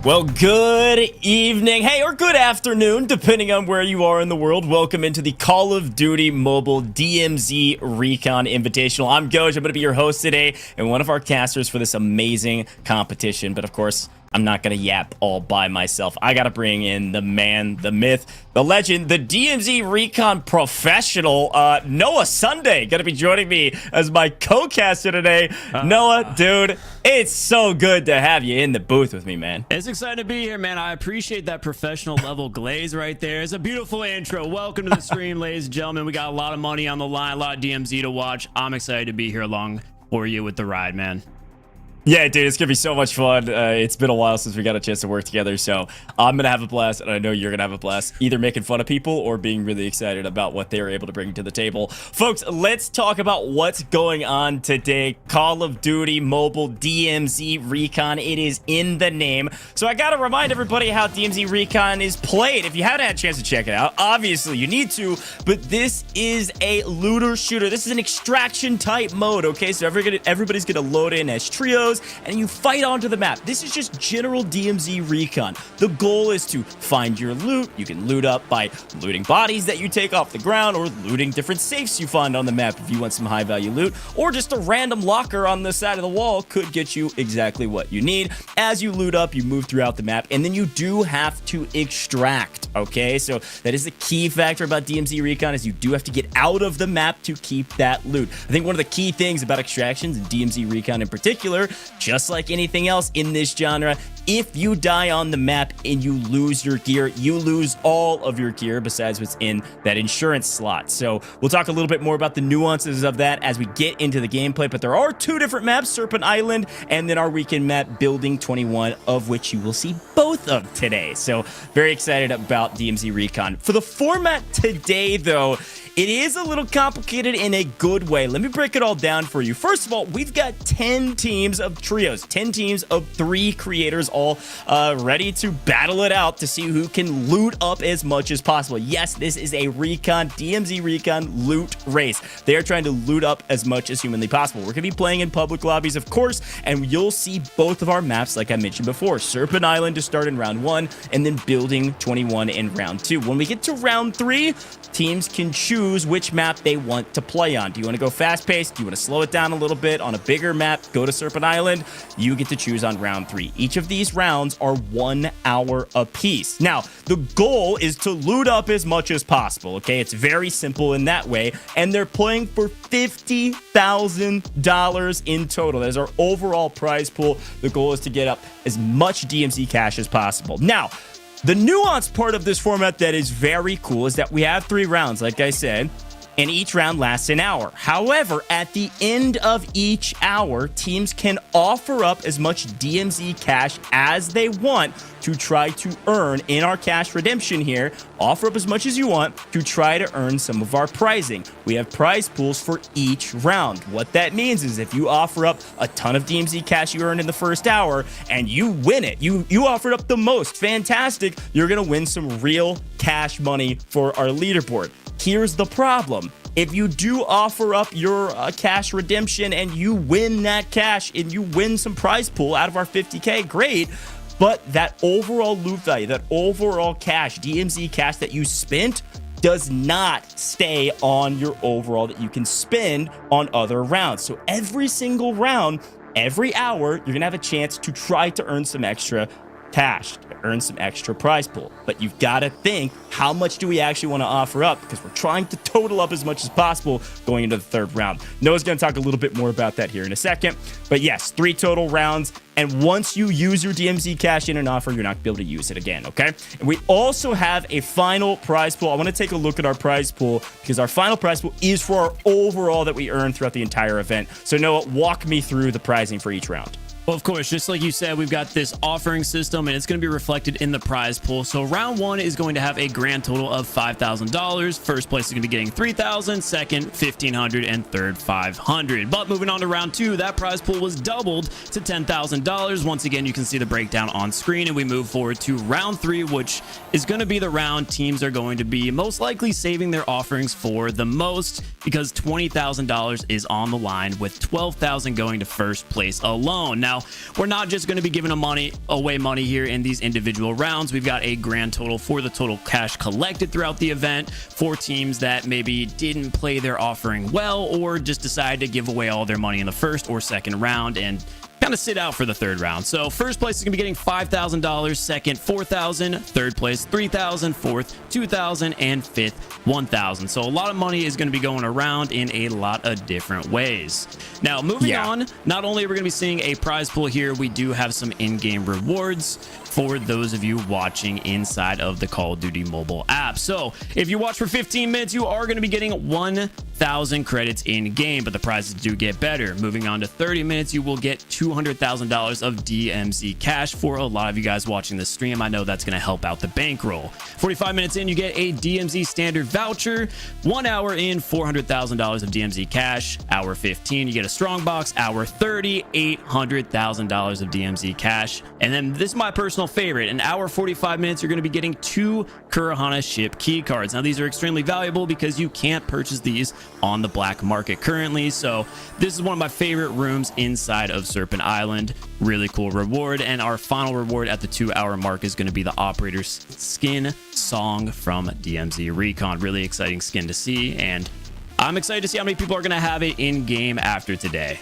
Well, good evening, hey, or good afternoon, depending on where you are in the world. Welcome into the Call of Duty Mobile DMZ Recon Invitational. I'm Goj. I'm going to be your host today and one of our casters for this amazing competition. But of course, I'm not going to yap all by myself. I got to bring in the man, the myth, the legend, the DMZ Recon professional, Noah Sunday, going to be joining me as my co-caster today. Noah, dude, it's so good to have you in the booth with me, man. It's exciting to be here, man. I appreciate that professional level glaze right there. It's a beautiful intro. Welcome to the stream, ladies and gentlemen. We got a lot of money on the line, a lot of DMZ to watch. I'm excited to be here along for you with the ride, man. Yeah, dude, it's going to be so much fun. It's been a while since we got a chance to work together, so I'm going to have a blast, and I know you're going to have a blast, either making fun of people or being really excited about what they were able to bring to the table. Folks, let's talk about what's going on today. Call of Duty Mobile DMZ Recon. It is in the name. So I got to remind everybody how DMZ Recon is played. If you haven't had a chance to check it out, obviously you need to, but this is a looter shooter. This is an extraction type mode, okay? So everybody's going to load in as trios, and you fight onto the map. This is just general DMZ Recon. The goal is to find your loot. You can loot up by looting bodies that you take off the ground, or looting different safes you find on the map if you want some high value loot, or just a random locker on the side of the wall could get you exactly what you need. As you loot up, you move throughout the map, and then you do have to extract, okay? So that is the key factor about DMZ Recon, is you do have to get out of the map to keep that loot. I think one of the key things about extractions, and DMZ Recon in particular, just like anything else in this genre, if you die on the map and you lose your gear, you lose all of your gear besides what's in that insurance slot. So we'll talk a little bit more about the nuances of that as we get into the gameplay, but there are two different maps, Serpent Island and then our weekend map, Building 21, of which you will see both of today. So very excited about DMZ Recon. For the format today, though, it is a little complicated in a good way. Let me break it all down for you. First of all, we've got 10 teams of trios, 10 teams of 3 creators, all ready to battle it out to see who can loot up as much as possible. Yes, this is a Recon, DMZ Recon loot race. They are trying to loot up as much as humanly possible. We're going to be playing in public lobbies, of course, and you'll see both of our maps, like I mentioned before. Serpent Island to start in round 1, and then Building 21 in round 2. When we get to round 3, teams can choose which map they want to play on. Do you want to go fast-paced? Do you want to slow it down a little bit on a bigger map? Go to Serpent Island. You get to choose on round 3. Each of these rounds are 1 hour apiece. Now, the goal is to loot up as much as possible, okay? It's very simple in that way, and they're playing for $50,000 in total. That is our overall prize pool. The goal is to get up as much DMZ cash as possible. Now, the nuanced part of this format that is very cool is that we have 3 rounds, like I said, and each round lasts an hour. However, at the end of each hour, teams can offer up as much DMZ cash as they want to try to earn in our cash redemption here. Offer up as much as you want to try to earn some of our prizing. We have prize pools for each round. What that means is if you offer up a ton of DMZ cash you earned in the first hour and you win it, you offered up the most, fantastic, you're gonna win some real cash money for our leaderboard. Here's the problem. If you do offer up your cash redemption and you win that cash and you win some prize pool out of our 50K, great. But that overall loot value, that overall cash, DMZ cash that you spent, does not stay on your overall that you can spend on other rounds. So every single round, every hour, you're gonna have a chance to try to earn some extra cash, to earn some extra prize pool. But you've got to think, how much do we actually want to offer up? Because we're trying to total up as much as possible going into the 3rd round. Noah's going to talk a little bit more about that here in a second. But yes, 3 total rounds. And once you use your DMZ cash in an offer, you're not going to be able to use it again, okay? And we also have a final prize pool. I want to take a look at our prize pool because our final prize pool is for our overall that we earn throughout the entire event. So Noah, walk me through the prizing for each round. Well, of course, just like you said, we've got this offering system, and it's going to be reflected in the prize pool. So round 1 is going to have a grand total of $5,000. First place is going to be getting $3,000, second $1,500, and third $500. But moving on to round 2, that prize pool was doubled to $10,000. Once again, you can see the breakdown on screen, and we move forward to round 3, which is going to be the round teams are going to be most likely saving their offerings for the most, because $20,000 is on the line, with $12,000 going to first place alone. Now, Now, we're not just going to be giving away money here in these individual rounds. We've got a grand total for the total cash collected throughout the event for teams that maybe didn't play their offering well or just decided to give away all their money in the first or second round and kind of sit out for the third round. So first place is gonna be getting $5,000, second $4,000, third place $3,000, fourth $2,000, and fifth $1,000. So a lot of money is gonna be going around in a lot of different ways. Now moving on, not only are we gonna be seeing a prize pool here, we do have some in-game rewards for those of you watching inside of the Call of Duty mobile app. So if you watch for 15 minutes, you are going to be getting 1,000 credits in game, but the prizes do get better. Moving on to 30 minutes, you will get $200,000 of DMZ cash. For a lot of you guys watching this stream, I know that's going to help out the bankroll. 45 minutes in, you get a DMZ standard voucher. 1 hour in, $400,000 of DMZ cash. Hour 15, you get a strong box. Hour 30, $800,000 of DMZ cash. And then this is my personal favorite. An hour 45 minutes, you're going to be getting 2 Kurahana ship key cards. Now these are extremely valuable because you can't purchase these on the black market currently. So this is one of my favorite rooms inside of Serpent Island. Really cool reward. And our final reward at the 2-hour mark is going to be the operator's skin song from DMZ Recon. Really exciting skin to see, and I'm excited to see how many people are going to have it in game after today.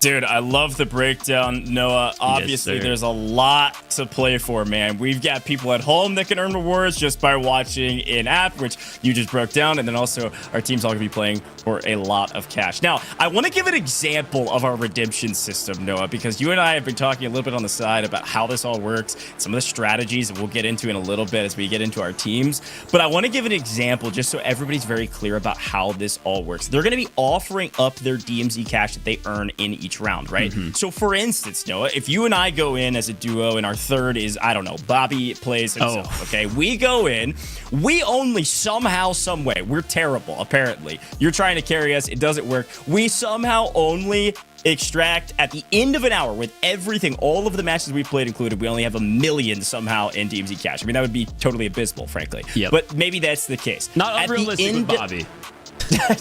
Dude, I love the breakdown, Noah. Obviously, there's a lot to play for, man. We've got people at home that can earn rewards just by watching in-app, which you just broke down, and then also our team's all going to be playing for a lot of cash. Now, I want to give an example of our redemption system, Noah, because you and I have been talking a little bit on the side about how this all works, some of the strategies that we'll get into in a little bit as we get into our teams. But I want to give an example just so everybody's very clear about how this all works. They're going to be offering up their DMZ cash that they earn in each round, right? So for instance, Noah, if you and I go in as a duo and our third is, I don't know, Bobby plays himself, okay? We go in, we only somehow, some way, we're terrible, apparently. You're trying to carry us, it doesn't work. We somehow only extract at the end of an hour with everything, all of the matches we played included, we only have 1 million somehow in DMZ cash. I mean, that would be totally abysmal, frankly. But maybe that's the case. Not unrealistic with Bobby.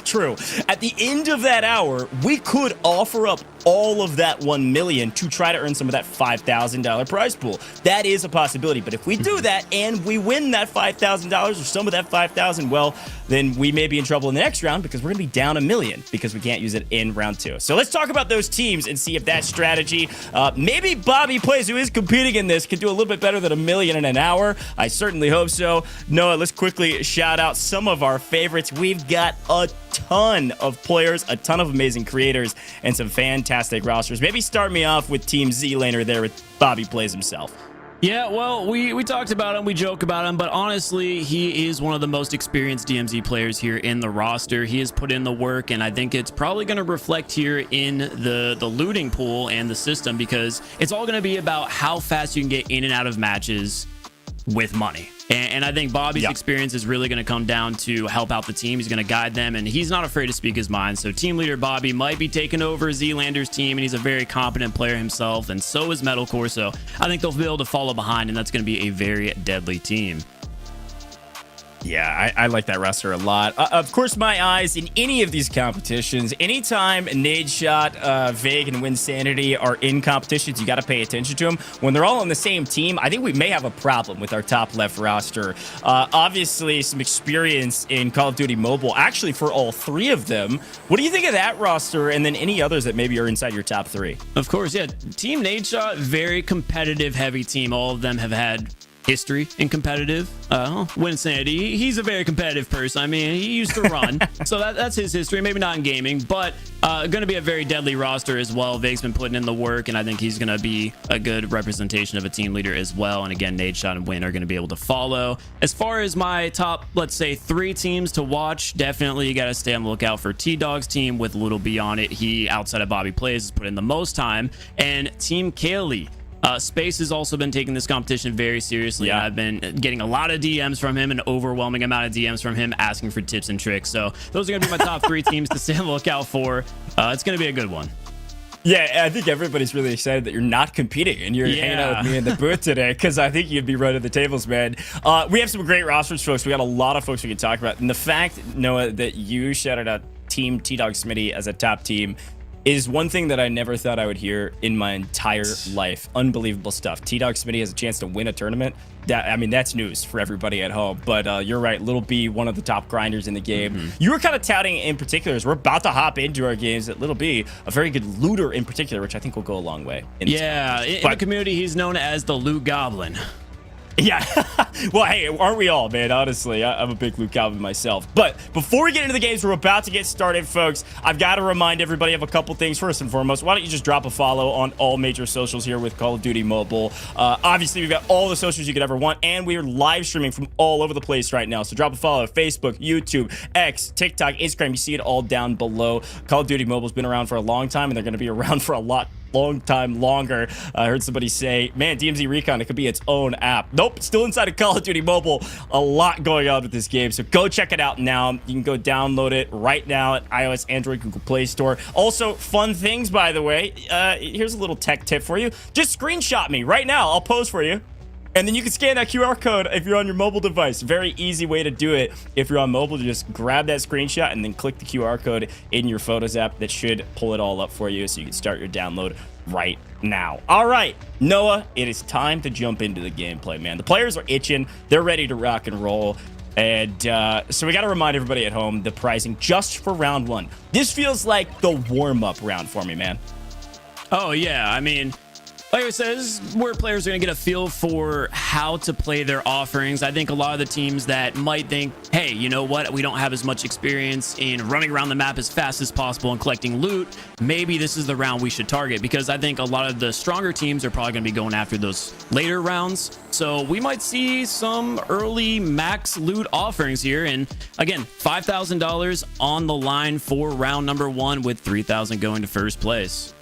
True. At the end of that hour, we could offer up all of that 1 million to try to earn some of that $5,000 prize pool. That is a possibility. But if we do that and we win that $5,000 or some of that 5,000, well, then we may be in trouble in the next round because we're going to be down 1 million because we can't use it in round 2. So let's talk about those teams and see if that strategy, maybe Bobby Plays, who is competing in this, can do a little bit better than 1 million in an hour. I certainly hope so. Noah, let's quickly shout out some of our favorites. We've got a ton of players, a ton of amazing creators, and some fantastic rosters. Maybe start me off with Team Z-Laner there with Bobby Plays himself. Yeah, well, we talked about him, we joke about him, but honestly, he is one of the most experienced DMZ players here in the roster. He has put in the work, and I think it's probably going to reflect here in the looting pool and the system, because it's all going to be about how fast you can get in and out of matches with money. And I think Bobby's experience is really going to come down to help out the team. He's going to guide them, and he's not afraid to speak his mind. So team leader Bobby might be taking over Z-Lander's team, and he's a very competent player himself, and so is Metalcore. So I think they'll be able to follow behind, and that's going to be a very deadly team. Yeah, I like that roster a lot. Of course, my eyes in any of these competitions, anytime Nadeshot, Vague, and Winsanity are in competitions, you got to pay attention to them. When they're all on the same team, I think we may have a problem with our top left roster. Obviously, some experience in Call of Duty Mobile, actually for all 3 of them. What do you think of that roster, and then any others that maybe are inside your top 3? Of course, yeah. Team Nadeshot, very competitive, heavy team. All of them have had history in competitive. Winsanity, he's a very competitive person. I mean, he used to run, so that's his history. Maybe not in gaming, but going to be a very deadly roster as well. Vague's been putting in the work, and I think he's going to be a good representation of a team leader as well. And again, Nadeshot and Win are going to be able to follow. As far as my top, let's say, 3 teams to watch, definitely you got to stay on the lookout for T-Dog's team with Little B on it. He, outside of Bobby Plays, has put in the most time. And Team Kaylee. Space has also been taking this competition very seriously. Yeah. I've been getting a lot of DMs from him, an overwhelming amount of DMs from him asking for tips and tricks. So those are going to be my top 3 teams to stay on the lookout for. It's going to be a good one. Yeah, I think everybody's really excited that you're not competing and you're hanging out with me in the booth today, because I think you'd be running the tables, man. We have some great rosters, folks. We got a lot of folks we can talk about. And the fact, Noah, that you shouted out Team T-Dog Smitty as a top team, is one thing that I never thought I would hear in my entire life. Unbelievable stuff. T-Dog Smitty has a chance to win a tournament. I mean, that's news for everybody at home. But you're right, Little B, one of the top grinders in the game. You were kind of touting in particular, as we're about to hop into our games, that Little B, a very good looter in particular, which I think will go a long way. In the community, he's known as the Loot Goblin. Yeah. Well, hey, aren't we all, man? Honestly, I'm a big Luke Goblin myself. But before we get into the games, we're about to get started, folks. I've got to remind everybody of a couple things. First and foremost, why don't you just drop a follow on all major socials here with Call of Duty Mobile. Obviously, we've got all the socials you could ever want, and we are live streaming from all over the place right now. So drop a follow: Facebook, YouTube, X, TikTok, Instagram. You see it all down below. Call of Duty Mobile's been around for a long time, and they're going to be around for a long time longer. I heard somebody say, man, DMZ Recon, it could be its own app. Nope, still inside of Call of Duty Mobile. A lot going on with this game, so go check it out now. You can go download it right now at iOS, Android, Google Play Store. Also, fun things, by the way. Here's a little tech tip for you. Just screenshot me right now. I'll pose for you. And then you can scan that QR code if you're on your mobile device. Very easy way to do it. If you're on mobile, just grab that screenshot and then click the QR code in your Photos app. That should pull it all up for you so you can start your download right now. All right, Noah, it is time to jump into the gameplay, man. The players are itching. They're ready to rock and roll. And so we got to remind everybody at home the pricing just for round one. This feels like the warm-up round for me, man. Oh, yeah. I mean, like I said, this is where players are going to get a feel for how to play their offerings. I think a lot of the teams that might think, hey, you know what? We don't have as much experience in running around the map as fast as possible and collecting loot. Maybe this is the round we should target, because I think a lot of the stronger teams are probably going to be going after those later rounds. So we might see some early max loot offerings here. And again, $5,000 on the line for round number one, with $3,000 going to first place.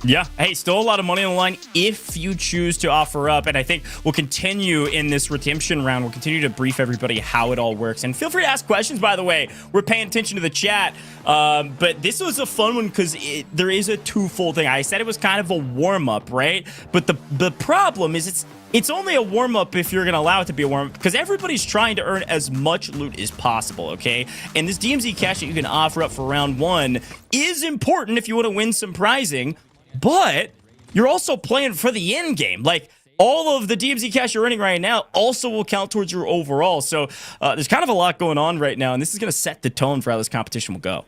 Yeah. Hey, still a lot of money on the line if you choose to offer up. And I think we'll continue in this redemption round. We'll continue to brief everybody how it all works. And feel free to ask questions, by the way. We're paying attention to the chat. But this was a fun one because there is a twofold thing. I said it was kind of a warm-up, right? But the problem is it's only a warm-up if you're going to allow it to be a warm-up, because everybody's trying to earn as much loot as possible, okay? And this DMZ cash that you can offer up for round one is important if you want to win some prizing. But you're also playing for the end game. Like, all of the DMZ cash you're earning right now also will count towards your overall. So there's kind of a lot going on right now, and this is going to set the tone for how this competition will go.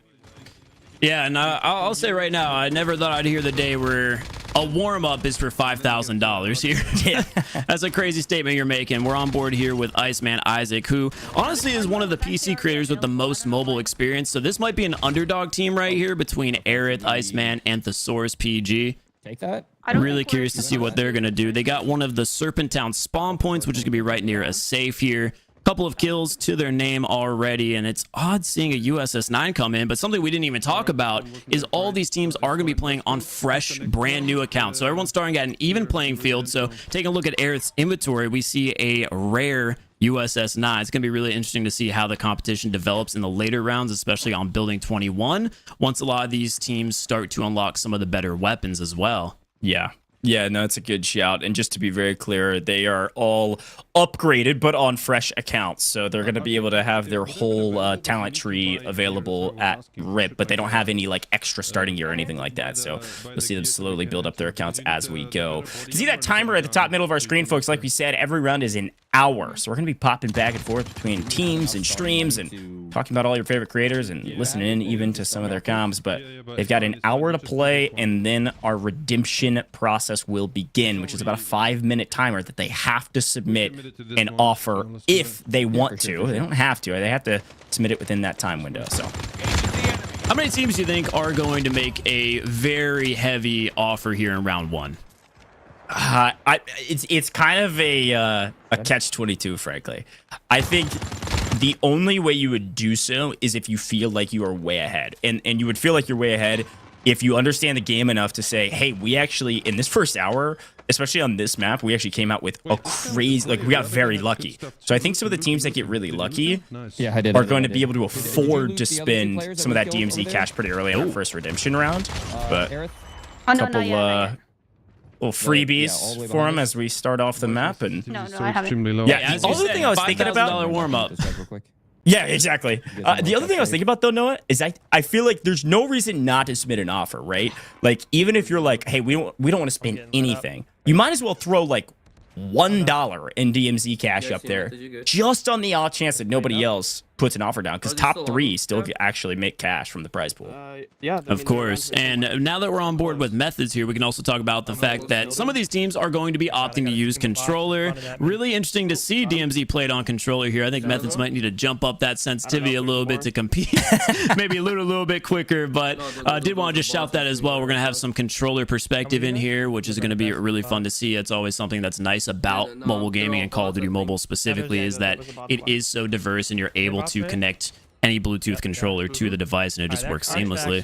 Yeah, and I'll say right now, I never thought I'd hear the day where a warm-up is for $5,000 here. Yeah, that's a crazy statement you're making. We're on board here with Iceman Isaac, who honestly is one of the PC creators with the most mobile experience. So this might be an underdog team right here between Aerith, Iceman, and Thesaurus PG. Take that. I'm really curious to see what they're going to do. They got one of the Serpent Town spawn points, which is going to be right near a safe here. Couple of kills to their name already, and it's odd seeing a USS9 come in, but something we didn't even talk about is all these teams are going to be playing on fresh, brand new accounts. So everyone's starting at an even playing field. So taking a look at Aerith's inventory, we see a rare USS9. It's going to be really interesting to see how the competition develops in the later rounds, especially on Building 21, once a lot of these teams start to unlock some of the better weapons as well. Yeah. Yeah, no, it's a good shout. And just to be very clear, they are all upgraded, but on fresh accounts. So they're going to be able to have their whole talent tree available at RIP, but they don't have any like extra starting gear or anything like that. So you'll see them slowly build up their accounts as we go. You see that timer at the top middle of our screen, folks? Like we said, every round is an hour. So we're going to be popping back and forth between teams and streams and talking about all your favorite creators and listening in even to some of their comms. But they've got an hour to play, and then our redemption process will begin, which is about a 5-minute timer that they have to submit an offer if they want to. They don't have to. They have to submit it within that time window. So how many teams do you think are going to make a very heavy offer here in round one? It's kind of a catch-22, frankly. I think the only way you would do so is if you feel like you are way ahead. And you would feel like you're way ahead if you understand the game enough to say, hey, we actually, in this first hour, especially on this map, we actually came out with a crazy, like, we got very lucky. So I think some of the teams that get really lucky are going to be able to afford to spend some of that DMZ cash pretty early on the first redemption round. But a couple little freebies for them as we start off the map. And No, I haven't. yeah, the other thing I was thinking about, warm up. Yeah, exactly. The other thing I was thinking about though, Noah, is I feel like there's no reason not to submit an offer, right? Like even if you're like, hey, we don't want to spend anything, you might as well throw like $1 in DMZ Cash up there, just on the odd chance that nobody else puts an offer down, because top 3 still actually make cash from the prize pool. Yeah, Of course. And now that we're on board with methods here, we can also talk about the fact that some of these teams are going to be opting to use controller. Really interesting to see DMZ played on controller here. I think methods might need to jump up that sensitivity a little bit to compete. Maybe loot a little bit quicker, but did want to just shout that as well. We're going to have some controller perspective in here, which is going to be really fun to see. It's always something that's nice about mobile gaming and Call of Duty Mobile specifically, is that it is so diverse and you're able to connect any Bluetooth controller to the device and it just works seamlessly.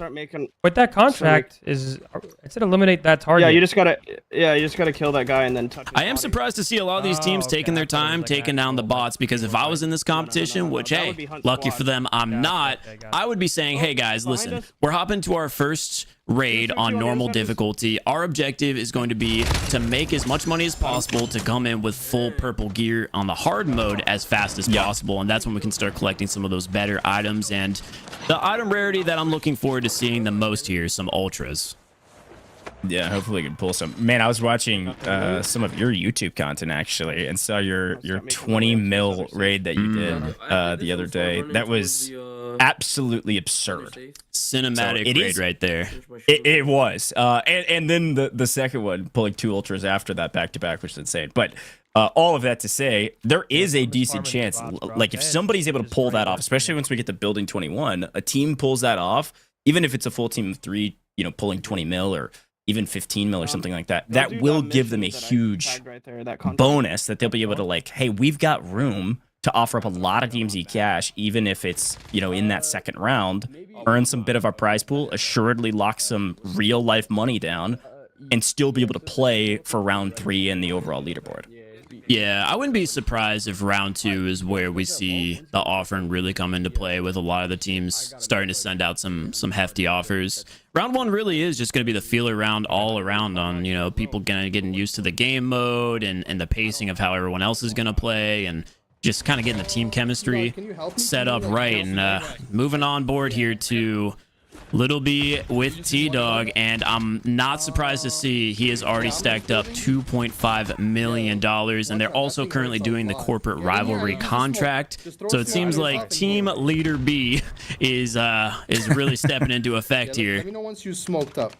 With that contract is, it said eliminate that target. Yeah, you just gotta kill that guy and then touch his I am body. surprised to see a lot of these teams taking their time, taking down the bots, because if I was in this competition, which, hey, lucky for them, I'm not, I would be saying, hey guys, listen, we're hopping to our first raid on normal difficulty. Our objective is going to be to make as much money as possible to come in with full purple gear on the hard mode as fast as possible, and that's when we can start collecting some of those better items. And the item rarity that I'm looking forward to seeing the most here is some ultras. Yeah, hopefully we can pull some. Man, I was watching some of your YouTube content actually, and saw your 20 mil raid that you did the other day. That was absolutely absurd. Cinematic raid right there. It was. And then the second one, pulling 2 ultras after that back to back, which is insane. But all of that to say, there is a decent chance, like if somebody's able to pull that off, especially once we get to building 21, a team pulls that off, even if it's a full team of 3, you know, pulling 20 mil or even 15 mil or something like that, that will give them a huge bonus that they'll be able to, like, hey, we've got room to offer up a lot of DMZ cash, even if it's, you know, in that second round, earn some bit of our prize pool, assuredly lock some real life money down, and still be able to play for round 3 and the overall leaderboard. Yeah, I wouldn't be surprised if round 2 is where we see the offering really come into play, with a lot of the teams starting to send out some hefty offers. Round 1 really is just going to be the feeler round all around on, you know, people getting used to the game mode and the pacing of how everyone else is going to play, and just kind of getting the team chemistry set up right. And moving on board here to Little B with T-Dog, and I'm not surprised to see he has already stacked up $2.5 million, and they're also currently doing the corporate rivalry contract. So it seems like Team Leader B is really stepping into effect here. Let me know once you smoked up.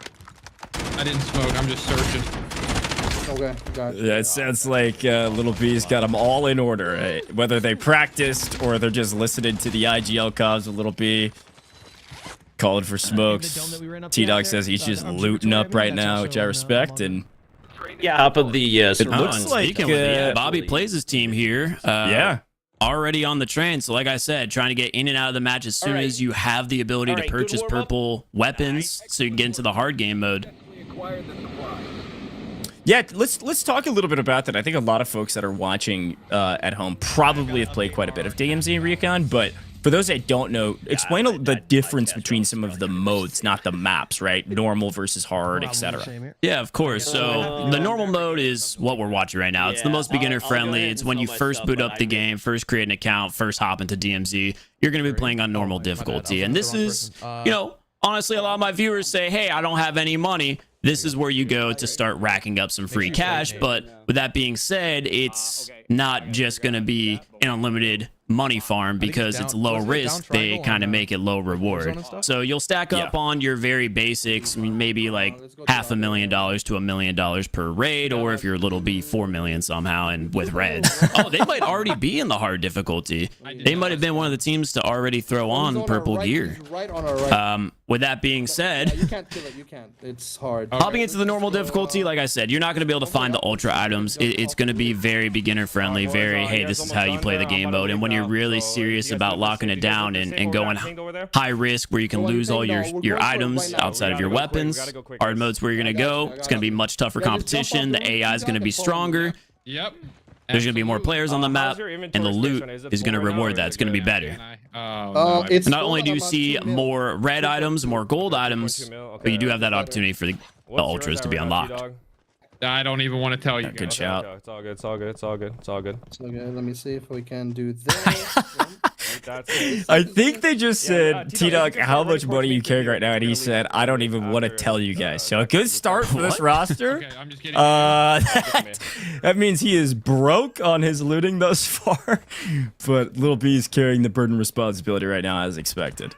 I didn't smoke. I'm just searching. Okay, got it. Yeah, it sounds like Little B's got them all in order, right? Whether they practiced or they're just listening to the IGL comms of Little B. Calling for smokes. T-Dog says he's just looting up right now, which I respect. And yeah, top of the it looks like Bobby plays his team here. Yeah, already on the train. So like I said, trying to get in and out of the match as soon as you have the ability to purchase purple weapons, so you can get into the hard game mode. yeah. Let's talk a little bit about that. I think a lot of folks that are watching at home probably have played quite a bit of DMZ and Recon, but for those that don't know, explain the difference between some of the modes, not the maps, right? Normal versus hard, etc. Yeah, of course. So the normal mode is what we're watching right now. It's the most beginner friendly. It's when you first boot up the game, first create an account, first hop into DMZ. You're going to be playing on normal difficulty. And this is, you know, honestly, a lot of my viewers say, hey, I don't have any money. This is where you go to start racking up some free cash. But with that being said, it's not just going to be an unlimited money farm, because it's low risk. They kind of make it low reward. So you'll stack up on your very basics, maybe like $500,000 to $1 million per raid, or if you're Little B, 4 million somehow, and with reds. Oh, they might already be in the hard difficulty. They might have been one of the teams to already throw on purple gear. With that being said, you can't kill it. You can't. It's hard. Hopping into the normal difficulty, like I said, you're not going to be able to find the ultra items. It's going to be very beginner friendly, very, hey, this is how you play the game mode. And when you're really serious about locking it down and going high risk, where you can lose all your items outside of your weapons, hard mode's where you're going to go. It's going to be much tougher competition. The AI is going to be stronger. Yep. There's going to be more players on the map, and the loot is going to reward that. It's going to be better. Not only do you see more red items, more gold items, but you do have that opportunity for the ultras to be unlocked. I don't even want to tell you. Good shout. It's all good. It's all good. It's all good. It's all good. Let me see if we can do this. I think they just said, T-Dog, how much money you carrying right now? And he said, I don't even want to tell you guys. So a good start for this roster. Okay, I'm just kidding. That means he is broke on his looting thus far. But Lil B is carrying the burden of responsibility right now as expected.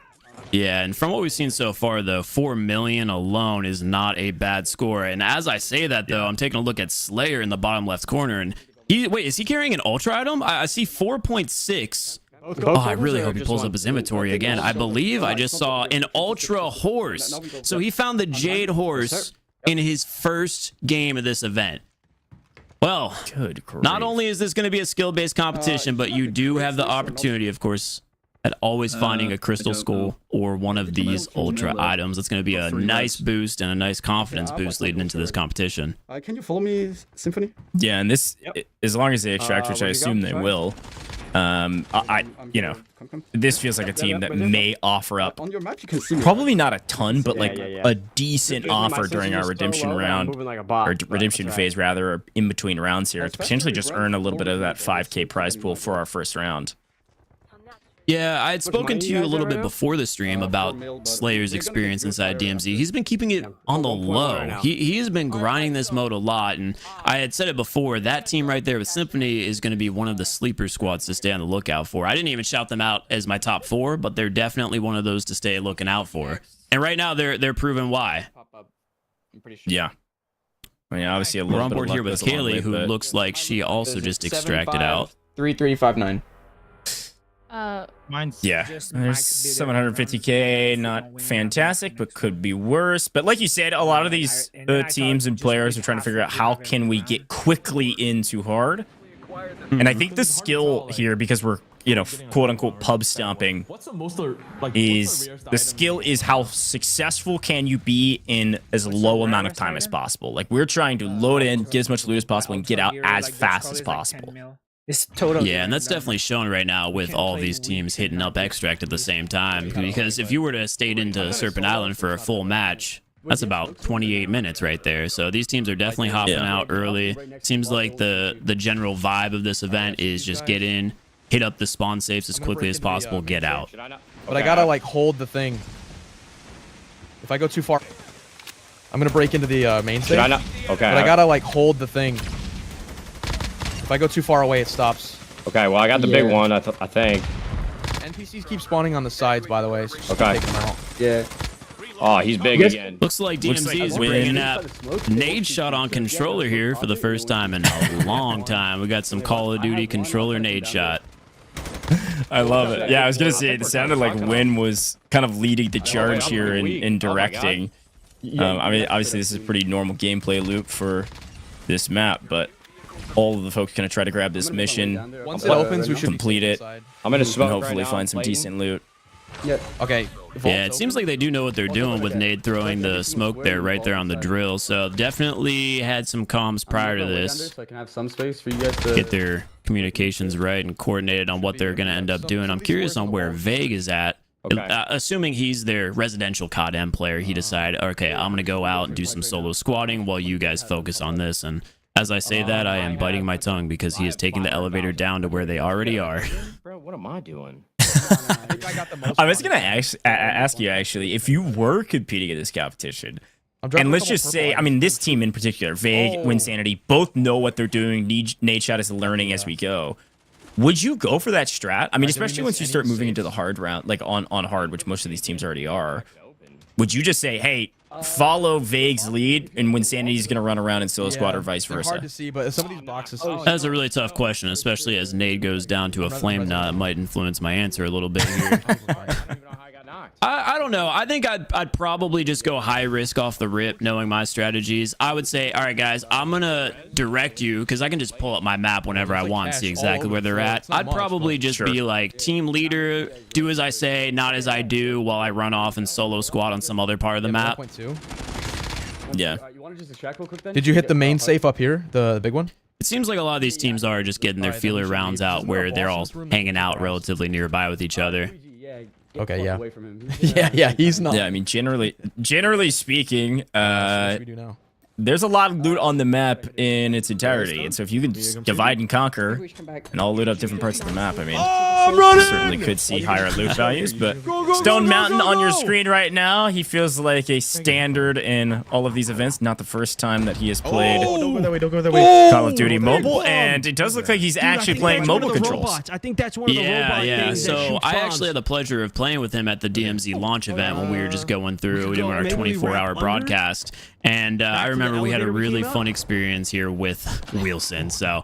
Yeah, and from what we've seen so far, though, 4 million alone is not a bad score. And as I say that, though, I'm taking a look at Slayer in the bottom left corner, and wait, is he carrying an ultra item? I see 4.6. Oh, I really hope he pulls up his inventory again. I believe I just saw an ultra horse. So he found the Jade horse in his first game of this event. Well, not only is this going to be a skill-based competition, but you do have the opportunity, of course, at always finding a crystal skull or one of these ultra items. It's going to be a nice boost and a nice confidence boost leading into this competition. Can you follow me, Symphony? Yeah, and this, as long as they extract, which I assume they will, you know, this feels like a team that may offer up On your map, you can see me. probably not a ton, but like a decent offer during our redemption round, or redemption phase rather, or in between rounds here to potentially just earn a little bit of that 5K prize pool for our first round. Yeah, I had spoken to you a little bit before the stream about Slayer's experience inside DMZ. He's been keeping it on the low. He has been grinding this mode a lot, and I had said it before, that team right there with Symphony is going to be one of the sleeper squads to stay on the lookout for. I didn't even shout them out as my top 4, but they're definitely one of those to stay looking out for. And right now, they're proving why. Yeah. I mean, obviously a little We're on bit board of here luck with goes a long Kaylee, way, who but- looks like she also just extracted out. 3359. Yeah, there's 750K, not fantastic, but could be worse. But like you said, a lot of these teams and players are trying to figure out how can we get quickly into hard. And I think the skill here, because we're, you know, quote unquote pub stomping, is the skill is how successful can you be in as low amount of time as possible. Like we're trying to load in, get as much loot as possible, and get out as fast as possible. It's totally. Yeah, and that's definitely shown right now with all these teams hitting up Extract at the same time. Because if you were to stay into Serpent Island for a full match, that's about 28 minutes right there. So these teams are definitely hopping out early. Seems like the general vibe of this event is just get in, hit up the spawn safes as quickly as possible, get out. But I gotta like hold the thing. If I go too far, I'm gonna break into the main safe. Okay. But I gotta like hold the thing. If I go too far away, it stops. Okay, well, I got the big one, I think. NPCs keep spawning on the sides, by the way. So just Okay. take them out. Yeah. Oh, he's big again. Looks like DMZ is bringing that nade shot on controller here for the first time in a long time. We got some Call of Duty controller nade shot. I love it. Yeah, I was gonna say it sounded like Win was kind of leading the charge here in directing. I mean, obviously this is a pretty normal gameplay loop for this map, but all of the folks gonna try to grab this mission, Once it opens, we should complete it, I'm gonna and smoke hopefully find some decent loot. Okay. Yeah, it seems like they do know what they're doing with nade throwing the smoke there, right there on the drill. So definitely had some comms prior to this. So I can have some space for you guys to Get their communications right and coordinated on what they're going to end up doing. I'm curious on where Vague is at. Assuming he's their residential COD-M player, he decided, okay, I'm going to go out and do some solo squatting while you guys focus on this. And as I say that, I am biting my tongue because he is taking the elevator down to where they already are. Bro, what am I doing? I was gonna ask you actually if you were competing in this competition, and let's just say, I mean, this team in particular, Vague, Winsanity, both know what they're doing. Nade Shot is learning as we go. Would you go for that strat? I mean, especially once you start moving into the hard round, like on hard, which most of these teams already are. Would you just say, hey, follow Vague's lead, and Winsanity's gonna run around in solo squad, or vice They're versa? hard to see, but some of these boxes. That's a really tough question, especially as nade goes down to a flame knot. It might influence my answer a little bit here. I don't know. I think I'd probably just go high risk off the rip, knowing my strategies. I would say, all right, guys, I'm going to direct you because I can just pull up my map whenever I want and see exactly where they're at. I'd probably just be like team leader, do as I say, not as I do, while I run off and solo squad on some other part of the map. Yeah. Did you hit the main safe up here, the big one? It seems like a lot of these teams are just getting their feeler rounds out where they're all hanging out relatively nearby with each other. Okay, yeah. Yeah, he's not. Yeah, I mean, generally speaking, What should we do now? there's a lot of loot on the map in its entirety, and so if you can just divide and conquer and all loot up different parts of the map, I mean, certainly could see higher loot values. But Stone Mountain on your screen right now, he feels like a standard in all of these events. Not the first time that he has played Don't go that way. Don't go that way. Call of Duty Mobile, and it does look like he's actually playing mobile controls. I think that's one of the yeah. So I actually had the pleasure of playing with him at the DMZ launch event when we were just going through doing our 24-hour broadcast. And I remember we had a really fun experience here with Wilson. So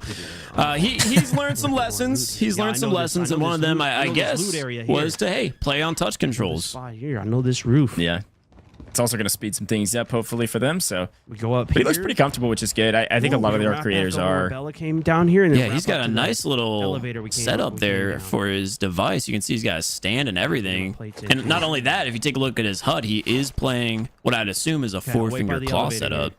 he's learned some lessons. He's learned some lessons, and one of them, I guess, was to, hey, play on touch controls. Here, I know this roof. Yeah. It's also going to speed some things up, hopefully, for them. So We go up but he looks pretty comfortable, which is good. I think a lot of the creators are. Bella came down here, and Yeah, he's got a nice little setup there for his device. You can see he's got a stand and everything. And not only that, if you take a look at his HUD, he is playing what I'd assume is a four-finger claw setup.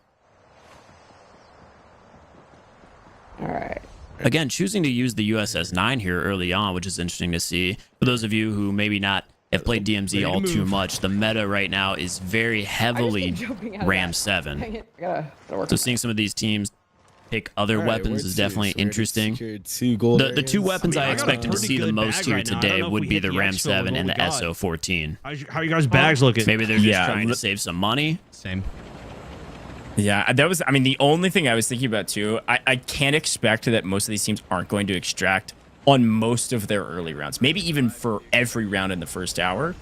All right. Again, choosing to use the USS-9 here early on, which is interesting to see. For those of you who maybe not have played DMZ all too much, the meta right now is very heavily Ram 7. So seeing some of these teams pick other weapons is definitely interesting. The two weapons I expected to see the most here today would be the Ram 7 and the SO14. How are you guys' bags looking? Maybe they're just trying to save some money. Same. Yeah, that was, I mean, the only thing I was thinking about too, I can't expect that most of these teams aren't going to extract on most of their early rounds, maybe even for every round in the first hour.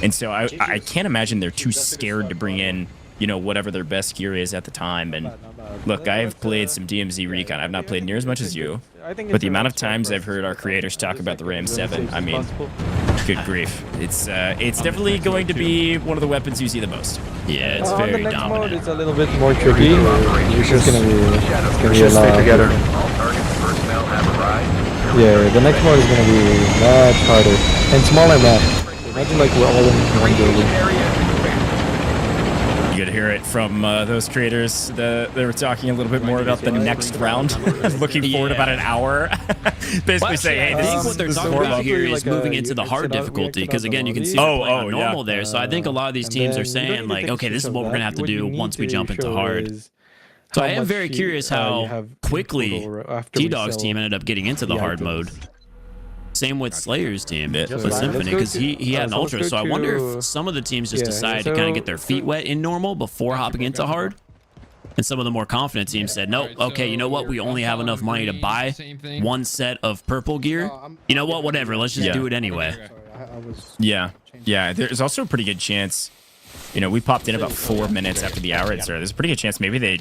And so I can't imagine they're too scared to bring in, you know, whatever their best gear is at the time. And look, I have played some DMZ Recon. I've not played near as much as you, but the amount of times I've heard our creators talk about the Ram 7, I mean, good grief. It's definitely going to be one of the weapons you see the most. Yeah, it's very dominant. It's a little bit more tricky. It's just gonna be a lot. Together. All targets personnel have arrived. Yeah, the next mode is gonna be much harder and smaller map. Imagine like we're all in one building. You could hear it from those creators. They were talking a little bit more about the next round. Looking forward about an hour. Basically saying, hey, I think what they're talking about here is moving into the hard difficulty, because again, you can see on normal there. So I think a lot of these teams are saying like, okay, this is what we're gonna have to do once we jump into hard. So I am very curious how quickly T-Dog's team ended up getting into the hard mode. Same with Slayer's team with Symphony, because he had an Ultra. So I wonder if some of the teams just decided to kind of get their feet wet in normal before hopping into hard. And some of the more confident teams said, nope, okay, you know what? We only have enough money to buy one set of purple gear. You know what? Whatever. Let's just do it anyway. Yeah. There's also a pretty good chance. You know, we popped in about 4 minutes after the hour had started. There's a pretty good chance maybe they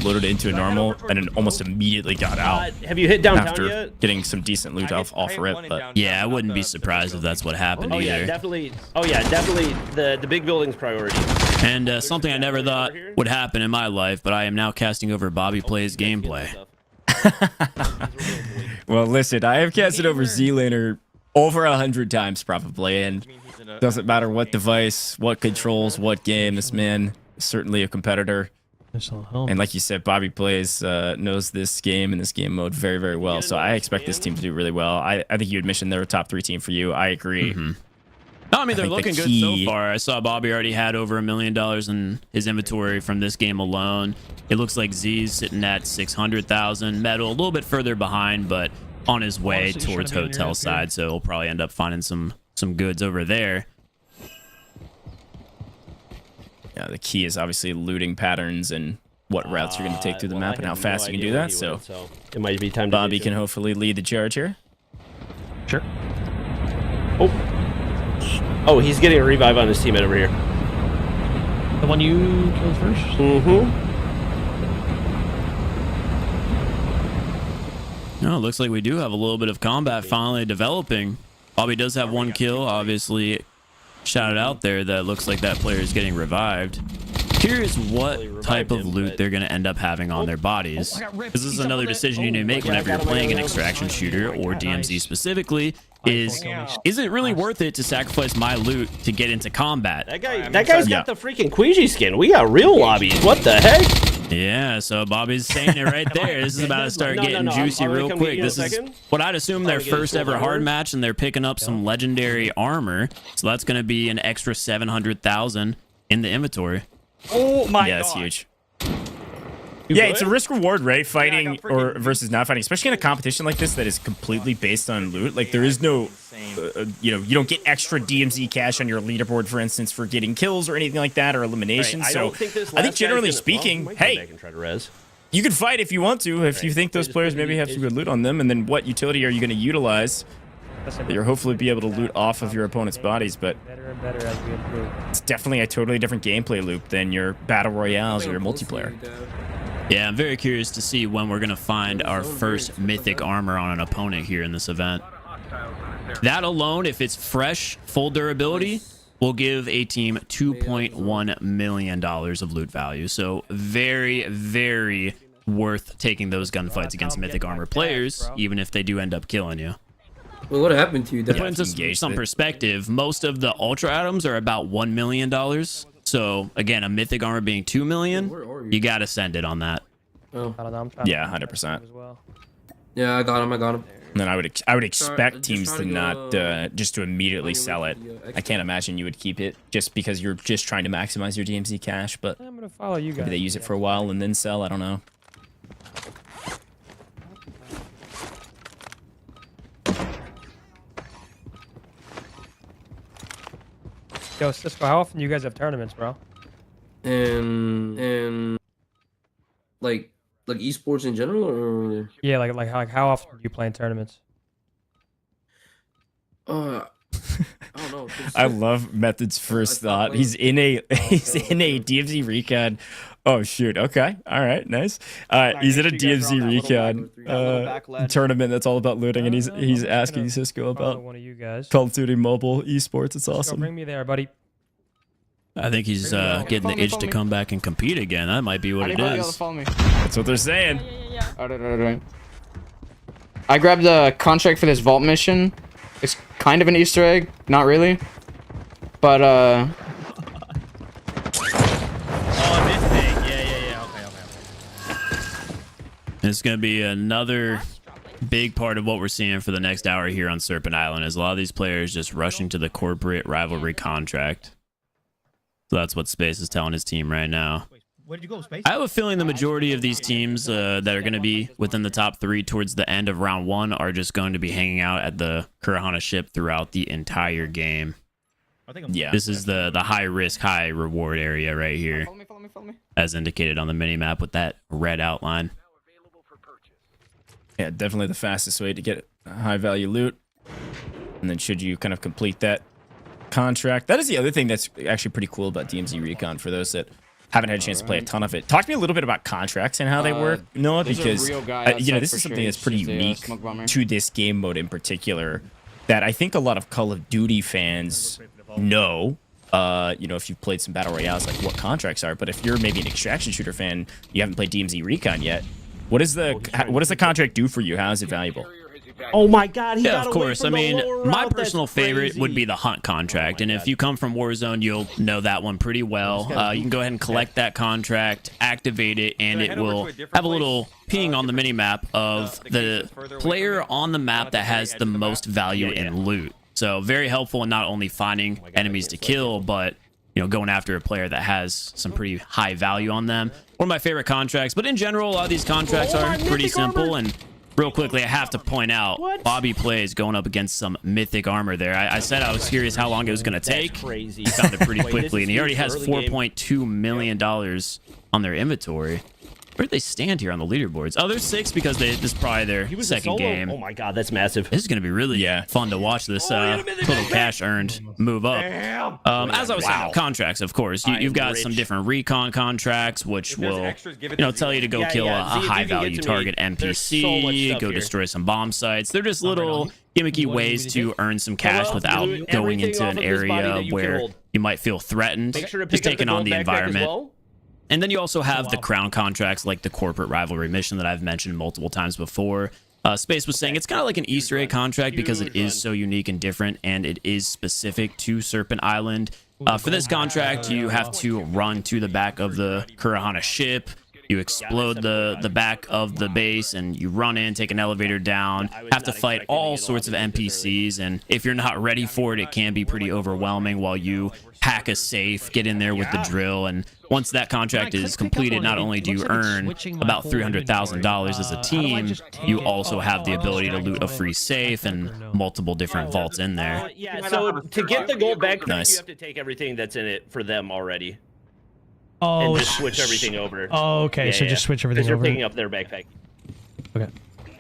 loaded into a normal and then almost immediately got out. Have you hit downtown after yet? Getting some decent loot off rip. But yeah, I wouldn't be surprised if that's what happened either. Yeah, definitely. Oh yeah, definitely. The big building's priority. And something I never thought would happen in my life, but I am now casting over Bobby Plays gameplay. Well, listen, I have casted over Z-Laner over 100 times probably, and doesn't matter what device, what controls, what game. This man is certainly a competitor. And like you said, Bobby Plays knows this game and this game mode very, very well. So I expect this team to do really well. I think you had mentioned they're a top 3 team for you. I agree. No, I mean, they're looking good so far. I saw Bobby already had over $1 million in his inventory from this game alone. It looks like Z's sitting at 600,000. Metal a little bit further behind, but on his way towards hotel side. So he'll probably end up finding some goods over there. Yeah, the key is obviously looting patterns and what routes you're going to take through the map and how fast you can do that. So it might be time. Bobby can hopefully lead the charge here. Sure. Oh, he's getting a revive on his teammate over here. The one you killed first? Mm-hmm. No, it looks like we do have a little bit of combat finally developing. Bobby does have 1 kill, obviously shouted out there that looks like that player is getting revived. Curious what type of loot they're going to end up having on their bodies. Because this is another decision you need to make whenever you're playing an extraction shooter or DMZ specifically. Is it really worth it to sacrifice my loot to get into combat? That guy's got the freaking Queasy skin. We got real lobbies. What the heck? Yeah, so Bobby's saying it right there. This is about to start getting juicy real quick. This is what I'd assume their first ever hard match, and they're picking up some legendary armor. So that's going to be an extra 700,000 in the inventory. Oh my God. Yeah, that's huge. Yeah, it's a risk reward, right? Fighting or versus not fighting, especially in a competition like this that is completely based on loot. Like there is no, you don't get extra DMZ cash on your leaderboard, for instance, for getting kills or anything like that or eliminations. Right, So I think generally speaking, hey, you can fight if you want to, if you think those players maybe have some good loot on them, and then what utility are you going to utilize that you're hopefully be able to loot off of your opponent's bodies? But Better and better as we improve. it's definitely a totally different gameplay loop than your battle royales or your multiplayer. Yeah, I'm very curious to see when we're going to find our first mythic armor on an opponent here in this event. That alone, if it's fresh, full durability, will give a team $2.1 million of loot value. So very, very worth taking those gunfights against mythic armor players, even if they do end up killing you. Well, what happened to you? To put into some perspective, most of the ultra items are about $1 million. So again, a mythic armor being $2 million, you got to send it on that. Oh. I don't know. I'm trying Yeah, to 100%. as well. Yeah, I got him. And then I would expect teams to not just to immediately sell it. I can't imagine you would keep it just because you're just trying to maximize your DMZ cash, but I'm gonna follow you guys. maybe they use it for a while and then sell. I don't know. Yo, Cisco, how often do you guys have tournaments, bro? And like esports in general, or Yeah, like how often do you play in tournaments? I don't know. I love Method's first thought. He's in a DMZ Recon. Oh shoot. Okay. All right. Nice. He's in a DMZ Recon tournament that's all about looting, and he's asking Cisco about one of you guys. Call of Duty Mobile esports. It's Cisco, awesome. bring me there, buddy. I think he's getting the itch to come back and compete again. That might be what it is. That's what they're saying. Alright. I grabbed the contract for this vault mission. It's kind of an Easter egg, not really, but Oh, this thing. Yeah. Okay. It's gonna be another big part of what we're seeing for the next hour here on Serpent Island. Is a lot of these players just rushing to the corporate rivalry contract. So that's what Space is telling his team right now. Where did you go, Space? I have a feeling the majority of these teams that are going to be within the top 3 towards the end of round 1 are just going to be hanging out at the Kurahana ship throughout the entire game. Yeah. This is the high risk, high reward area right here, Follow me. as indicated on the minimap with that red outline. Yeah, definitely the fastest way to get high value loot. And then should you kind of complete that contract, that is the other thing that's actually pretty cool about DMZ Recon for those that haven't had a chance to play a ton of it. Talk to me a little bit about contracts and how they work, Noah, because this is something that's pretty unique to this game mode in particular that I think a lot of Call of Duty fans know. If you've played some battle royales, like what contracts are. But if you're maybe an extraction shooter fan, you haven't played DMZ Recon yet. What does the contract do for you? How is it valuable? Oh my God! He Yeah, got of away course. from I the mean, lower my route. personal That's favorite crazy. would be the hunt contract, and if you come from Warzone, you'll know that one pretty well. You can go ahead and collect that contract, activate it, and it will have a little ping on the mini map of the player on the map that has the most value in loot. So very helpful in not only finding enemies to kill, but going after a player that has some pretty high value on them. One of my favorite contracts, but in general, a lot of these contracts are pretty simple. And real quickly, I have to point out, Bobby plays going up against some mythic armor there. I said I was curious how long it was going to take. Crazy. He found it pretty quickly, and he already has $4.2 million on their inventory. Where do they stand here on the leaderboards? Oh, they're 6 because this is probably their second game. Oh my God, that's massive. This is going to be really fun to watch this total cash earned move up. As I was saying, contracts, of course. You've got some different recon contracts, which will tell you to go kill a high-value target NPC, go destroy some bomb sites. They're just little gimmicky ways to earn some cash without going into an area where you might feel threatened, just taking on the environment. And then you also have the crown contracts like the corporate rivalry mission that I've mentioned multiple times before. Space was saying it's kind of like an Easter egg contract because it is so unique and different, and it is specific to Serpent Island. For this contract, you have to run to the back of the Kurahana ship. You explode the back of the base, and you run in, take an elevator down, have to fight all sorts of NPCs, and if you're not ready for it, it can be pretty overwhelming while you hack a safe, get in there with the drill, and once that contract is completed, not only do you earn about $300,000 as a team, you also have the ability to loot a free safe and multiple different vaults in there. Yeah, so to get the gold backpack, Nice. you have to take everything that's in it for them already. Oh, and just switch everything over. Oh, okay. Yeah, So just switch everything you're over. picking up their backpack. Okay.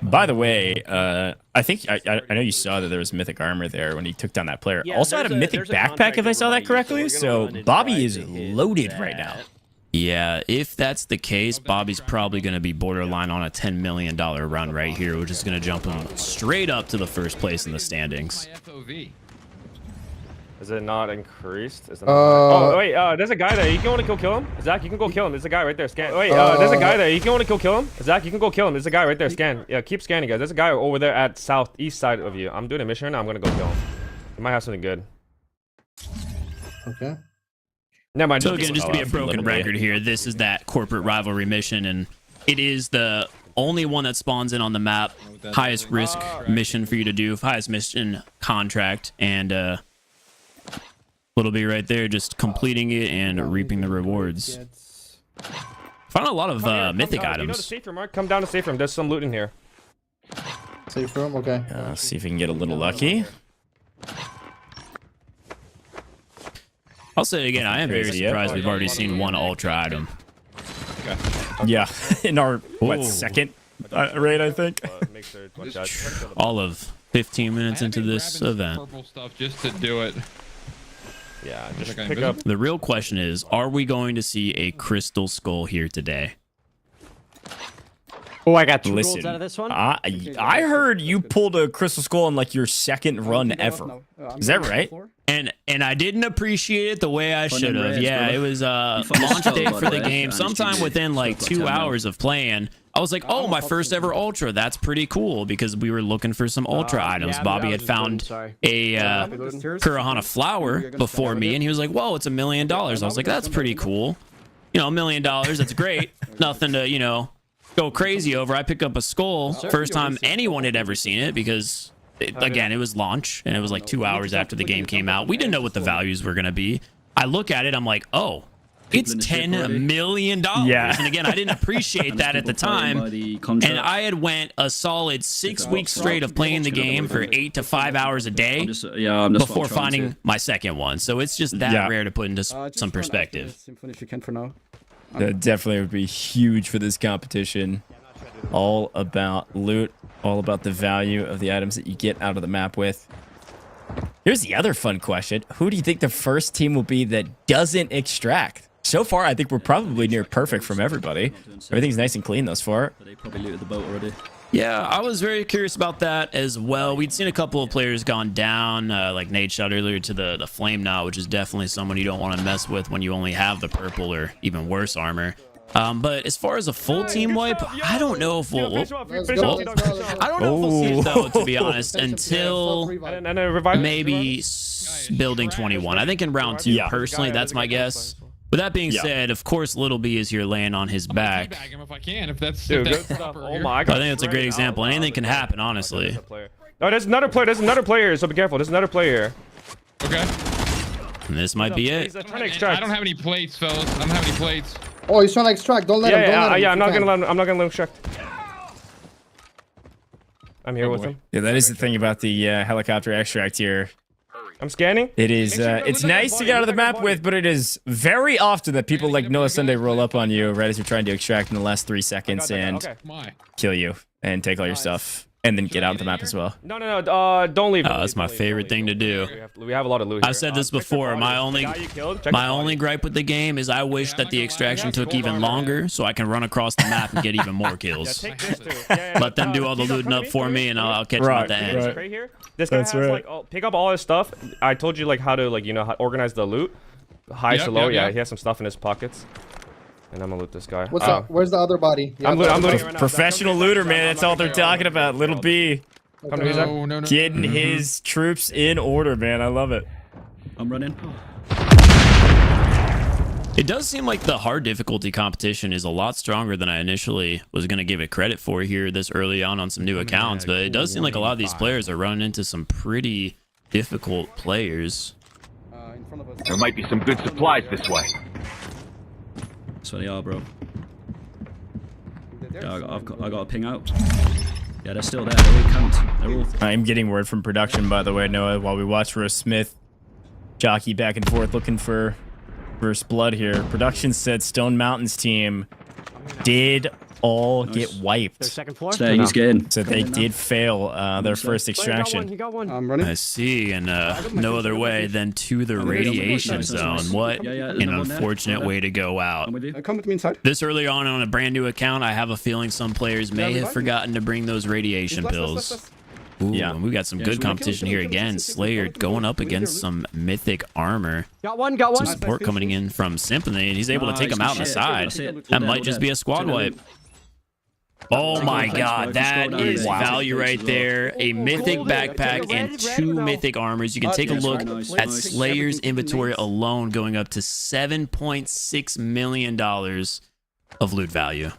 By the way, I think I know you saw that there was mythic armor there when he took down that player. Yeah, Also had a mythic backpack, if I saw that correctly. So Bobby is loaded right now. Yeah, if that's the case, Bobby's probably going to be borderline on a $10 million run right here, which is going to jump him straight up to the first place in the standings. Is it not increased? Is it not oh, wait, there's a guy there. You can want to go kill him? Zach, you can go kill him. There's a guy right there. Scan. Wait, there's a guy there. You can want to go kill him? Zach, you can go kill him. There's a guy right there. Scan. Yeah, keep scanning, guys. There's a guy over there at southeast side of you. I'm doing a mission right now. I'm going to go kill him. He might have something good. Okay. Never mind. So again, just to be a broken record here, this is that corporate rivalry mission, and it is the only one that spawns in on the map. Highest risk mission for you to do. Highest mission contract, and little B right there, just completing it and reaping the rewards. Found a lot of mythic items. You know the safe room, Mark? Come down to safe room. There's some loot in here. Safe room, okay. See if we can get a little lucky. I'll say it again, I am very surprised we've already seen one ultra item. Yeah, in our, what, second raid, I think? All of 15 minutes into this event. Purple stuff just to do it. Yeah, just pick up. The real question is, are we going to see a crystal skull here today? Oh, I got two Listen, golds out of this one. I heard you pulled a crystal skull on like your second run ever. Is that right? And I didn't appreciate it the way I should have. Yeah, it was launch day for the game. Sometime within like 2 hours of playing, I was like, oh, my first ever ultra. That's pretty cool because we were looking for some ultra items. Bobby had found a Kurahana flower before me, and he was like, whoa, it's $1 million. I was like, that's pretty cool. You know, $1 million, that's great. Nothing to, you know, go crazy over. I pick up a skull. First time anyone had ever seen it because, again, it was launch, and it was like 2 hours after the game came out. We didn't know what the values were going to be. I look at it, I'm like, oh, it's $10 million. Yeah. And again, I didn't appreciate that at the time. And I had went a solid 6 weeks straight of playing the game for 8 to 5 hours a day before finding my second one. So it's just that rare to put into some perspective. That definitely would be huge for this competition. All about loot, all about the value of the items that you get out of the map with. Here's the other fun question. Who do you think the first team will be that doesn't extract? So far, I think we're probably near perfect from everybody. Everything's nice and clean thus far. They probably looted the boat already. Yeah, I was very curious about that as well. We'd seen a couple of players gone down, like Nate shot earlier to the Flame Knot, which is definitely someone you don't want to mess with when you only have the purple or even worse armor. But as far as a full team wipe, I don't know if we'll I don't know if we'll see it though, to be honest, until maybe building 21. I think in round 2, personally, that's my guess. With that being said, of course, Little B is here laying on his back. If I can, if that's Oh my I think that's a great example. Anything can happen, honestly. Oh, there's another player. There's another player. So be careful. There's another player. Okay. And this might be it. He's trying to extract. I don't have any plates, fellas. I don't have any plates. Oh, he's trying to extract. Don't let him. Don't let him. Yeah, I'm not gonna let him. I'm not gonna let him extract. I'm here with him. Yeah, that is the thing about the helicopter extract here. I'm scanning. It is, it's nice to get out of the map with, but it is very often that people like Noah Sunday roll up on you right as you're trying to extract in the last 3 seconds and kill you and take all your stuff and then get out of the map as well. No, don't leave. That's my favorite thing to do. We have a lot of loot here. I've said this before. My only gripe with the game is I wish that the extraction took even longer so I can run across the map and get even more kills. Let them do all the looting up for me, and I'll catch them at the end. Right here. This guy has like pick up all his stuff. I told you like how to how organize the loot, high to low. Yeah, he has some stuff in his pockets. And I'm gonna loot this guy. What's up? Where's the other body? I'm looting right now. Professional looter, man. That's all they're talking about. Little B. No. Getting his troops in order, man. I love it. I'm running. It does seem like the hard difficulty competition is a lot stronger than I initially was going to give it credit for here this early on some new accounts, but it does seem like a lot of these players are running into some pretty difficult players. There might be some good supplies this way. That's what they are, bro. Yeah, I got a ping out. Yeah, they're still there. They're all camped. They're all... I'm getting word from production, by the way, Noah, while we watch Rose Smith jockey back and forth looking for first blood here. Production said Stone Mountain's team did all get wiped. Second floor. Stay, he's getting. So they did fail their first extraction. You got one. I'm running. I see, and no other way than to the radiation zone. What an unfortunate way to go out. Come with me inside. This early on a brand new account, I have a feeling some players may have forgotten to bring those radiation pills. Ooh, Yeah. and we got some good competition here again. Slayer going up against some mythic armor. Got one. Some support coming in from Symphony, and he's able to take him out in the side. That might just be a squad wipe. Oh my god, that is value right there. A mythic backpack and 2 mythic armors. You can take a look at Slayer's inventory alone going up to $7.6 million of loot value.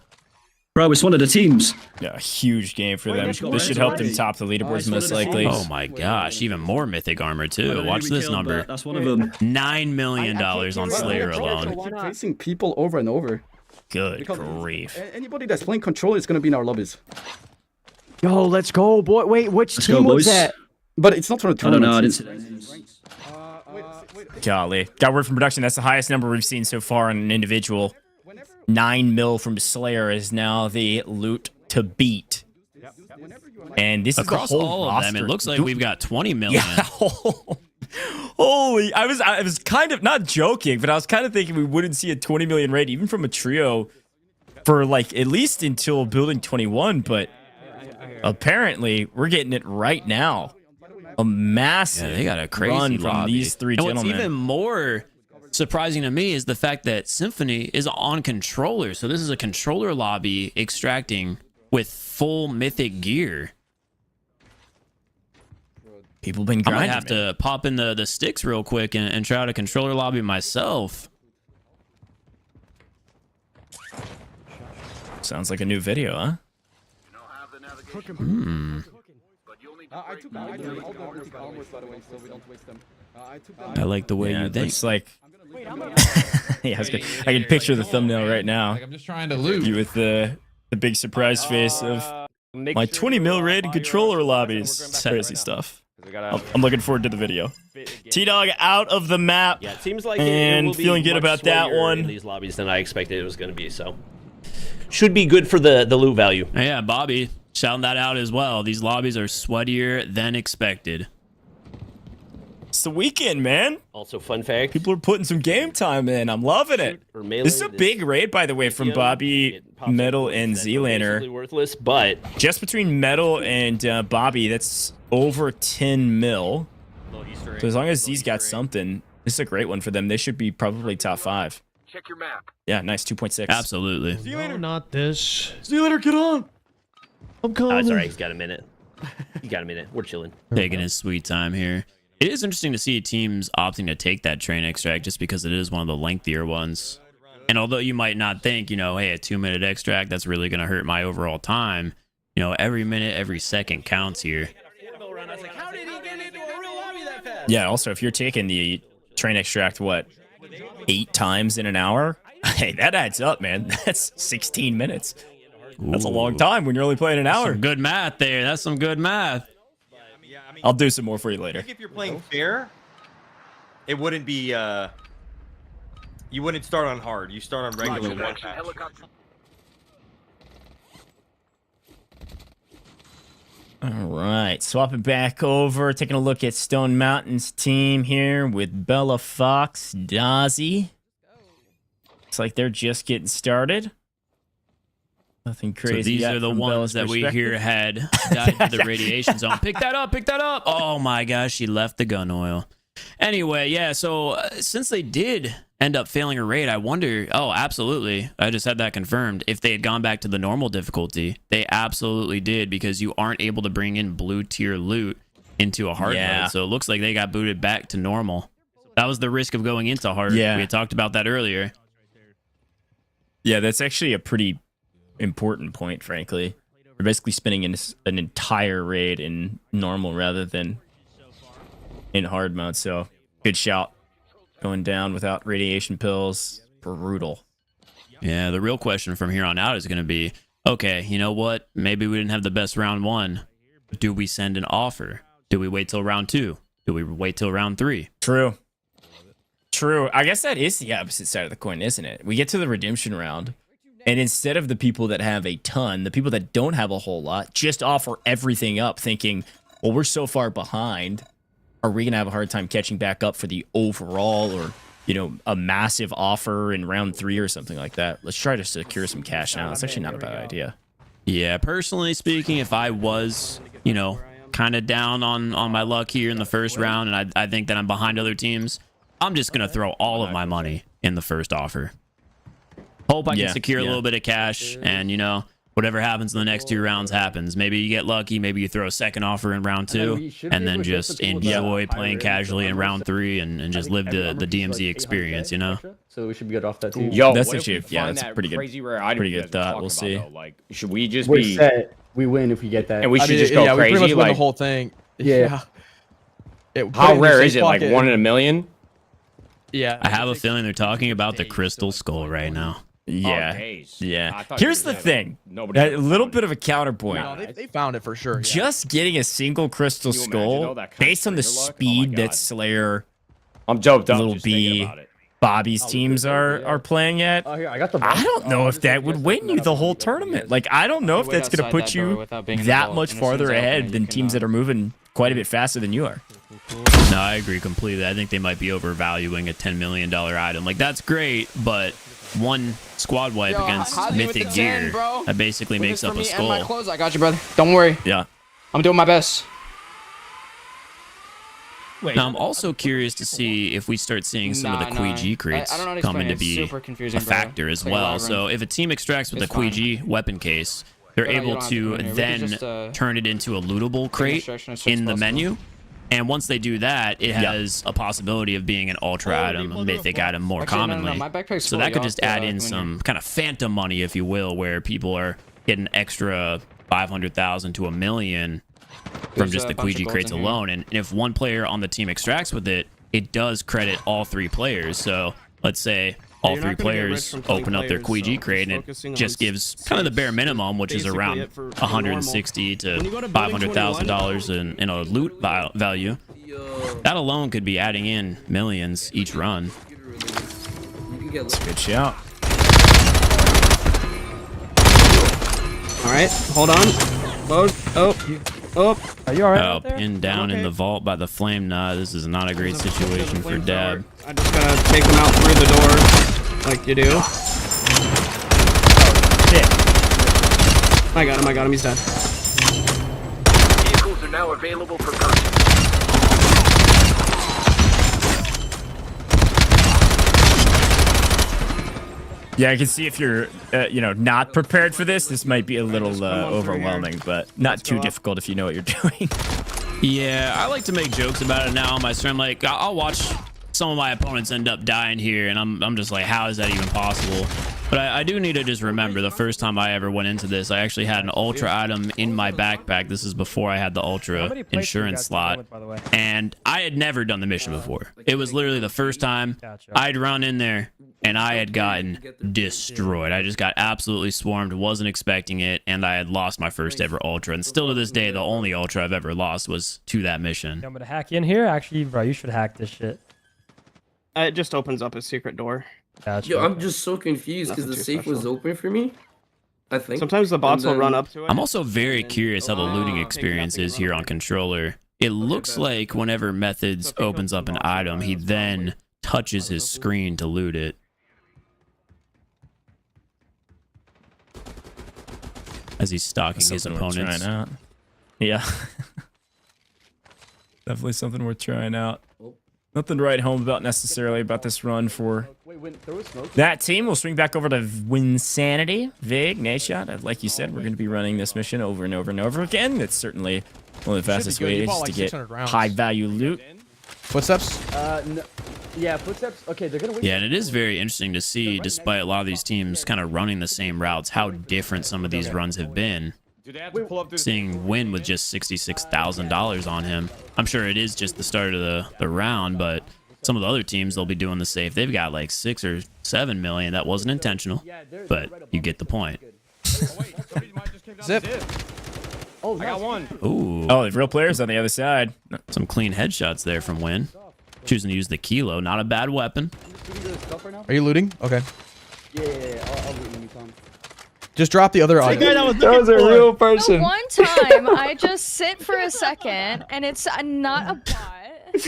Bro, it's one of the teams. Yeah, a huge game for them. This should help them top the leaderboards most likely. Oh my gosh, even more mythic armor too. Watch this number. That's one of them. $9 million on Slayer alone. Keep facing people over and over. Good grief. Anybody that's playing controller is going to be in our lobbies. Yo, let's go, boy. Wait, which Let's team go, was boys. that? But it's not for a I don't tournament. know. I didn't see that. Golly. Got word from production. That's the highest number we've seen so far on an individual. 9 mil from Slayer is now the loot to beat. And this Across is the whole all of them, roster. it looks like we've got 20 million. Yeah. Holy, I was kind of not joking, but I was kind of thinking we wouldn't see a 20 million raid even from a trio for like at least until building 21, but apparently we're getting it right now. A massive They got a crazy run from lobby. these three and gentlemen. What's even more surprising to me is the fact that Symphony is on controller. So this is a controller lobby extracting with full mythic gear. People been I grinding. might have to pop in the sticks real quick and try out a controller lobby myself. Sounds like a new video, huh? I took all the mythic armors, by the way, so we don't waste them. I took them. I like the way you It think. looks like. Yeah, I can picture the thumbnail right now. Like I'm just trying to loot. You with the big surprise face of my 20 mil raid controller lobbies. It's crazy stuff. I'm looking forward to the video. T-Dog out of the map. Yeah, it seems like And it will be feeling good much about that sweatier one. in these lobbies than I expected it was going to be. So should be good for the loot value. Yeah, Bobby shouting that out as well. These lobbies are sweatier than expected. It's the weekend, man. Also, fun fact: People are putting some game time in. I'm loving it. This is a big raid, by the way, from Bobby, Metal, and Zlander. Worthless, but just between Metal and Bobby, that's over 10 mil. So as long as Z's got something, this is a great one for them. They should be probably top 5. Check your map. Yeah, nice 2.6. Absolutely. See you later. Not this. See you later. Get on. I'm coming. Oh, it's all right. He's got a minute. He got a minute. We're chilling. Taking his sweet time here. It is interesting to see teams opting to take that train extract just because it is one of the lengthier ones. And although you might not think, hey, a 2-minute extract, that's really going to hurt my overall time. Every minute, every second counts here. Yeah, also, if you're taking the train extract, 8 times in an hour? Hey, that adds up, man. That's 16 minutes. That's a long time when you're only playing an hour. Some good math there. That's some good math. I'll do some more for you later. If you're playing fair, it wouldn't be, you wouldn't start on hard. You start on regular. All right, swapping back over, taking a look at Stone Mountain's team here with Bella Fox, Dozzy. Looks like they're just getting started. Nothing crazy. So these yet are the from ones Bella's that we perspective. here had died to the radiation zone. Pick that up, pick that up. Oh my gosh, she left the gun oil. Anyway, yeah, so since they did end up failing a raid, I wonder, absolutely, I just had that confirmed, if they had gone back to the normal difficulty. They absolutely did, because you aren't able to bring in blue tier loot into a hard mode. So it looks like they got booted back to normal. That was the risk of going into hard. Yeah. We had talked about that earlier. Yeah, that's actually a pretty important point, frankly. We're basically spinning an entire raid in normal rather than in hard mode. So good shout. Going down without radiation pills. Brutal. Yeah, the real question from here on out is going to be, okay, you know what? Maybe we didn't have the best round 1. Do we send an offer? Do we wait till round 2? Do we wait till round 3? True. True. I guess that is the opposite side of the coin, isn't it? We get to the redemption round, and instead of the people that have a ton, the people that don't have a whole lot just offer everything up thinking, well, we're so far behind. Are we going to have a hard time catching back up for the overall or, you know, a massive offer in round 3 or something like that? Let's try to secure some cash now. It's actually not a bad idea. Yeah, personally speaking, if I was, you know, kind of down on my luck here in the first round, and I think that I'm behind other teams, I'm just going to throw all of my money in the first offer. Hope I can secure a little bit of cash, and, you know, whatever happens in the next 2 rounds happens. Maybe you get lucky, maybe you throw a second offer in round 2, and then just enjoy playing casually in round 3 and just live the DMZ experience, you know? So we should be good off that too. Yo, that's actually, yeah, that's a pretty good thought. We'll see. Like, should we just We're be set. We win if we get that. and we should just go yeah, crazy? we pretty much win like, the whole thing. Yeah. how rare is it? Like 1 in a million? Yeah. I have a feeling they're talking about the Crystal Skull right now. Yeah. days. Yeah. I Here's thought the thing. Nobody A little bit of a counterpoint. No, they found it for sure. Yeah. Just getting a single crystal Can you imagine, skull though, that kind of based on the trigger luck? Oh my speed that God. Slayer, I'm doped up. Little just thinking B, about it. Bobby's teams are playing at. Oh, here, I got the I don't know if that would win you the whole tournament. Like, I don't know if that's going to put you that much farther ahead than teams that are moving quite a bit faster than you are. No, I agree completely. I think they might be overvaluing a $10 million item. Like, that's great, but one squad wipe against Mythic Gear, that basically makes up a skull. I got you, brother. Don't worry. Yeah. I'm doing my best. Now, I'm also curious to see if we start seeing some of the Quiji crates come into be a factor as well. So if a team extracts with the Quiji weapon case, they're able to then turn it into a lootable crate in the menu. And once they do that, it has a possibility of being an ultra item, a mythic item more commonly. So that could just add in some kind of phantom money, if you will, where people are getting extra 500,000 to $1 million from just the Quiji crates alone. And if one player on the team extracts with it, it does credit all 3 players. So let's say all 3 players open up their Quiji crate, and it just gives kind of the bare minimum, which is around $160,000 to $500,000 in a loot value. That alone could be adding in millions each run. That's a good shout. All right, hold on. Load. Oh, are you alright? Oh, pinned down in the vault by the flame knot. This is not a great situation for Dab. I just gotta take them out through the door, like you do. Shit. I got him. He's dead. Vehicles are now available for purchase. Yeah, I can see if you're, not prepared for this. This might be a little overwhelming, but not too difficult if you know what you're doing. Yeah, I like to make jokes about it now on my stream. Like, I'll watch some of my opponents end up dying here, and I'm just like, how is that even possible? But I do need to just remember the first time I ever went into this, I actually had an ultra item in my backpack. This is before I had the ultra insurance slot, and I had never done the mission before. It was literally the first time I'd run in there, and I had gotten destroyed. I just got absolutely swarmed, wasn't expecting it, and I had lost my first ever ultra. And still to this day, the only ultra I've ever lost was to that mission. I'm gonna hack in here. Actually, bro, you should hack this shit. It just opens up a secret door. Gotcha. Yo, I'm just so confused because the safe was open for me. I think. Sometimes the bots will run up to it. I'm also very curious how the looting experience is here on controller. It looks like whenever Methods opens up an item, he then touches his screen to loot it. As he's stalking his opponents. Out. Yeah. Definitely something worth trying out. Nothing to write home about necessarily about this run for that team. We'll swing back over to Winsanity. Vig, Nadeshot. Like you said, we're going to be running this mission over and over and over again. It's certainly one of the fastest ways to get high value loot. Footsteps? Yeah, footsteps. Okay, they're gonna wait. Yeah, and it is very interesting to see, despite a lot of these teams kind of running the same routes, how different some of these runs have been. Seeing Win with just $66,000 on him. I'm sure it is just the start of the round, but some of the other teams, they'll be doing the safe. They've got like 6 or 7 million. That wasn't intentional, but you get the point. Zip. Oh, I got one. Ooh. Oh, the real players on the other side. Some clean headshots there from Win. Choosing to use the kilo. Not a bad weapon. Are you looting? Okay. Yeah, I'll loot when you come. Just drop the other audio. That was a real person. The one time I just sit for a second and it's not a bot.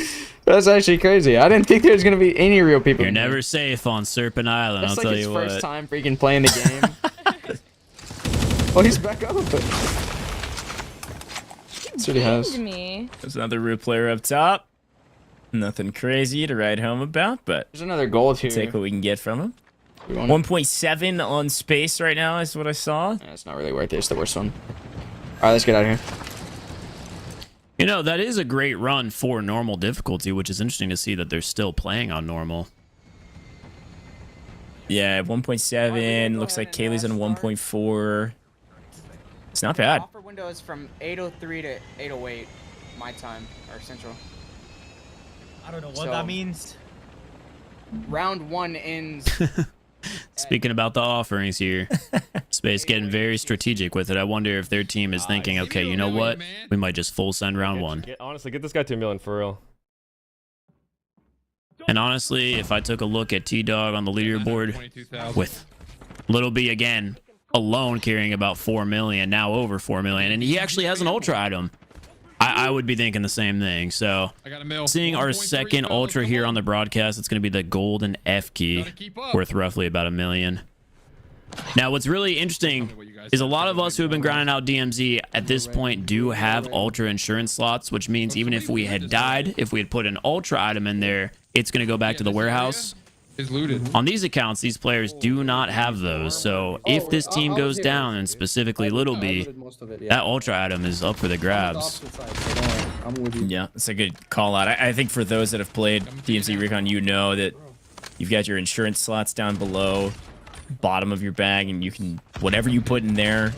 That's actually crazy. I didn't think there was gonna be any real people. You're never safe on Serpent Island. That's I'll like tell his you first what. time freaking playing the game. Oh, he's back up. That's what he has. Me. There's another real player up top. Nothing crazy to write home about, but there's another gold here. Take what we can get from him. 1.7 on space right now is what I saw. Yeah, it's not really worth it. It's the worst one. All right, let's get out of here. You know, that is a great run for normal difficulty, which is interesting to see that they're still playing on normal. Yeah, 1.7. Looks like Kaylee's on 1.4. It's not bad. Offer window is from 8:03 to 8:08, my time, or central. I don't know what that means. Round 1 ends. Speaking about the offerings here, Space getting very strategic with it. I wonder if their team is thinking, okay, you know what? We might just full send round 1. Honestly, get this guy to $1 million for real. And honestly, if I took a look at T-Dog on the leaderboard with Little B again alone carrying about 4 million, now over 4 million, and he actually has an ultra item, I would be thinking the same thing. So seeing our second ultra here on the broadcast, it's going to be the golden F key, worth roughly about $1 million. Now, what's really interesting is a lot of us who have been grinding out DMZ at this point do have ultra insurance slots, which means even if we had died, if we had put an ultra item in there, it's going to go back to the warehouse. Is looted. On these accounts, these players do not have those. So if this team goes down, and specifically Little B, that ultra item is up for the grabs. Yeah, it's a good call out. I think for those that have played DMZ Recon, you know that you've got your insurance slots down below, bottom of your bag, and you can, whatever you put in there,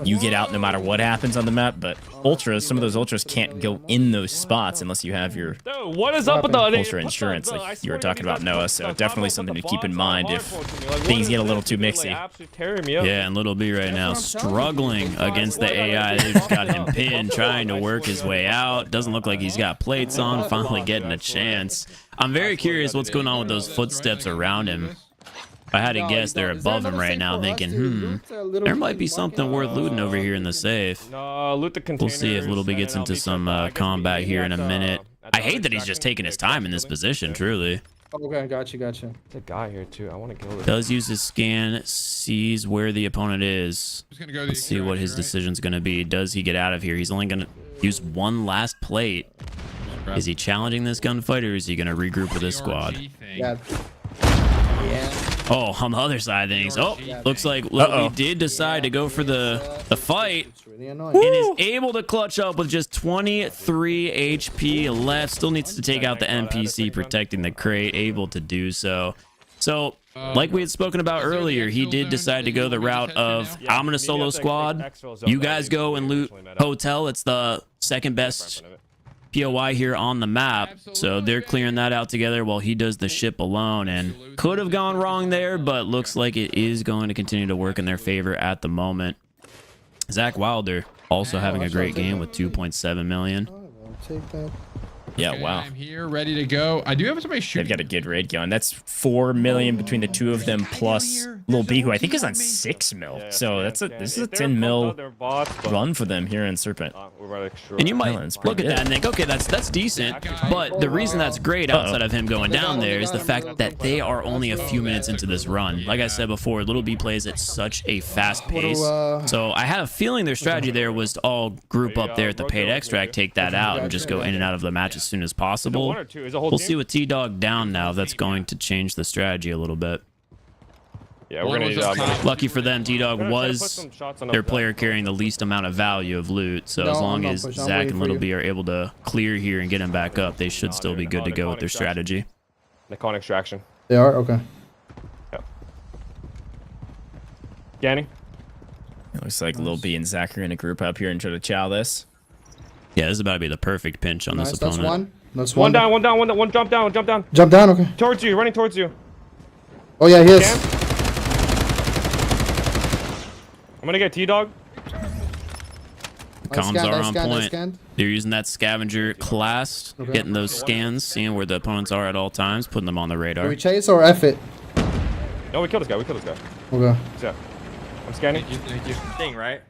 you get out no matter what happens on the map. But ultras, some of those ultras can't go in those spots unless you have your what is up with the ultra insurance, like you were talking about, Noah. So definitely something to keep in mind if things get a little too mixy. Yeah, and Little B right now struggling against the AI. They just got him pinned, trying to work his way out. Doesn't look like he's got plates on, finally getting a chance. I'm very curious what's going on with those footsteps around him. If I had to guess, they're above him right now, thinking, there might be something worth looting over here in the safe. No, loot the containers. We'll see if Little B gets into some combat here in a minute. I hate that he's just taking his time in this position, truly. Okay, gotcha. There's a guy here, too. I want to kill this. Does use his scan, sees where the opponent is. Let's see what his decision's going to be. Does he get out of here? He's only going to use one last plate. Is he challenging this gunfight, or is he going to regroup with his squad? Yeah. Oh, on the other side of things. Oh, looks like Little B did decide to go for the fight. And is able to clutch up with just 23 HP left. Still needs to take out the NPC protecting the crate. Able to do so. So, like we had spoken about earlier, he did decide to go the route of, I'm going to solo squad. You guys go and loot hotel. It's the second best POI here on the map, so they're clearing that out together while he does the ship alone, and could have gone wrong there, but looks like it is going to continue to work in their favor at the moment. Zach Wilder also having a great game with 2.7 million. Take that. Yeah, wow. I'm here, ready to go. I do have somebody shooting. They've got a good raid going. That's 4 million between the two of them, plus Lil B, who I think is on 6 mil. So this is a 10 mil run for them here in Serpent. And you might look at that and think, okay, that's decent. But the reason that's great outside of him going down there is the fact that they are only a few minutes into this run. Like I said before, Little B plays at such a fast pace. So I have a feeling their strategy there was to all group up there at the paid extract, take that out, and just go in and out of the match as soon as possible. We'll see with T-Dog down now if that's going to change the strategy a little bit. Yeah, we're gonna lucky for them, T-Dog was their player carrying the least amount of value of loot. So as long as Zach and Little B are able to clear here and get him back up, they should still be good to go with their strategy. Recon extraction. They are? Okay. Yep. Scanning. It looks like Lil B and Zach are going to group up here and try to chow this. Yeah, this is about to be the perfect pinch on this opponent. That's one. That's one down, one down, one down, one jump down, jump down. Jump down, okay. Towards you, running towards you. Oh yeah, he is. I'm gonna get T-Dog. Comms are on point. They're using that scavenger class, getting those scans, seeing where the opponents are at all times, putting them on the radar. Do we chase or F it? No, we killed this guy, we killed this guy. Okay. Yeah. I'm scanning. Thank you. Thing, right?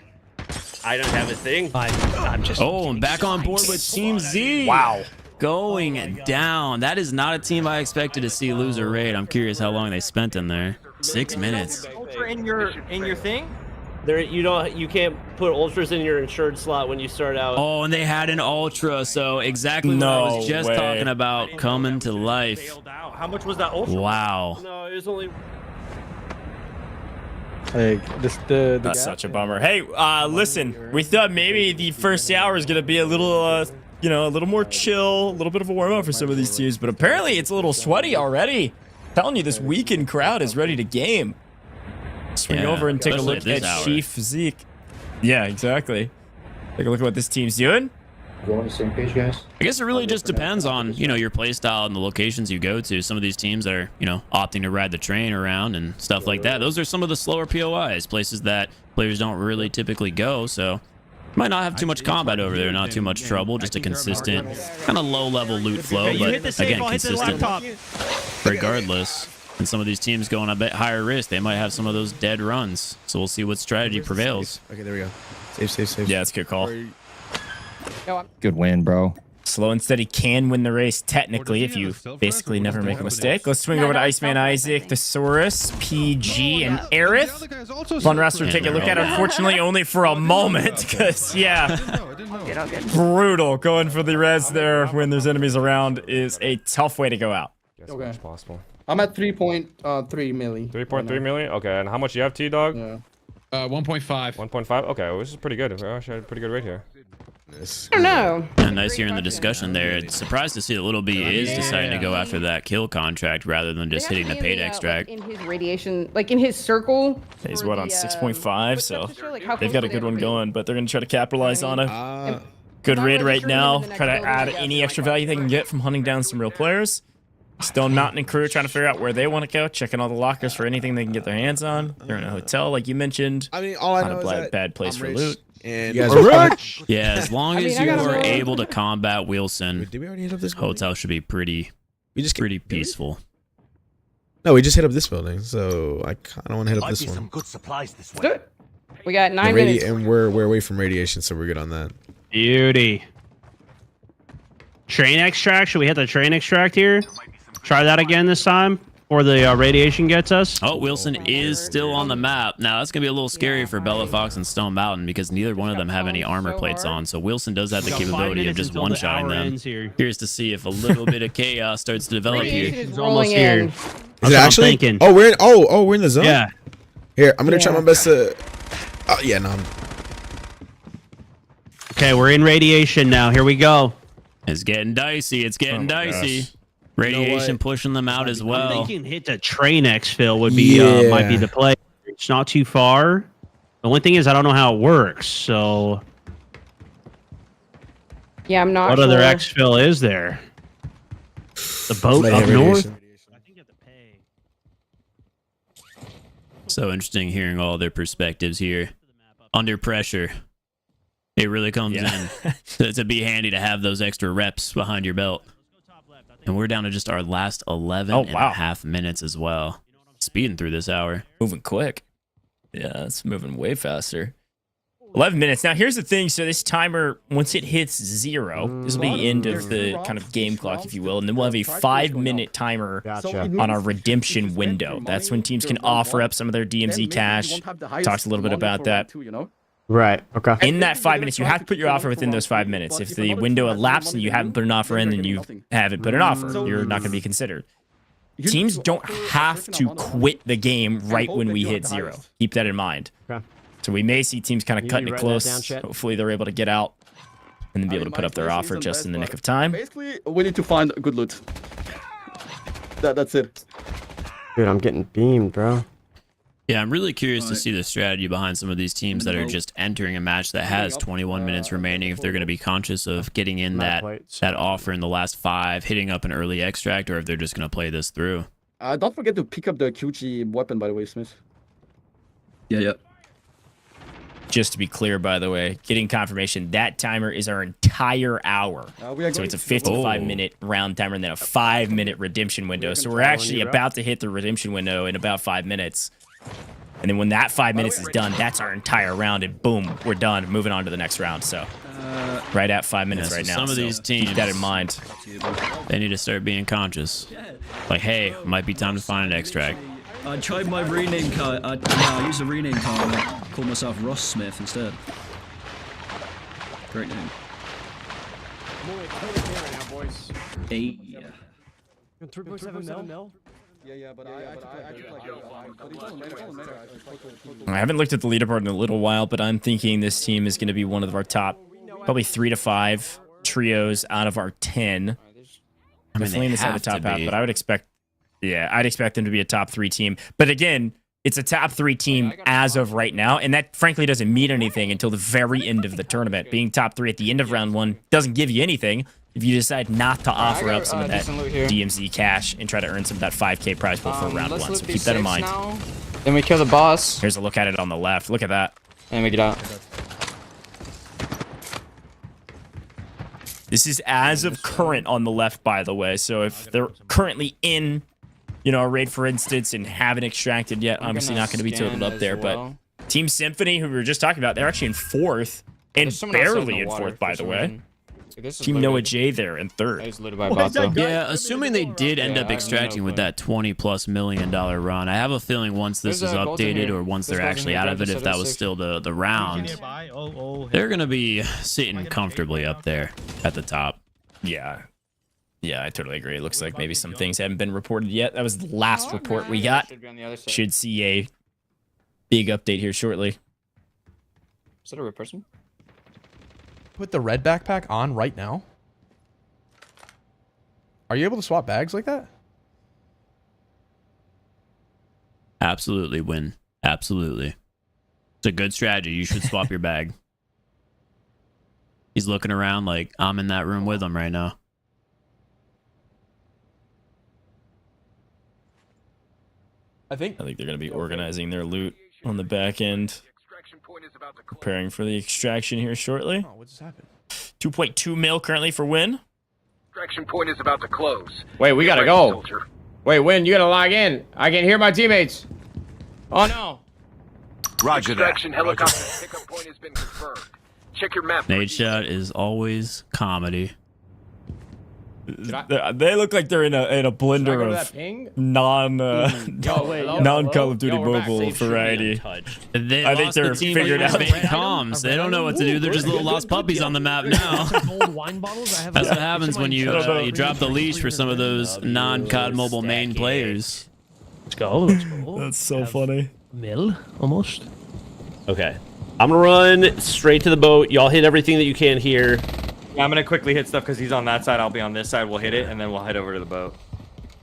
I don't have a thing. I'm just. Oh, and back on board with Team Z. Wow. Going down. That is not a team I expected to see lose a raid. I'm curious how long they spent in there. 6 minutes. Ultra in your thing? There, you can't put ultras in your insured slot when you start out. Oh, and they had an ultra, so exactly what I was just talking about coming to life. How much was that ultra? Wow. No, it was only. Like That's such a bummer. Hey, listen, we thought maybe the first hour is gonna be a little, you know, a little more chill, a little bit of a warm up for some of these teams, but apparently it's a little sweaty already. I'm telling you, this weekend crowd is ready to game. Swing over and take a look at Chief Zeke. Yeah, exactly. Take a look at what this team's doing. We're on the same page, guys. I guess it really just depends on, you know, your play style and the locations you go to. Some of these teams that are, you know, opting to ride the train around and stuff like that. Those are some of the slower POIs, places that players don't really typically go. So might not have too much combat over there, not too much trouble, just a consistent kind of low-level loot flow, but again, consistent regardless. And some of these teams going a bit higher risk, they might have some of those dead runs. So we'll see what strategy prevails. Okay, there we go. Safe. Yeah, it's a good call. Good win, bro. Slow and steady can win the race, technically, if you basically never make a mistake. Let's swing over to Iceman Isaac, Thesaurus, PG, and Aerith. Fun roster, take a look at it. Unfortunately, only for a moment, because, yeah, brutal. Going for the res there when there's enemies around is a tough way to go out. Okay. As possible. I'm at 3.3 milli. 3.3 million? Okay, and how much you have, T-Dog? Yeah. 1.5. 1.5? Okay, well, this is pretty good. We actually had a pretty good rate here. I don't know. And nice hearing the discussion there. It's surprised to see that Little B is deciding to go after that kill contract rather than just hitting the paid extract. Like in his radiation, like in his circle. He's what, on 6.5, so they've got a good one going, but they're going to try to capitalize on it. Good raid right now. Try to add any extra value they can get from hunting down some real players. Stone Mountain and crew trying to figure out where they want to go, checking all the lockers for anything they can get their hands on. They're in a hotel, like you mentioned. I mean, all I know is that bad place for loot. And you guys are rich. Yeah, as long as you are able to combat Wilson, did we already hit up this hotel should be pretty peaceful. No, we just hit up this building, so I kind of want to hit up this one. Some good supplies this way. We got 9 minutes. And we're away from radiation, so we're good on that. Beauty. Train extract. Should we hit the train extract here? Try that again this time, or the radiation gets us. Oh, Wilson is still on the map. Now, that's going to be a little scary for Bella Fox and Stone Mountain because neither one of them have any armor plates on. So Wilson does have the capability of just one-shotting them. Curious to see if a little bit of chaos starts to develop here. It's almost here. Is it actually? Oh, we're in the zone? Yeah. Here, I'm going to try my best to... Oh, yeah, no. Okay, we're in radiation now. Here we go. It's getting dicey. It's getting dicey. Radiation pushing them out as well. I'm thinking hit the train exfil would be might be the play. It's not too far. The only thing is I don't know how it works. So yeah, I'm not. What sure. other exfil is there? The boat up north. So interesting hearing all their perspectives here. Under pressure, it really comes in to be handy to have those extra reps behind your belt. And we're down to just our last 11 and a half minutes as well. Speeding through this hour. Moving quick. Yeah, it's moving way faster. 11 minutes. Now, here's the thing. So this timer, once it hits 0, this will be the end of the kind of game clock, if you will. And then we'll have a 5-minute timer on our redemption window. That's when teams can offer up some of their DMZ cash. Talked a little bit about that. Right. Okay. In that 5 minutes, you have to put your offer within those 5 minutes. If the window elapses and you haven't put an offer in, then you haven't put an offer. You're not going to be considered. Teams don't have to quit the game right when we hit 0. Keep that in mind. Okay. So we may see teams kind of cutting it close. Hopefully they're able to get out and then be able to put up their offer just in the nick of time. Basically, we need to find good loot. That's it. Dude, I'm getting beamed, bro. Yeah, I'm really curious to see the strategy behind some of these teams that are just entering a match that has 21 minutes remaining. If they're going to be conscious of getting in that offer in the last 5, hitting up an early extract, or if they're just going to play this through. Don't forget to pick up the QG weapon, by the way, Smith. Yeah. Just to be clear, by the way, getting confirmation, that timer is our entire hour. So it's a 55-minute round timer and then a 5-minute redemption window. So we're actually about to hit the redemption window in about 5 minutes. And then when that 5 minutes is done, that's our entire round, and boom, we're done. Moving on to the next round. So right at 5 minutes right now. Some of these teams, keep that in mind. They need to start being conscious. Like, hey, might be time to find an extract. I tried my rename card. I used a rename card. I called myself Ross Smith instead. Great name. Eight. Yeah. 3.7 mil? Yeah, but I haven't looked at the leaderboard in a little while, but I'm thinking this team is going to be one of our top, probably 3 to 5 trios out of our 10. I mean, Flame is at the top half, but I would expect, I'd expect them to be a top 3 team. But again, it's a top 3 team as of right now, and that frankly doesn't mean anything until the very end of the tournament. Being top 3 at the end of round 1 doesn't give you anything if you decide not to offer up some of that DMZ cash and try to earn some of that 5K prize pool for round 1. So keep that in mind. Then we kill the boss. Here's a look at it on the left. Look at that. And we get out. This is as of current on the left, by the way. So if they're currently in, a raid, for instance, and haven't extracted yet, obviously not going to be totaled up there. But Team Symphony, who we were just talking about, they're actually in 4th, and barely in 4th, by the way. Team Noah J there in 3rd. Yeah, assuming they did end up extracting with that $20+ million run, I have a feeling once this is updated or once they're actually out of it, if that was still the round, they're going to be sitting comfortably up there at the top. Yeah, I totally agree. It looks like maybe some things haven't been reported yet. That was the last report we got. Should see a big update here shortly. Is that a real person? Put the red backpack on right now? Are you able to swap bags like that? Absolutely, Win. Absolutely. It's a good strategy. You should swap your bag. He's looking around like I'm in that room with him right now. I think they're going to be organizing their loot on the back end. Preparing for the extraction here shortly. Oh, what just happened? 2.2 mil currently for Win. Extraction point is about to close. Wait, we gotta go. Wait, Win, you gotta log in. I can hear my teammates. Oh no. Roger that. Extraction helicopter pickup point has been confirmed. Check your map. Nade shot is always comedy. They look like they're in a blender of non Call of Duty mobile variety. I think they're figured out comms. They don't know what to do. They're just little lost puppies on the map now. That's what happens when you drop the leash for some of those non-COD mobile main players. Let's go. That's so funny. Mill, almost. Okay. I'm gonna run straight to the boat. Y'all hit everything that you can here. Yeah, I'm gonna quickly hit stuff because he's on that side. I'll be on this side. We'll hit it, and then we'll head over to the boat.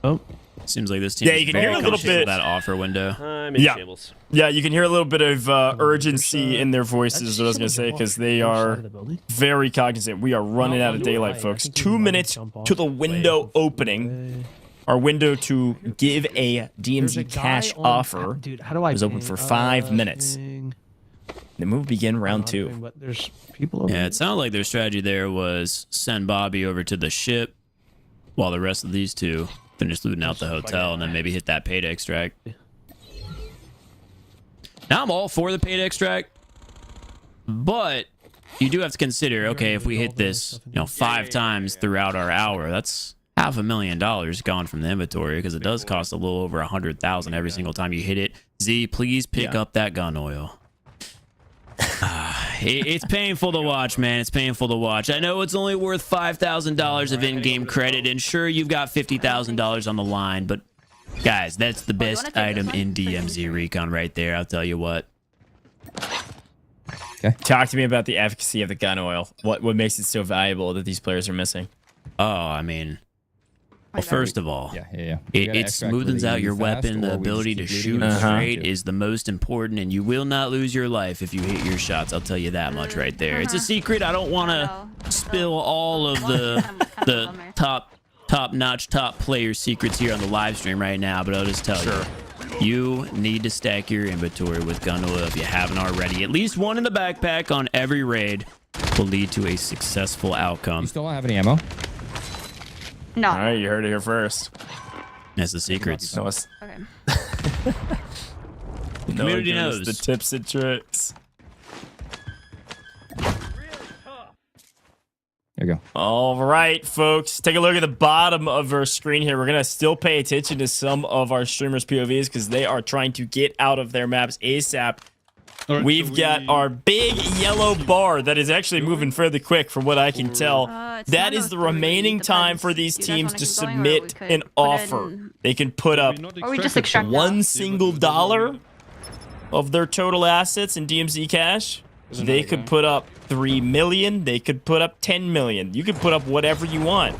Oh, seems like this team. Yeah, you can hear a little bit that offer window. I'm in shambles. Yeah, you can hear a little bit of urgency in their voices. Is what I was gonna say, because they are very cognizant. We are running out of daylight, folks. 2 minutes to the window opening. Our window to give a DMZ cash offer is open for 5 minutes. Then we'll begin round 2. But there's people over Yeah, it sounded like their strategy there was send Bobby over to the ship while the rest of these two finish looting out the hotel and then maybe hit that paid extract. Now I'm all for the paid extract, but you do have to consider, okay, if we hit this, 5 times throughout our hour, that's $500,000 gone from the inventory because it does cost a little over 100,000 every single time you hit it. Z, please pick up that gun oil. It's painful to watch, man. It's painful to watch. I know it's only worth $5,000 of in-game credit, and sure, you've got $50,000 on the line, but guys, that's the best item in DMZ Recon right there. I'll tell you what. Okay. Talk to me about the efficacy of the gun oil. What makes it so valuable that these players are missing? Oh, I mean, Well, first of all, You it gotta extract smoothens really out your fast, weapon. The or we just ability to keep shoot looting. straight is the most important, and you will not lose your life if you hit your shots. I'll tell you that much right there. It's a secret. I don't want to spill all of the top-notch top player secrets here on the live stream right now, but I'll just tell you. You need to stack your inventory with gun oil if you haven't already. At least one in the backpack on every raid will lead to a successful outcome. You still don't have any ammo? No. All right, you heard it here first. That's the secrets. No, it's- Okay. The community No one gives knows. the tips and tricks. There you go. All right, folks, take a look at the bottom of our screen here. We're going to still pay attention to some of our streamers' POVs because they are trying to get out of their maps ASAP. We've got our big yellow bar that is actually moving fairly quick from what I can tell. That is the remaining time for these teams to submit an offer. They can put up Or we just extract one single dollar of their total assets in DMZ Cash. They could put up 3 million. They could put up 10 million. You could put up whatever you want.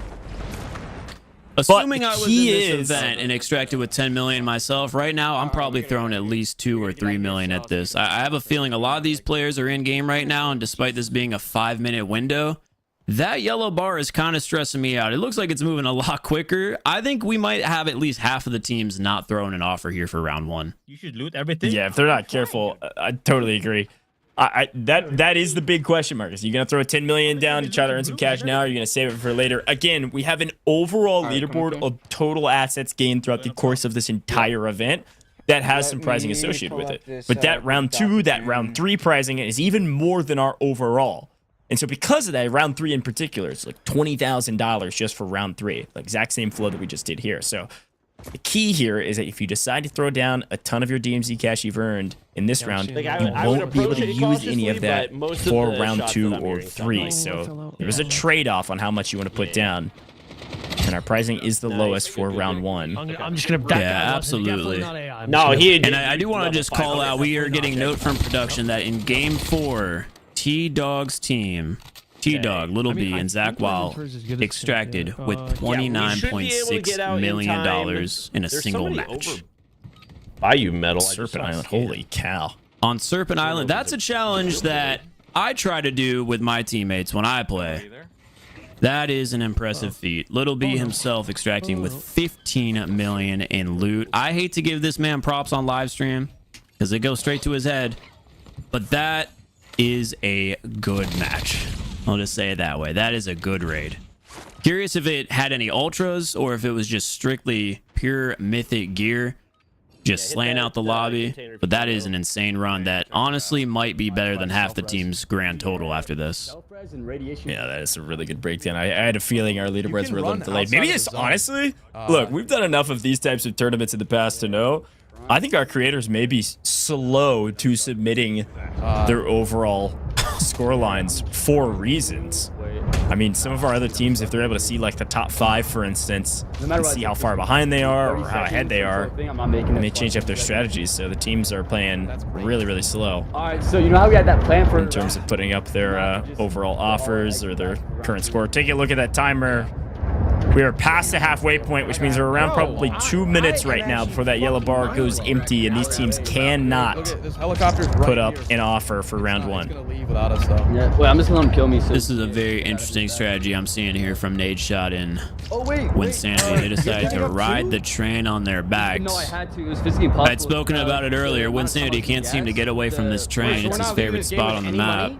Assuming I was in this event and extracted with 10 million myself, right now I'm probably throwing at least 2 or 3 million at this. I have a feeling a lot of these players are in game right now, and despite this being a 5-minute window, that yellow bar is kind of stressing me out. It looks like it's moving a lot quicker. I think we might have at least half of the teams not throwing an offer here for round 1. You should loot everything. Yeah, if they're not careful, I totally agree. That is the big question mark. Is you gonna throw 10 million down to try to earn some cash now, or are you gonna save it for later? Again, we have an overall leaderboard of total assets gained throughout the course of this entire event that has some pricing associated with it. But that round 2, that round 3 pricing is even more than our overall. And so because of that, round 3 in particular, it's like $20,000 just for round 3, the exact same flow that we just did here. So the key here is that if you decide to throw down a ton of your DMZ cash you've earned in this round, you won't be able to use any of that for round 2 or 3. So there's a trade-off on how much you want to put down. And our pricing is the lowest for round 1. I'm just gonna back Yeah, that up. absolutely. No, And I do want to just call out, we are getting note from production that in game 4, T-Dog's team, T-Dog, Little B, and Zach Wall extracted with $29.6 million in a single match. Bayou Metal. Serpent Island, holy cow. On Serpent Island, that's a challenge that I try to do with my teammates when I play. That is an impressive feat. Little B himself extracting with 15 million in loot. I hate to give this man props on live stream because it goes straight to his head, but that is a good match. I'll just say it that way. That is a good raid. Curious if it had any ultras or if it was just strictly pure mythic gear, just slaying out the lobby. But that is an insane run that honestly might be better than half the team's grand total after this. Yeah, that is a really good breakdown. I had a feeling our leaderboards were a little delayed. Maybe it's honestly, look, we've done enough of these types of tournaments in the past to know. I think our creators may be slow to submitting their overall score lines for reasons. I mean, some of our other teams, if they're able to see like the top 5, for instance, and see how far behind they are or how ahead they are, and they change up their strategies. So the teams are playing really, really slow. All right, so you know how we had that plan for in terms of putting up their overall offers or their current score. Take a look at that timer. We are past the halfway point, which means we're around probably 2 minutes right now before that yellow bar goes empty, and these teams cannot put up an offer for round 1. Yeah, wait, I'm just gonna let him kill me. So. This is a very interesting strategy I'm seeing here from Nade Shot and Winsanity. They decided to ride the train on their backs. No, I had to. It was physically impossible. I had spoken about it earlier. Winsanity can't seem to get away from this train. It's his favorite spot on the map.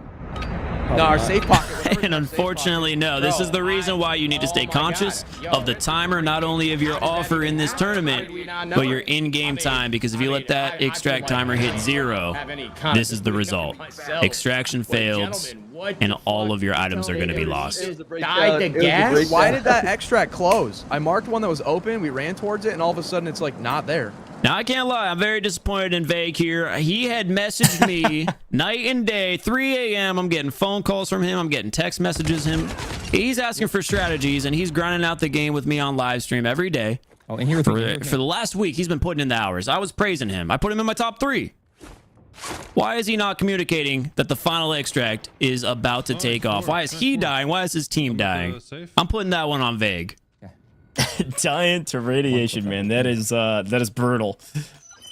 No, our safe pocket. And unfortunately, no. This is the reason why you need to stay conscious of the timer, not only of your offer in this tournament, but your in-game time, because if you let that extract timer hit 0, this is the result. Extraction failed, and all of your items are going to be lost. Why did that extract close? I marked one that was open, we ran towards it, and all of a sudden it's like not there. Now, I can't lie. I'm very disappointed in Vague here. He had messaged me night and day, 3 a.m. I'm getting phone calls from him. I'm getting text messages him. He's asking for strategies, and he's grinding out the game with me on live stream every day. Oh, and here for the last week, he's been putting in the hours. I was praising him. I put him in my top 3. Why is he not communicating that the final extract is about to take off? Why is he dying? Why is his team dying? I'm putting that one on Vague. Dying to radiation, man. That is brutal.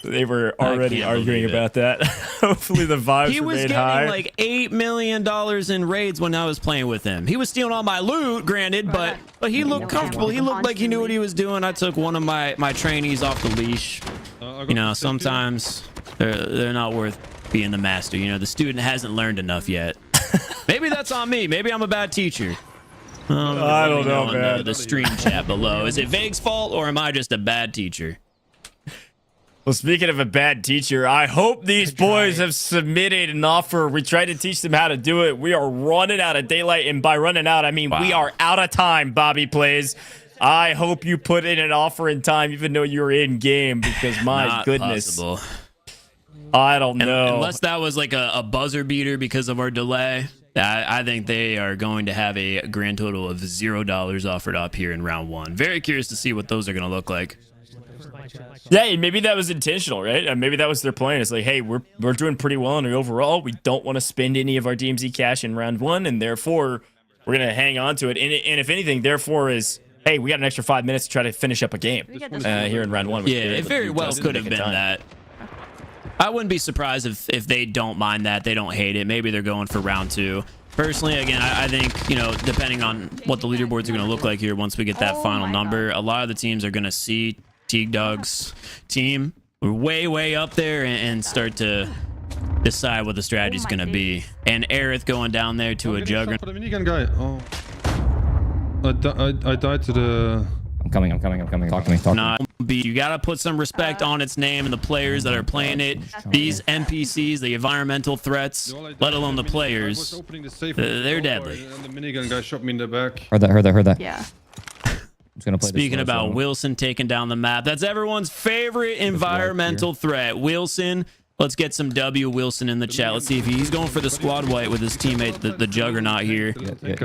They were already arguing about that. Hopefully the vibes He was remain getting high. like $8 million in raids when I was playing with him. He was stealing all my loot, granted, but he looked comfortable. He looked like he knew what he was doing. I took one of my trainees off the leash. You know, sometimes they're not worth being the master. You know, the student hasn't learned enough yet. Maybe that's on me. Maybe I'm a bad teacher. I don't know, man. The stream chat below. Is it Vague's fault or am I just a bad teacher? Well, speaking of a bad teacher, I hope these boys have submitted an offer. We tried to teach them how to do it. We are running out of daylight, and by running out, I mean we are out of time, Bobby Plays. I hope you put in an offer in time, even though you're in game, because my Not goodness. possible. I don't know. Unless that was like a buzzer beater because of our delay. I think they are going to have a grand total of $0 offered up here in round 1. Very curious to see what those are going to look like. Yeah, maybe that was intentional, right? And maybe that was their plan. It's like, hey, we're doing pretty well in the overall. We don't want to spend any of our DMZ cash in round 1, and therefore we're going to hang on to it. And if anything, therefore is, hey, we got an extra 5 minutes to try to finish up a game here in round 1. Yeah, it very well could have been that. I wouldn't be surprised if they don't mind that. They don't hate it. Maybe they're going for round 2. Personally, again, I think, you know, depending on what the leaderboards are going to look like here once we get that final number, a lot of the teams are going to see Teague Dog's team way up there and start to decide what the strategy is going to be. And Aerith going down there to a Juggernaut. For the minigun guy. Oh. I died to the... I'm coming. Talk to me. You got to put some respect on its name and the players that are playing it. These NPCs, the environmental threats, let alone the players, they're deadly. And the minigun guy shot me in the back. Heard that. Yeah. Speaking about Wilson taking down the map, that's everyone's favorite environmental threat. Wilson, let's get some W. Wilson in the chat. Let's see if he's going for the squad wipe with his teammate, the Juggernaut here. Yeah.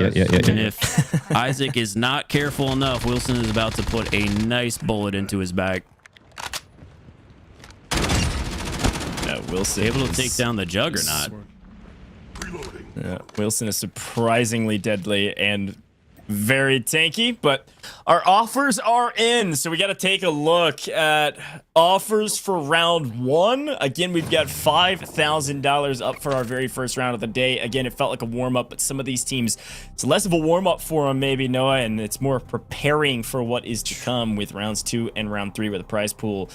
And if Isaac is not careful enough, Wilson is about to put a nice bullet into his back. Yeah, Wilson able to take down the Juggernaut. Yeah, Wilson is surprisingly deadly and very tanky, but our offers are in, so we got to take a look at offers for round 1. Again, we've got $5,000 up for our very first round of the day. Again, it felt like a warm-up, but some of these teams, it's less of a warm-up for them, maybe, Noah, and it's more preparing for what is to come with rounds 2 and round 3, where the prize pool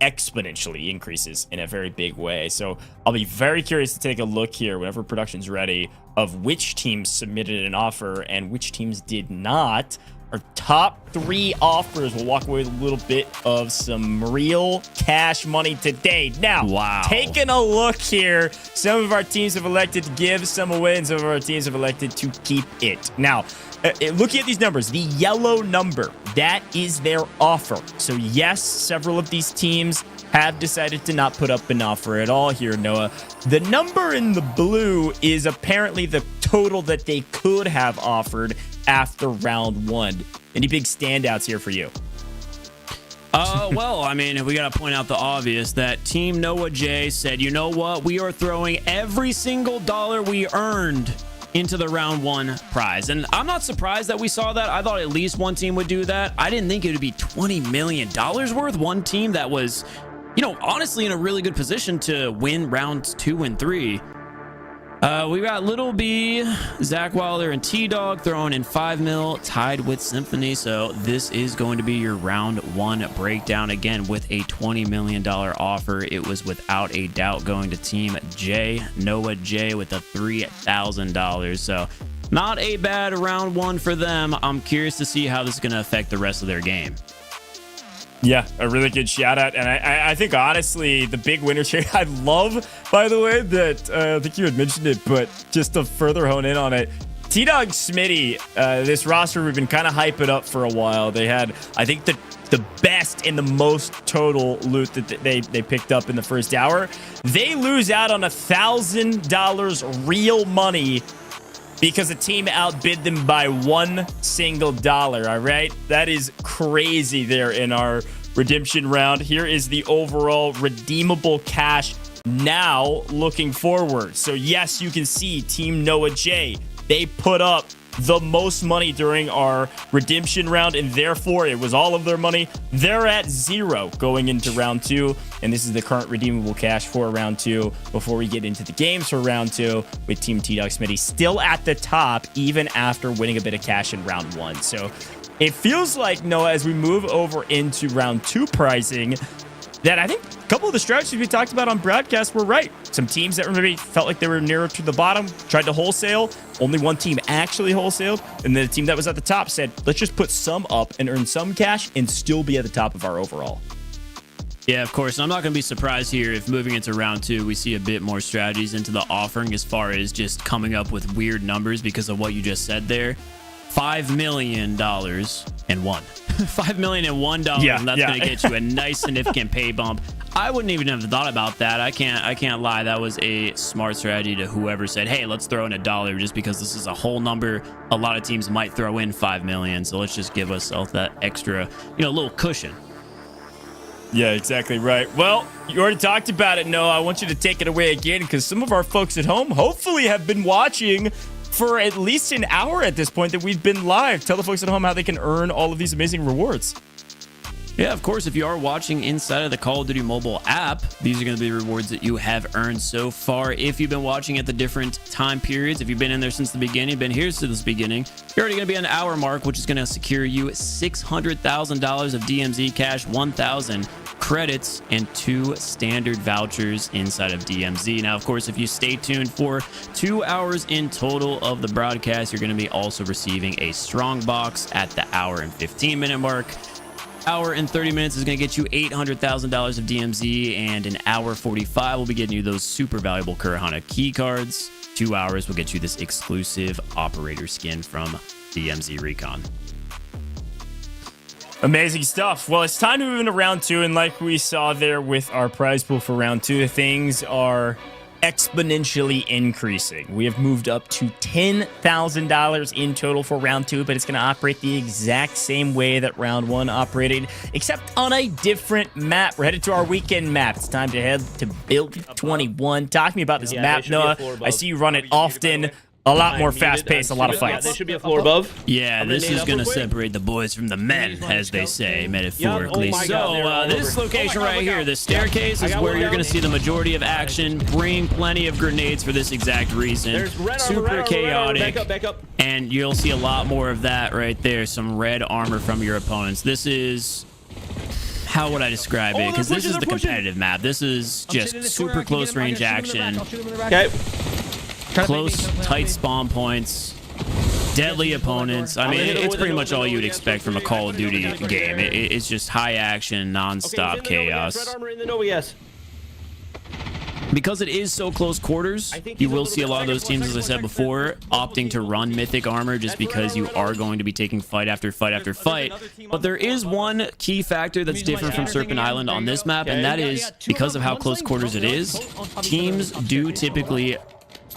exponentially increases in a very big way. So I'll be very curious to take a look here whenever production's ready of which teams submitted an offer and which teams did not. Our top 3 offers will walk away with a little bit of some real cash money today. Now, taking a look here, some of our teams have elected to give some away and some of our teams have elected to keep it. Now, looking at these numbers, the yellow number, that is their offer. So yes, several of these teams have decided to not put up an offer at all here, Noah. The number in the blue is apparently the total that they could have offered after round 1. Any big standouts here for you? Well, I mean, we got to point out the obvious that Team Noah J said, you know what? We are throwing every single dollar we earned into the round 1 prize. And I'm not surprised that we saw that. I thought at least one team would do that. I didn't think it would be $20 million worth. One team that was, you know, honestly in a really good position to win rounds 2 and 3. We got Little B, Zach Wilder, and T-Dog throwing in 5 mil, tied with Symphony. So this is going to be your round 1 breakdown. Again, with a $20 million offer. It was without a doubt going to Team J, Noah J, with a $3,000. So not a bad round 1 for them. I'm curious to see how this is going to affect the rest of their game. Yeah, a really good shout out. And I think, honestly, the big winners here, I love, by the way, that I think you had mentioned it, but just to further hone in on it, T-Dog Smitty, this roster, we've been kind of hyping up for a while. They had, I think, the best and the most total loot that they picked up in the first hour. They lose out on $1,000 real money because a team outbid them by $1 single. All right, that is crazy there in our redemption round. Here is the overall redeemable cash now looking forward. So yes, you can see Team Noah J, they put up the most money during our redemption round, and therefore it was all of their money. They're at 0 going into round 2, and this is the current redeemable cash for round 2 before we get into the games for round 2, with Team T-Dog Smitty still at the top even after winning a bit of cash in round 1. So it feels like, Noah, as we move over into round 2 pricing, that I think a couple of the strategies we talked about on broadcast were right. Some teams that maybe felt like they were nearer to the bottom tried to wholesale. Only one team actually wholesaled. And then the team that was at the top said, let's just put some up and earn some cash and still be at the top of our overall. Yeah, of course. I'm not going to be surprised here if moving into round 2, we see a bit more strategies into the offering as far as just coming up with weird numbers because of what you just said there. $5 million and one. $5 million and $1, Yeah, and that's going to get you a nice significant pay bump. I wouldn't even have thought about that. I can't lie. That was a smart strategy to whoever said, hey, let's throw in $1 just because this is a whole number. A lot of teams might throw in $5 million, so let's just give ourselves that extra, little cushion. Yeah, exactly right. Well, you already talked about it, Noah. I want you to take it away again because some of our folks at home hopefully have been watching for at least an hour at this point that we've been live. Tell the folks at home how they can earn all of these amazing rewards. Yeah, of course, if you are watching inside of the Call of Duty mobile app, these are going to be rewards that you have earned so far. If you've been watching at the different time periods, if you've been in there since the beginning, been here since the beginning, you're already going to be on the hour mark, which is going to secure you $600,000 of DMZ Cash, 1,000 credits, and 2 standard vouchers inside of DMZ. Now, of course, if you stay tuned for 2 hours in total of the broadcast, you're going to be also receiving a strong box at the hour and 15-minute mark. Hour and 30 minutes is going to get you $800,000 of DMZ, and an hour 45 will be getting you those super valuable Kurahana key cards. 2 hours will get you this exclusive operator skin from DMZ Recon. Amazing stuff. Well, it's time to move into round 2, and like we saw there with our prize pool for round 2, things are exponentially increasing. We have moved up to $10,000 in total for round 2, but it's going to operate the exact same way that round 1 operated, except on a different map. We're headed to our weekend map. It's time to head to Build 21. Talk to me about this map, Noah. I see you run it often. A lot more fast-paced, a lot of fights. There should be a floor above. Yeah, this is going to separate the boys from the men, as they say, metaphorically. So, this location right here, the staircase, is where you're going to see the majority of action. Bring plenty of grenades for this exact reason. Super chaotic. Back up. And you'll see a lot more of that right there. Some red armor from your opponents. This is... How would I describe it? Because this is the competitive map. This is just super close range action. Okay. Close, tight spawn points, deadly opponents. I mean, it's pretty much all you'd expect from a Call of Duty game. It's just high action, non-stop chaos. Because it is so close quarters, you will see a lot of those teams, as I said before, opting to run mythic armor just because you are going to be taking fight after fight after fight. But there is one key factor that's different from Serpent Island on this map, and that is because of how close quarters it is, teams do typically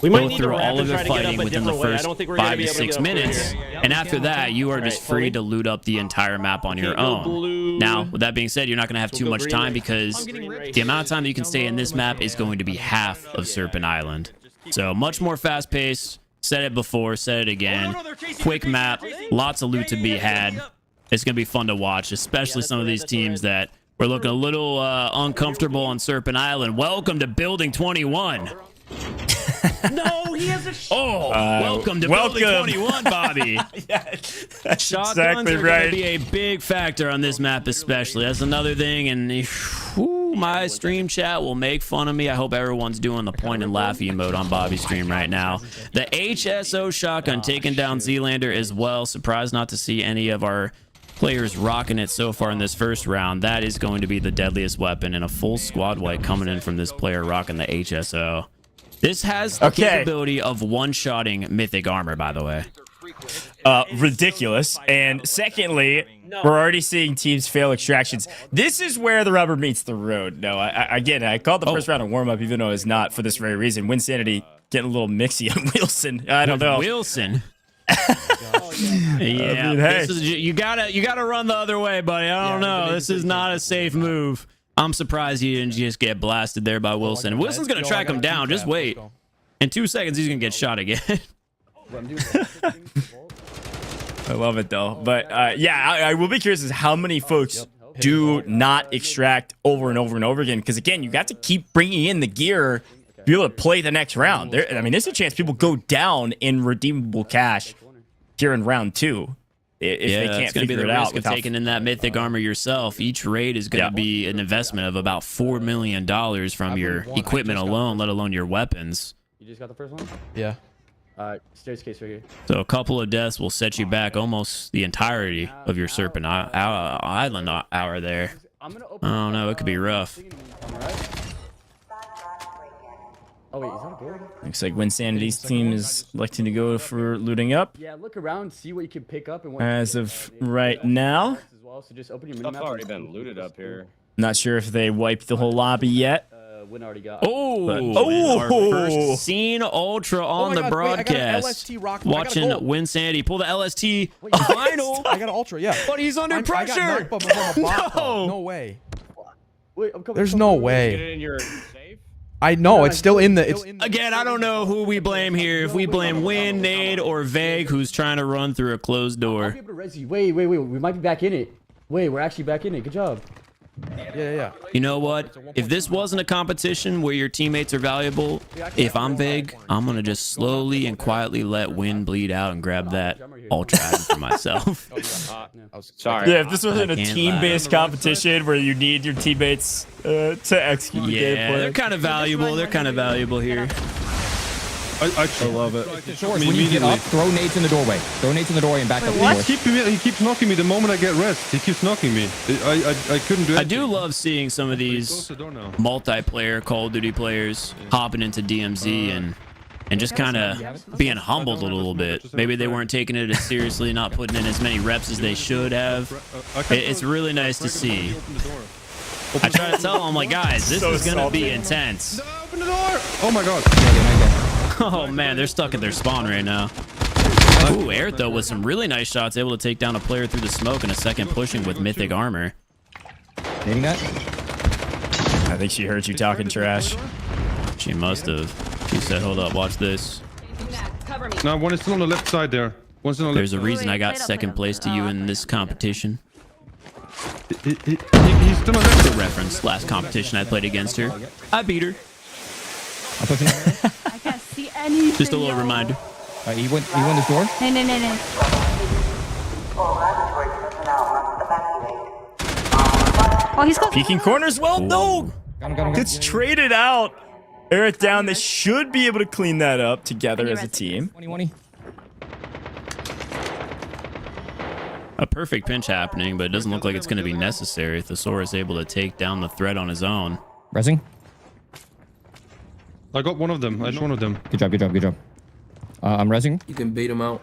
go through all of their fighting within the first 5 to 6 minutes, and after that, you are just free to loot up the entire map on your own. Now, with that being said, you're not going to have too much time because the amount of time that you can stay in this map is going to be half of Serpent Island. So, much more fast-paced. Said it before, said it again. Quick map, lots of loot to be had. It's going to be fun to watch, especially some of these teams that were looking a little uncomfortable on Serpent Island. Welcome to Building 21. No, he has a welcome to Building 21, Bobby. That's Shotguns exactly are right. going to be a big factor on this map, especially. That's another thing, and my stream chat will make fun of me. I hope everyone's doing the point and laugh emote on Bobby's stream right now. The HSO shotgun taking down Zealander as well. Surprised not to see any of our players rocking it so far in this first round. That is going to be the deadliest weapon, and a full squad wipe coming in from this player rocking the HSO. This has the capability of one-shotting mythic armor, by the way. Ridiculous. And secondly, we're already seeing teams fail extractions. This is where the rubber meets the road. No, again, I called the first round a warm-up, even though it's not for this very reason. Winsanity getting a little mixy on Wilson. I don't know. Wilson. Yeah, I mean, hey. this is, you gotta run the other way, buddy. I don't know. This is not a safe move. I'm surprised he didn't just get blasted there by Wilson. Wilson's gonna track him down. Just wait. In 2 seconds, he's gonna get shot again. I love it though. But yeah, I will be curious as how many folks do not extract over and over and over again. Because again, you got to keep bringing in the gear to be able to play the next round. I mean, there's a chance people go down in redeemable cash here in round 2. If they can't figure it out without taking in that mythic armor yourself. Each raid is going to be an investment of about $4 million from your equipment alone, let alone your weapons. You just got the first one? Yeah. Stairs case right here. So a couple of deaths will set you back almost the entirety of your Serpent Island hour there. I don't know, it could be rough. Oh wait, is that a door? Looks like Winsanity's team is electing to go for looting up. Yeah, look around, see what you can pick up and what as of right now. as well. So just open your Stuff's map. already been looted up here. Not sure if they wiped the whole lobby yet. Win already got. Our first seen Ultra on the broadcast. Watching Winsanity pull the LST vinyl. I got an Ultra, yeah. But he's under pressure. No way. There's no way. Get it in your safe? I know, it's still in the... Again, I don't know who we blame here. If we blame Win, Nade, or Vague, who's trying to run through a closed door. Wait, we might be back in it. Wait, we're actually back in it. Good job. Yeah. You know what? If this wasn't a competition where your teammates are valuable, if I'm Vague, I'm going to just slowly and quietly let Win bleed out and grab that Ultra item for myself. Sorry. Yeah, if this wasn't a team-based competition where you need your teammates to execute the gameplay. They're kind of valuable. They're kind of valuable here. I love it. When you get up, throw nades in the doorway. Throw nades in the doorway and back up the door. He keeps knocking me the moment I get rest. He keeps knocking me. I couldn't do it. I do love seeing some of these multiplayer Call of Duty players hopping into DMZ and just kind of being humbled a little bit. Maybe they weren't taking it as seriously, not putting in as many reps as they should have. It's really nice to see. I try to tell them, like, guys, this is going to be intense. Open the door! Oh my god. Oh man, they're stuck at their spawn right now. Ooh, Aerith though with some really nice shots, able to take down a player through the smoke and a second pushing with mythic armor. Hitting that? I think she heard you talking trash. She must have. She said, hold up, watch this. No, one is still on the left side there. One's on the There's a reason I got second place to you in this competition. He's still on the left. For reference, last competition I played against her, I beat her. I can't see anything. Just a little reminder. You went this door? No. Oh, he's close. Peeking corners. Well, no. Got him. Gets traded out. Aerith down. They should be able to clean that up together as a team. 20. A perfect pinch happening, but it doesn't look like it's going to be necessary. Thesaurus able to take down the threat on his own. Resing? I got one of them. I shot one of them. Good job. I'm resing. You can bait him out.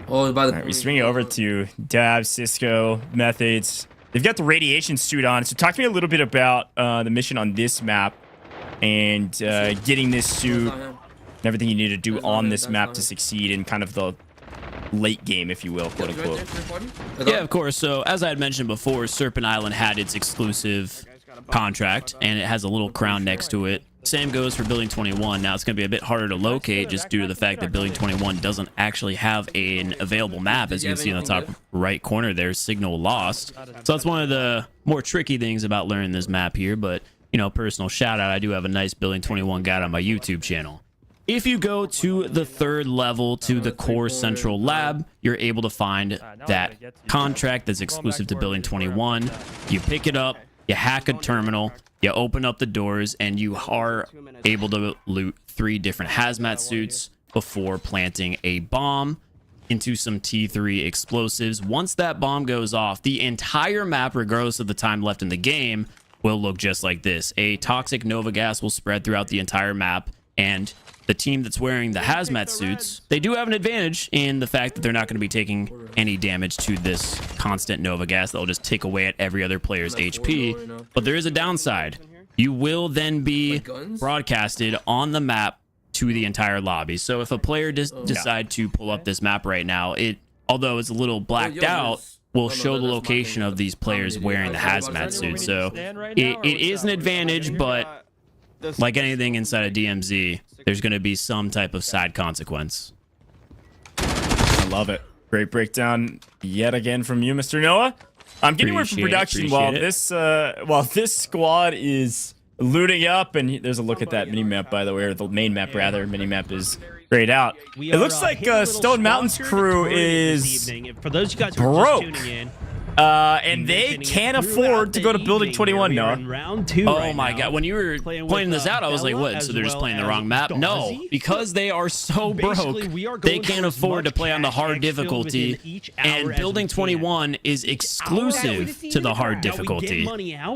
Oh, by the... All right, we swing over to Dab, Cisco, Methods. They've got the radiation suit on. So talk to me a little bit about the mission on this map and getting this suit and everything you need to do on this map to succeed in kind of the late game, if you will, quote unquote. Yeah, of course. So as I had mentioned before, Serpent Island had its exclusive contract and it has a little crown next to it. Same goes for Building 21. Now it's going to be a bit harder to locate just due to the fact that Building 21 doesn't actually have an available map. As you can see in the top right corner there, signal lost. So that's one of the more tricky things about learning this map here. But, you know, personal shout out, I do have a nice Building 21 guide on my YouTube channel. If you go to the third level to the core central lab, you're able to find that contract that's exclusive to Building 21. You pick it up, you hack a terminal, you open up the doors, and you are able to loot 3 different hazmat suits before planting a bomb into some T3 explosives. Once that bomb goes off, the entire map, regardless of the time left in the game, will look just like this. A toxic Nova gas will spread throughout the entire map, and the team that's wearing the hazmat suits, they do have an advantage in the fact that they're not going to be taking any damage to this constant Nova gas. They'll just tick away at every other player's HP. But there is a downside. You will then be broadcasted on the map to the entire lobby. So if a player decide to pull up this map right now, although it's a little blacked out, will show the location of these players wearing the hazmat suit. So it is an advantage, but like anything inside of DMZ, there's going to be some type of side consequence. I love it. Great breakdown yet again from you, Mr. Noah. I'm getting word from production while this squad is looting up, and there's a look at that mini map, by the way, or the main map rather. Mini map is grayed out. It looks like Stone Mountain's crew is for those you guys who are just tuning in. And they can't afford to go to Building 21, Noah. Round 2 oh my god, when you were pointing this out, I was like, what? So they're just playing the wrong map? No, because they are so broke, they can't afford to play on the hard difficulty, and Building 21 is exclusive to the hard difficulty.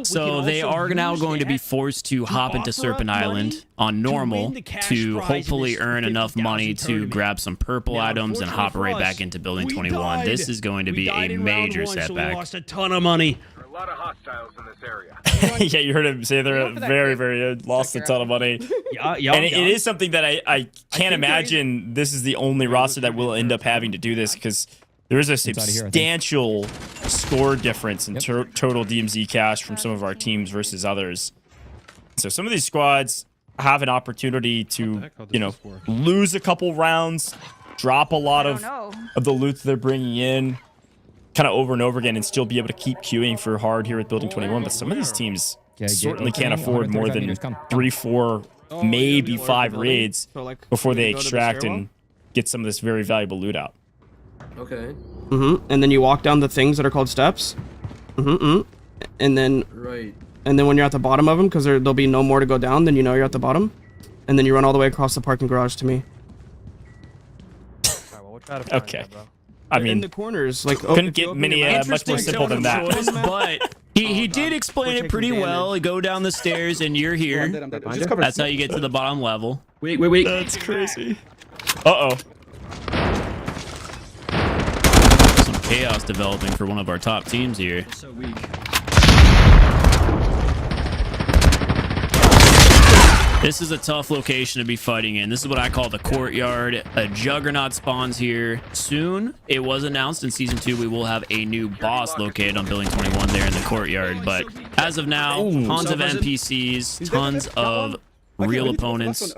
So they are now going to be forced to hop into Serpent Island on normal to hopefully earn enough money to grab some purple items and hop right back into Building 21. This is going to be a major setback. Lost a ton of money. There are a lot of hostiles in this area. Yeah, you heard him say they're very lost a ton of money. And it is something that I can't imagine this is the only roster that will end up having to do this, because there is a substantial score difference in total DMZ cash from some of our teams versus others. So some of these squads have an opportunity to, you know, lose a couple rounds, drop a lot of the loot they're bringing in, kind of over and over again, and still be able to keep queuing for hard here at Building 21. But some of these teams certainly can't afford more than 3, 4, maybe 5 raids before they extract and get some of this very valuable loot out. Okay. And then you walk down the things that are called steps. And then and then when you're at the bottom of them, because there'll be no more to go down, then you know you're at the bottom. And then you run all the way across the parking garage to me. Okay. I mean, in the corners, like couldn't get many much more simple than that. But he did explain it pretty well. Go down the stairs and you're here. That's how you get to the bottom level. Wait. That's crazy. Uh-oh. Some chaos developing for one of our top teams here. So weak. This is a tough location to be fighting in. This is what I call the courtyard. A juggernaut spawns here soon. It was announced in Season 2 we will have a new boss located on Building 21 there in the courtyard. But as of now, tons of NPCs, tons of real opponents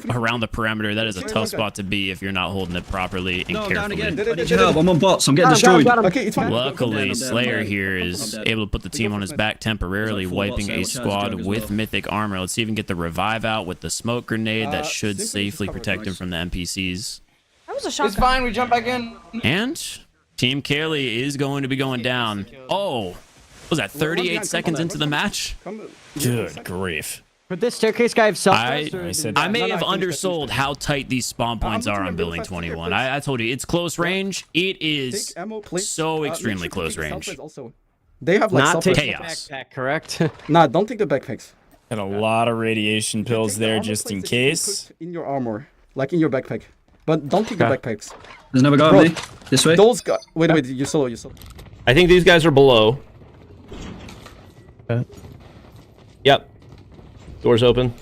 around the perimeter. That is a tough spot to be if you're not holding it properly and carefully. I need your help. I'm on bots. I'm getting destroyed. Luckily, Slayer here is able to put the team on his back temporarily, wiping a squad with mythic armor. Let's see if we can get the revive out with the smoke grenade. That should safely protect him from the NPCs. That was a shotgun. It's fine. We jump back in. And Team Kelly is going to be going down. Oh, was that 38 seconds into the match? Good grief. But this staircase guy himself. I may have undersold how tight these spawn points are on Building 21. I told you, it's close range. It is so extremely close range. They have like chaos. Backpack, correct? Nah, don't take the backpacks. And a lot of radiation pills there just in case. In your armor, like in your backpack. But don't take the backpacks. There's another guy on me. This way. Those guys. Wait, you solo. I think these guys are below. Yep. Doors open.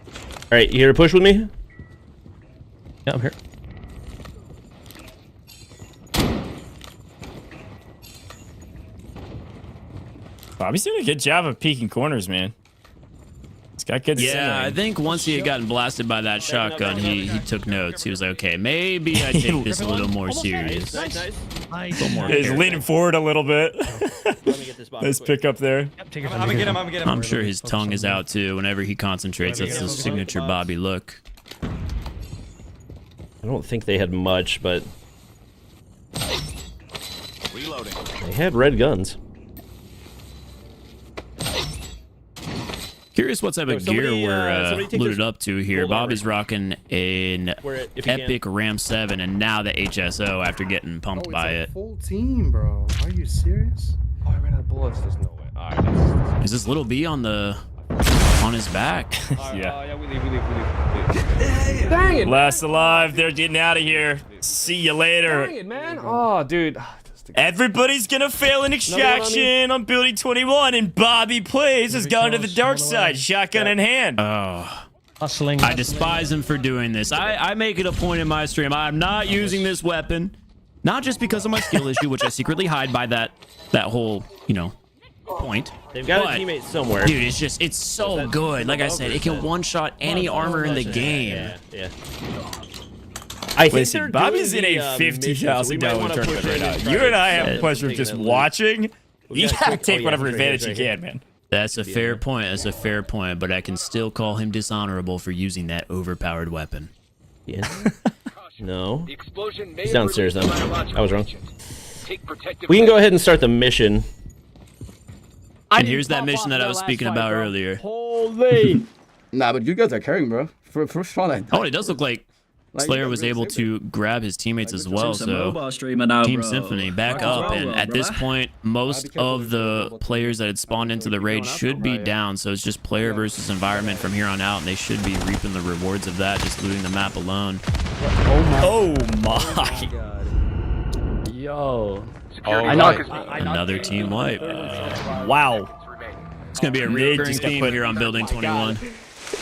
All right, you here to push with me? Yeah, I'm here. Bobby's doing a good job of peeking corners, man. He's got good Yeah, I think once he had gotten blasted by that shotgun, he took notes. He was like, okay, maybe I take this a little more serious. He's leaning forward a little bit. Nice pick up there. I'm gonna get him. I'm sure his tongue is out too whenever he concentrates. That's his signature Bobby look. I don't think they had much, but they had red guns. Curious what type of gear we're looted up to here. Bobby's rocking an epic Ram 7 and now the HSO after getting pumped by it. Full team, bro. Are you serious? Oh, I ran out of bullets. There's no way. All right. Is this little B on his back? Yeah, we leave. Dang it! Last alive. They're getting out of here. See you later. Dang it, man. Oh, dude. Everybody's gonna fail in extraction on Building 21, and Bobby Plays has gone to the dark side, shotgun in hand. Oh, hustling. I despise him for doing this. I make it a point in my stream. I'm not using this weapon, not just because of my skill issue, which I secretly hide by that whole, you know, point. They've got but, a teammate somewhere. Dude, it's so good. Like I said, it can one-shot any armor in the game. Yeah. I think Listen, Bobby's in a $50,000 tournament right now. You and I have the pleasure of just watching. You gotta take whatever advantage you can, man. That's a fair point. That's a fair point. But I can still call him dishonorable for using that overpowered weapon. Yeah. No. He's downstairs then. I was wrong. We can go ahead and start the mission. And here's that mission that I was speaking about earlier. Holy! Nah, but you guys are carrying, bro. For sure. Oh, it does look like Slayer was able to grab his teammates as well, so Team Symphony back up, and at this point, most of the players that had spawned into the raid should be down, so it's just player versus environment from here on out, and they should be reaping the rewards of that, just looting the map alone. Oh my. Yo. Another team wipe. Wow. It's going to be a recurring theme here on Building 21.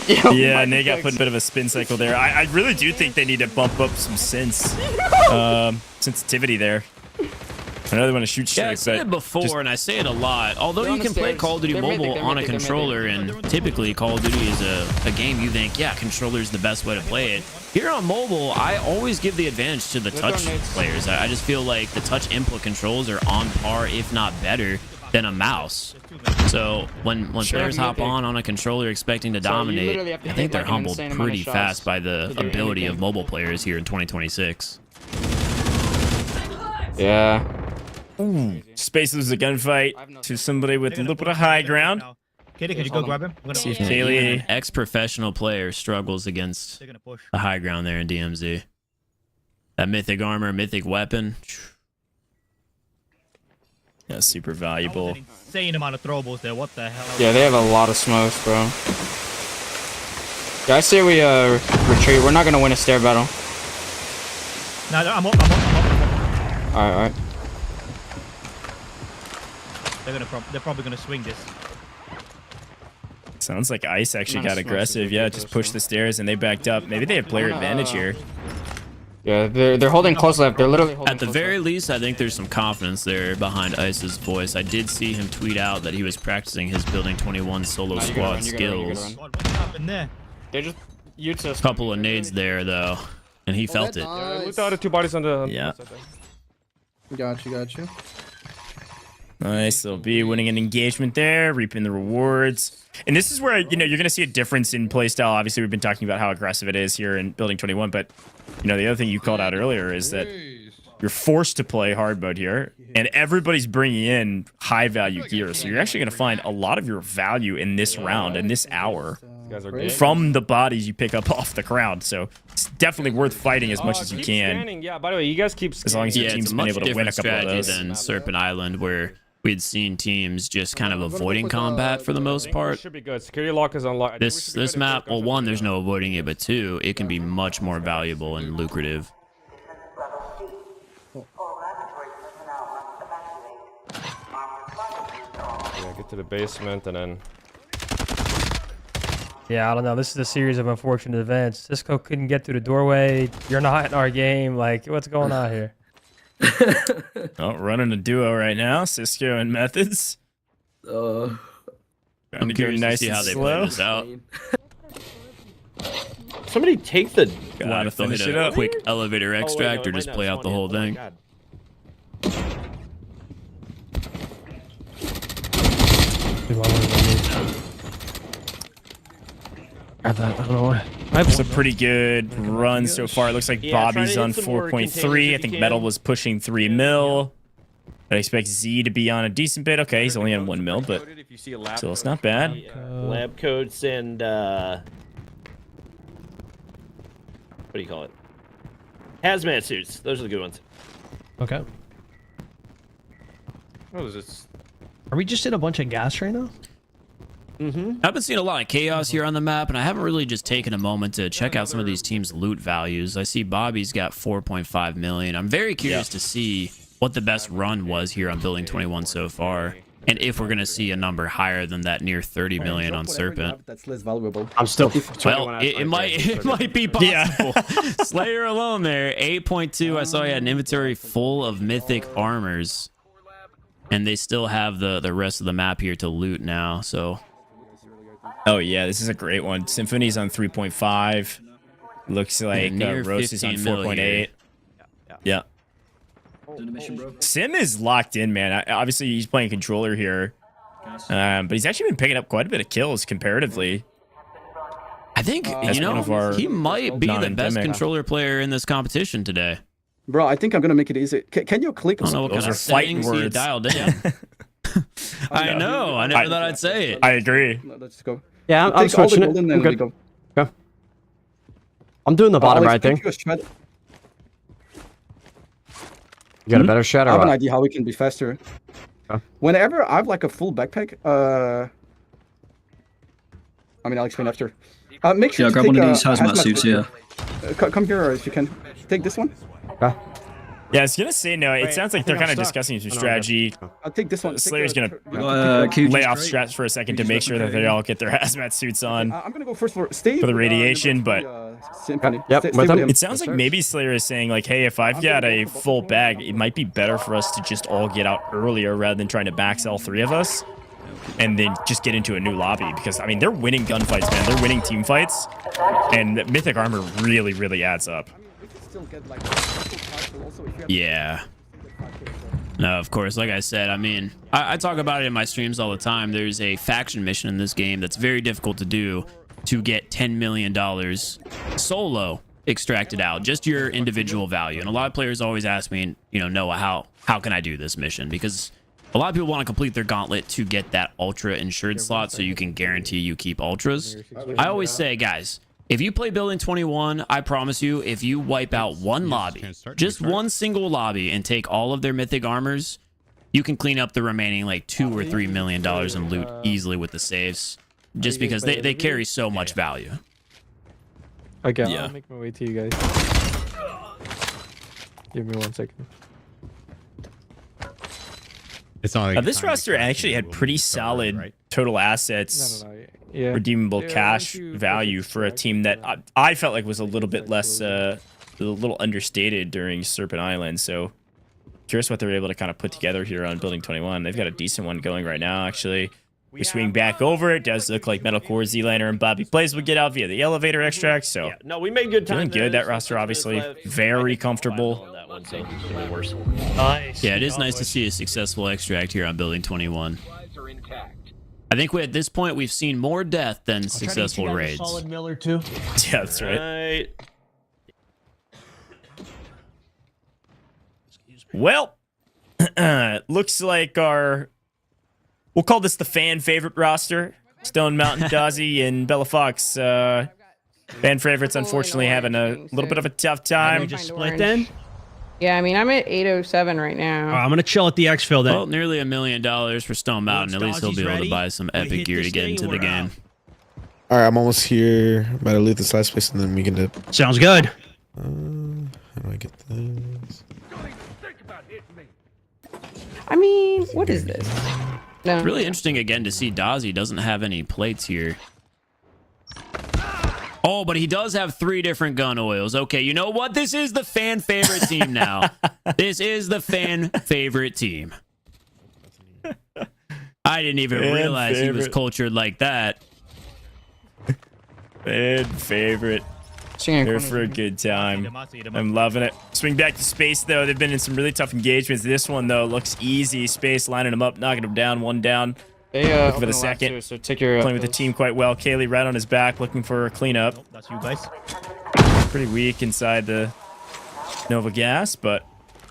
Yeah, and they got put in a bit of a spin cycle there. I really do think they need to bump up some sensitivity there. I know they want to shoot straight, Yeah, I said it before, and I say it a lot. Although you can play Call of Duty Mobile on a controller, and typically Call of Duty is a game you think, yeah, controller is the best way to play it. Here on mobile, I always give the advantage to the touch players. I just feel like the touch input controls are on par, if not better, than a mouse. So when players hop on a controller expecting to dominate, I think they're humbled pretty fast by the ability of mobile players here in 2026. Yeah. Ooh. Space loses a gunfight to somebody with a little bit of high ground. Kitty, can you go grab him? See if Kaylee, an ex-professional player, struggles against the high ground there in DMZ. That mythic armor, mythic weapon. Yeah, super valuable. Insane amount of throwables there. What the hell? Yeah, they have a lot of smokes, bro. Yeah, I say we retreat. We're not gonna win a stair battle. No, I'm up. Alright. They're probably gonna swing this. Sounds like Ice actually got aggressive. Yeah, just pushed the stairs and they backed up. Maybe they have player advantage here. Yeah, they're holding close left. They're literally holding At the very least, I think there's some confidence there behind Ice's voice. I did see him tweet out that he was practicing his Building 21 solo squad skills. They're just A couple of nades there, though, and he felt it. Yeah, look, the other two bodies on the... Yeah. Got you. Nice, little B winning an engagement there, reaping the rewards. And this is where, you're going to see a difference in playstyle. Obviously, we've been talking about how aggressive it is here in Building 21, but, the other thing you called out earlier is that you're forced to play hard mode here, and everybody's bringing in high-value gear. So you're actually going to find a lot of your value in this round, in this hour, from the bodies you pick up off the ground. So it's definitely worth fighting as much as you can. Scanning. Yeah, by the way, you guys keep as long as your team's been able to win a couple of those. Than Serpent Island, where we'd seen teams just kind of avoiding combat for the most part. Should be good. Security lock is unlocked. This map, well, one, there's no avoiding it, but two, it can be much more valuable and lucrative. Yeah, get to the basement and then... Yeah, I don't know. This is a series of unfortunate events. Cisco couldn't get through the doorway. You're not in our game. Like, what's going on here? Running a duo right now, Cisco and Methods. I'm curious to see how they play this out. Somebody take the... What if they'll hit a quick elevator extract or just play out the whole thing? I don't know why. It's a pretty good run so far. It looks like Bobby's on 4.3. I think Metal was pushing 3 mil. I expect Z to be on a decent bit. Okay, he's only on 1 mil, but still, it's not bad. Lab coats and what do you call it? Hazmat suits. Those are the good ones. Okay. What is this? Are we just in a bunch of gas right now? I've been seeing a lot of chaos here on the map, and I haven't really just taken a moment to check out some of these teams' loot values. I see Bobby's got 4.5 million. I'm very curious to see what the best run was here on Building 21 so far, and if we're going to see a number higher than that near 30 million on Serpent. That's less valuable. I'm still... Well, it might be possible. Yeah. Slayer alone there, 8.2. I saw he had an inventory full of mythic armors. And they still have the rest of the map here to loot now, so. Oh, yeah, this is a great one. Symphony's on 3.5. Looks like Roast is on 4.8. Yeah. Sim is locked in, man. Obviously, he's playing controller here. But he's actually been picking up quite a bit of kills comparatively. I think, you know, he might be the best controller player in this competition today. Bro, I think I'm gonna make it easy. Can you click? I don't know what kind of fighting words dialed in. I know. I never thought I'd say it. I agree. Let's go. Yeah, I'm switching it. I'm good. Go. Okay. I'm doing the bottom right thing. You got a better shot or I have what? an idea how we can be faster. Whenever I have like a full backpack, I mean, I'll explain after. Make sure Yeah, to grab take, one of these hazmat suits here. Come here if you can. Take this one. Yeah, I was gonna say no. It sounds like they're kind of discussing some strategy. I'll take this one. Slayer's gonna lay off strats for a second to make sure that they all get their hazmat suits on. I'm gonna go first for the radiation, but it sounds like maybe Slayer is saying like, hey, if I've got a full bag, it might be better for us to just all get out earlier rather than trying to max all three of us. And then just get into a new lobby because, I mean, they're winning gunfights, man. They're winning team fights. And mythic armor really, really adds up. Yeah. No, of course, like I said, I mean, I talk about it in my streams all the time. There's a faction mission in this game that's very difficult to do to get $10 million solo extracted out, just your individual value. And a lot of players always ask me, you know, Noah, how can I do this mission? Because a lot of people want to complete their gauntlet to get that ultra insured slot so you can guarantee you keep ultras. I always say, guys, if you play Building 21, I promise you, if you wipe out one lobby, just one single lobby, and take all of their mythic armors, you can clean up the remaining like $2 or $3 million in loot easily with the saves, just because they carry so much value. Okay, Yeah. I'll make my way to you guys. Give me 1 second. It's not like This roster actually had pretty solid total assets, redeemable cash value for a team that I felt like was a little bit less, a little understated during Serpent Island. So curious what they're able to kind of put together here on Building 21. They've got a decent one going right now, actually. We swing back over. It does look like Metalcore, Z-Liner, and Bobby Plays will get out via the elevator extract. So No, we made good time. feeling good. That roster obviously very comfortable. Nice. Yeah, it is nice to see a successful extract here on Building 21. I think at this point we've seen more death than successful raids. Solid Miller too. Yeah, that's right. Well, looks like we'll call this the fan favorite roster. Stone Mountain, Dazzy, and Bella Fox. Fan favorites, unfortunately, having a little bit of a tough time. We just split then? Yeah, I mean, I'm at 807 right now. I'm gonna chill at the exfil then. Well, nearly $1 million for Stone Mountain. At least he'll be able to buy some epic gear to get into the game. All right, I'm almost here. I'm about to loot this last place and then we can dip. Sounds good. How do I get this? I mean, what is this? No. It's really interesting again to see Dazzy doesn't have any plates here. Oh, but he does have 3 different gun oils. Okay, you know what? This is the fan favorite team now. This is the fan favorite team. I didn't even realize he was cultured like that. Fan favorite. Here for a good time. I'm loving it. Swing back to Space, though. They've been in some really tough engagements. This one, though, looks easy. Space lining them up, knocking them down. One down. Looking for the second. Too, so take your, playing with the team quite well. Kaylee right on his back, looking for a cleanup. Oh, that's you guys. Pretty weak inside the Nova Gas, but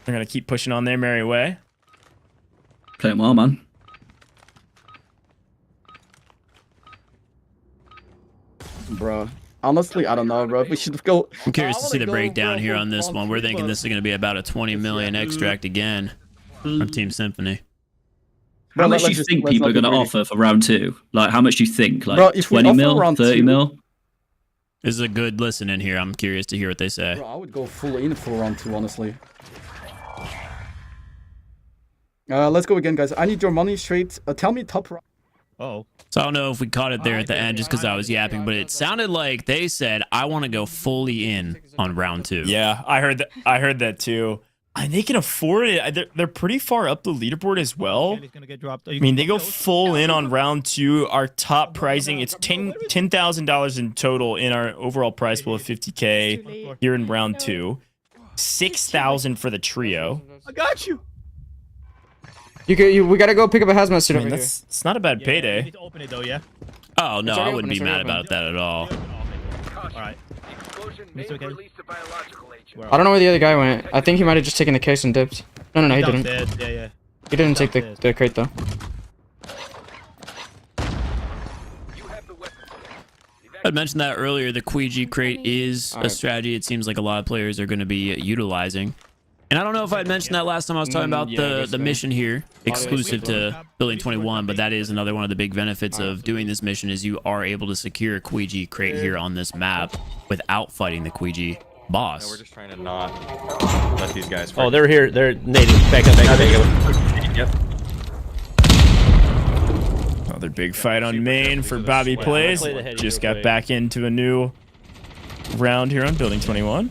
they're going to keep pushing on their merry way. Playing well, man. Bro. Honestly, I don't know, bro. We should go. I'm curious to see the breakdown here on this one. We're thinking this is going to be about a 20 million extract again from Team Symphony. How much do you think people are going to offer for round 2? Like, how much do you think? Like, bro, 20 mil? 30 mil? This is a good listen in here. I'm curious to hear what they say. Bro, I would go full in for round 2, honestly. Let's go again, guys. I need your money straight. Tell me top round. Oh. So I don't know if we caught it there at the end just because I was yapping, but it sounded like they said, I want to go fully in on round 2. Yeah, I heard that too. They can afford it. They're pretty far up the leaderboard as well. He's gonna get dropped. I mean, they go full in on round 2. Our top pricing, it's $10,000 in total in our overall prize pool of 50K here in round 2. 6,000 for the trio. I got you. We gotta go pick up a hazmat suit I mean, over it's not a bad You payday. need to open it though, yeah. Oh no, It's I already wouldn't open, be it's mad already about that at all. All right. Mr. Okay. I don't know where the other guy went. I think he might have just taken the case and dipped. No, he didn't. Downstairs. Yeah, yeah. He didn't take the crate though. I mentioned that earlier. The Queegee crate is a strategy it seems like a lot of players are going to be utilizing. And I don't know if I had mentioned that last time I was talking about the mission here, exclusive to Building 21, but that is another one of the big benefits of doing this mission is you are able to secure a Queegee crate here on this map without fighting the Queegee boss. No, we're just trying to not let these guys. Oh, they're here. They're native. Back up. Yep. Another big fight on main for Bobby Plays. Just got back into a new round here on Building 21.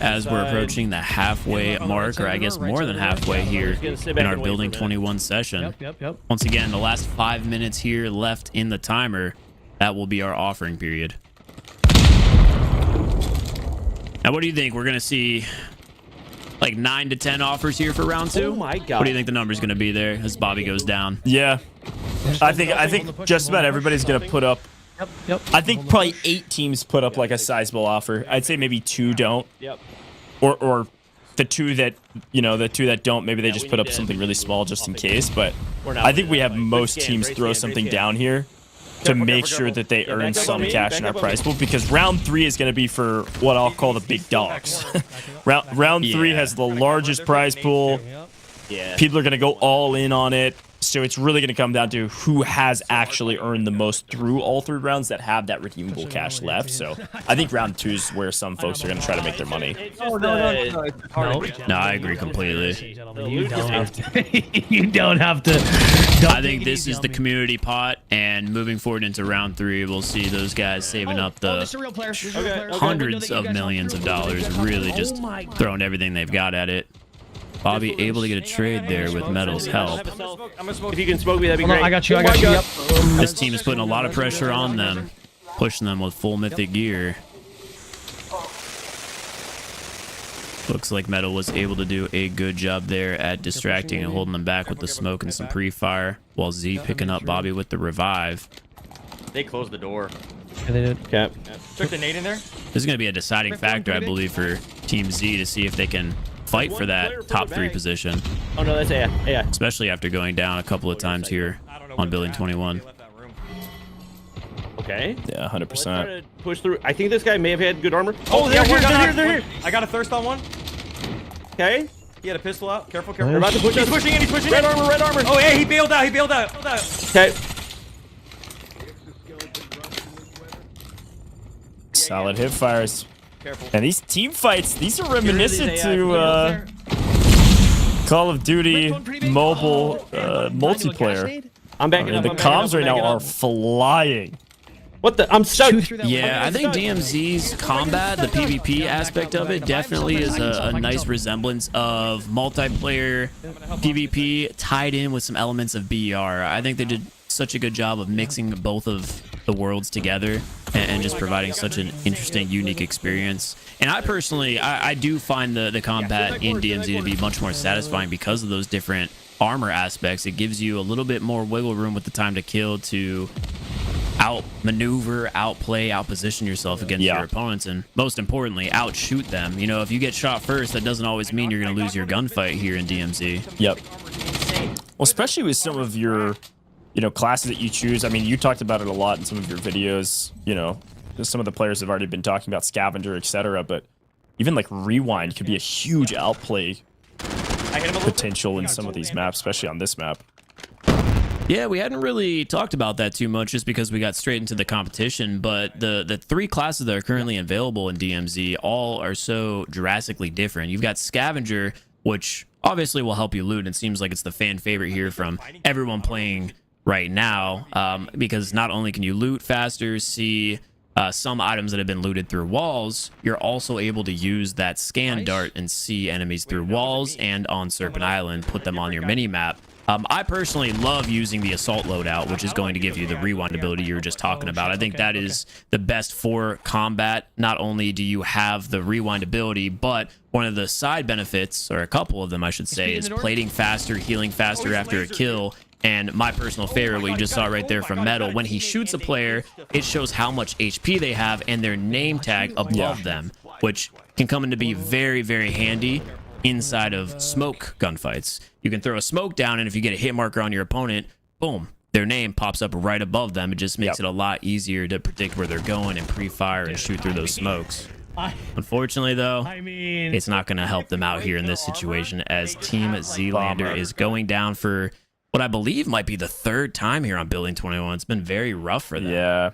As we're approaching the halfway mark, or I guess more than halfway here in our Building 21 session. Yep. Once again, the last 5 minutes here left in the timer. That will be our offering period. Now, what do you think? We're going to see like 9 to 10 offers here for round 2? Oh my god. What do you think the number's going to be there as Bobby goes down? Yeah. I think just about everybody's going to put up. Yep. I think probably 8 teams put up like a sizable offer. I'd say maybe 2 don't. Yep. Or the 2 that, the 2 that don't, maybe they just put up something really small just in case. But I think we have most teams throw something down here to make sure that they earn some cash in our prize pool, because round 3 is going to be for what I'll call the big dogs. round 3 has the largest prize pool. Yeah. People are going to go all in on it. So it's really going to come down to who has actually earned the most through all 3 rounds that have that redeemable cash left. So I think round 2 is where some folks are going to try to make their money. No, I agree completely. You don't have to. You don't have to. I think this is the community pot, and moving forward into round 3, we'll see those guys saving up the hundreds of millions of dollars, really just throwing everything they've got at it. Bobby able to get a trade there with Metal's help. If you can smoke me, that'd be great. I got you. Yep. This team is putting a lot of pressure on them, pushing them with full mythic gear. Looks like Metal was able to do a good job there at distracting and holding them back with the smoke and some pre-fire, while Z picking up Bobby with the revive. They closed the door. Yeah, they did. Okay. Took the nade in there. This is going to be a deciding factor, I believe, for Team Z to see if they can fight for that top 3 position. Oh no, that's yeah. Especially after going down a couple of times here on Building 21. Okay. Yeah, 100%. Push through. I think this guy may have had good armor. Oh, they're they're here. here. I got a thirst on one. Okay. He had a pistol out. Careful. They're about to push He's pushing in. Red armor. Oh, hey, he bailed out. Okay. Solid hip fires. Careful. And these team fights, these are reminiscent to Call of Duty mobile multiplayer. I'm backing up. The comms right now are flying. What the? I'm stuck. Yeah, I think DMZ's combat, the PvP aspect of it, definitely is a nice resemblance of multiplayer PvP tied in with some elements of BR. I think they did such a good job of mixing both of the worlds together and just providing such an interesting, unique experience. And I personally, I do find the combat in DMZ to be much more satisfying because of those different armor aspects. It gives you a little bit more wiggle room with the time to kill to outmaneuver, outplay, outposition yourself against your opponents, and most importantly, outshoot them. You know, if you get shot first, that doesn't always mean you're going to lose your gunfight here in DMZ. Yep. Well, especially with some of your, classes that you choose. I mean, you talked about it a lot in some of your videos. Some of the players have already been talking about Scavenger, etc. But even like Rewind could be a huge outplay potential in some of these maps, especially on this map. Yeah, we hadn't really talked about that too much just because we got straight into the competition, but the 3 classes that are currently available in DMZ all are so drastically different. You've got Scavenger, which obviously will help you loot, and seems like it's the fan favorite here from everyone playing right now, because not only can you loot faster, see some items that have been looted through walls, you're also able to use that scan dart and see enemies through walls and on Serpent Island, put them on your mini map. I personally love using the assault loadout, which is going to give you the rewind ability you were just talking about. I think that is the best for combat. Not only do you have the rewind ability, but one of the side benefits, or a couple of them I should say, is plating faster, healing faster after a kill. And my personal favorite, what you just saw right there from Metal, when he shoots a player, it shows how much HP they have and their name tag above them, which can come into be very, very handy inside of smoke gunfights. You can throw a smoke down, and if you get a hit marker on your opponent, boom, their name pops up right above them. It just makes it a lot easier to predict where they're going and pre-fire and shoot through those smokes. Unfortunately, though, it's not going to help them out here in this situation, as Team Zealander is going down for what I believe might be the third time here on Building 21. It's been very rough for them. Yeah.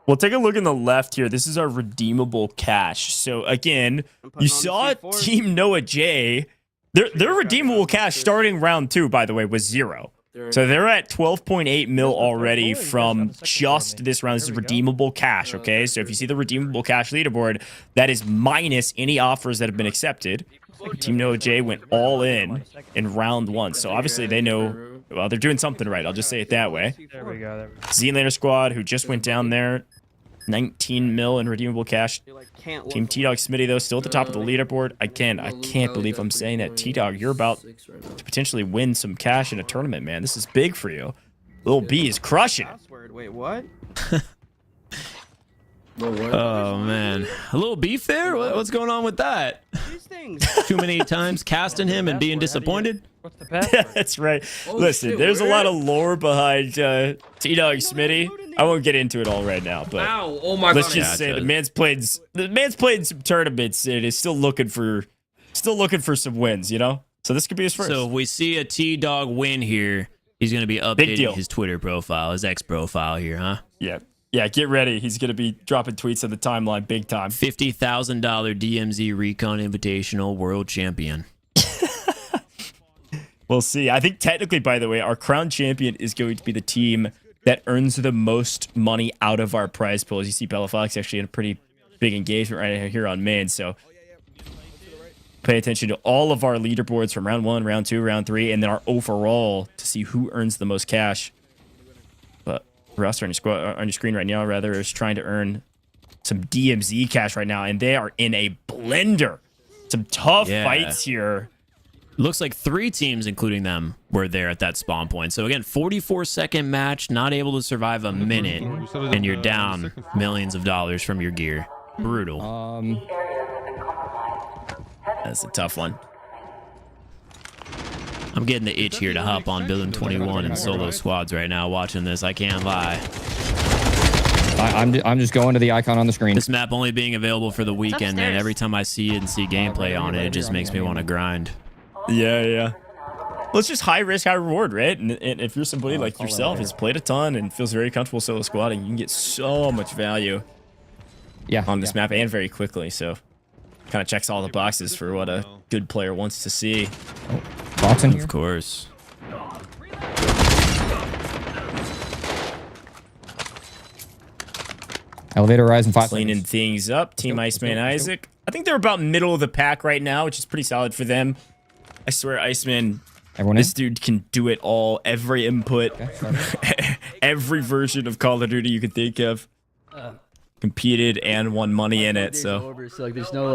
Well, take a look in the left here. This is our redeemable cash. So again, you saw Team Noah J. Their redeemable cash starting round 2, by the way, was 0. So they're at 12.8 mil already from just this round. This is redeemable cash, okay? So if you see the redeemable cash leaderboard, that is minus any offers that have been accepted. Team Noah J went all in round 1. So obviously they know, well, they're doing something right. I'll just say it that way. There we go. Zealander squad, who just went down there, 19 mil in redeemable cash. Team T-Dog Smitty, though, still at the top of the leaderboard. Again, I can't believe I'm saying that. T-Dog, you're about to potentially win some cash in a tournament, man. This is big for you. Lil B is crushing it. Wait, what? Oh, man. A little beef there? What's going on with that? Too many times casting him and being disappointed? What's the password? That's right. Listen, there's a lot of lore behind T-Dog Smitty. I won't get into it all right now, but let's just say the man's played some tournaments and is still looking for some wins, you know? So this could be his first. So if we see a T-Dog win here, he's going to be updating his Twitter profile, his X profile here, huh? Yeah. Yeah, get ready. He's going to be dropping tweets on the timeline big time. $50,000 DMZ Recon Invitational World Champion. We'll see. I think technically, by the way, our crown champion is going to be the team that earns the most money out of our prize pool. As you see, Bella Fox actually in a pretty big engagement right here on main. So pay attention to all of our leaderboards from round 1, round 2, round 3, and then our overall to see who earns the most cash. But roster on your screen right now, rather, is trying to earn some DMZ cash right now, and they are in a blender. Some tough fights here. Looks like 3 teams, including them, were there at that spawn point. So again, 44-second match, not able to survive a minute, and you're down millions of dollars from your gear. Brutal. That's a tough one. I'm getting the itch here to hop on Building 21 and solo squads right now watching this. I can't lie. I'm just going to the icon on the screen. This map only being available for the weekend, man. Every time I see it and see gameplay on it, it just makes me want to grind. Yeah. Well, it's just high risk, high reward, right? And if you're somebody like yourself who's played a ton and feels very comfortable solo squatting, you can get so much value on this map and very quickly. So kind of checks all the boxes for what a good player wants to see. Bots in here? Of course. Elevator rise in 5 Cleaning seconds. things up. Team Iceman Isaac. I think they're about middle of the pack right now, which is pretty solid for them. I swear, Iceman, this dude can do it all. Every input, every version of Call of Duty you could think of. Competed and won money in it, so.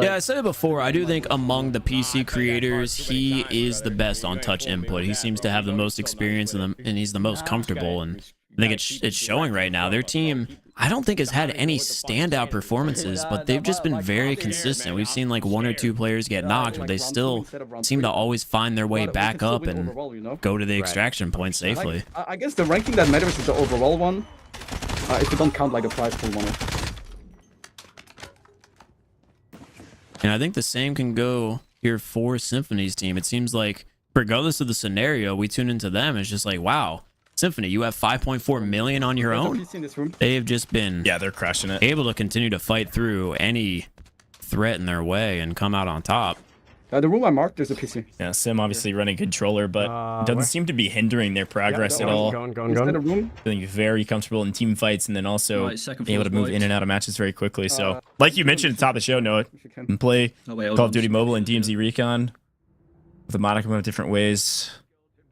Yeah, I said it before. I do think among the PC creators, he is the best on touch input. He seems to have the most experience in them, and he's the most comfortable. And I think it's showing right now. Their team, I don't think has had any standout performances, but they've just been very consistent. We've seen like 1 or 2 players get knocked, but they still seem to always find their way back up and go to the extraction point safely. I guess the ranking that matters is the overall one, if you don't count like a prize pool one. And I think the same can go here for Symphony's team. It seems like regardless of the scenario, we tune into them. It's just like, wow, Symphony, you have 5.4 million on your own. They have just been they're crushing it. Able to continue to fight through any threat in their way and come out on top. The room I marked, there's a PC. Yeah, Sim obviously running controller, but doesn't seem to be hindering their progress at all. Feeling very comfortable in team fights, and then also able to move in and out of matches very quickly. So, like you mentioned at the top of the show, Noah, you can play Call of Duty Mobile and DMZ Recon with a modicum of different ways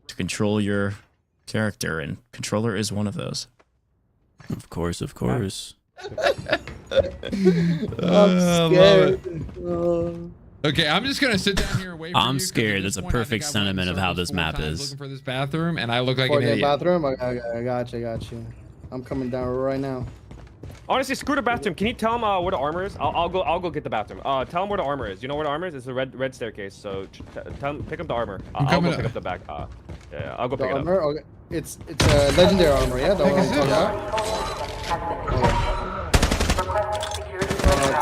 to control your character, and controller is one of those. Of course, of course. I'm scared. Okay, I'm just gonna sit down here and wait for I'm you, scared. That's a perfect sentiment of how this map is. Looking for this bathroom, and I look like For an the idiot. bathroom? I got you. I'm coming down right now. Honestly, screw the bathroom. Can you tell him where the armor is? I'll go get the bathroom. Tell him where the armor is. You know where the armor is? It's the red staircase. So tell him, pick up the armor. I'll go pick up the back. Yeah, I'll go pick it up. Okay. It's a legendary armor, yeah. The one I'm talking about.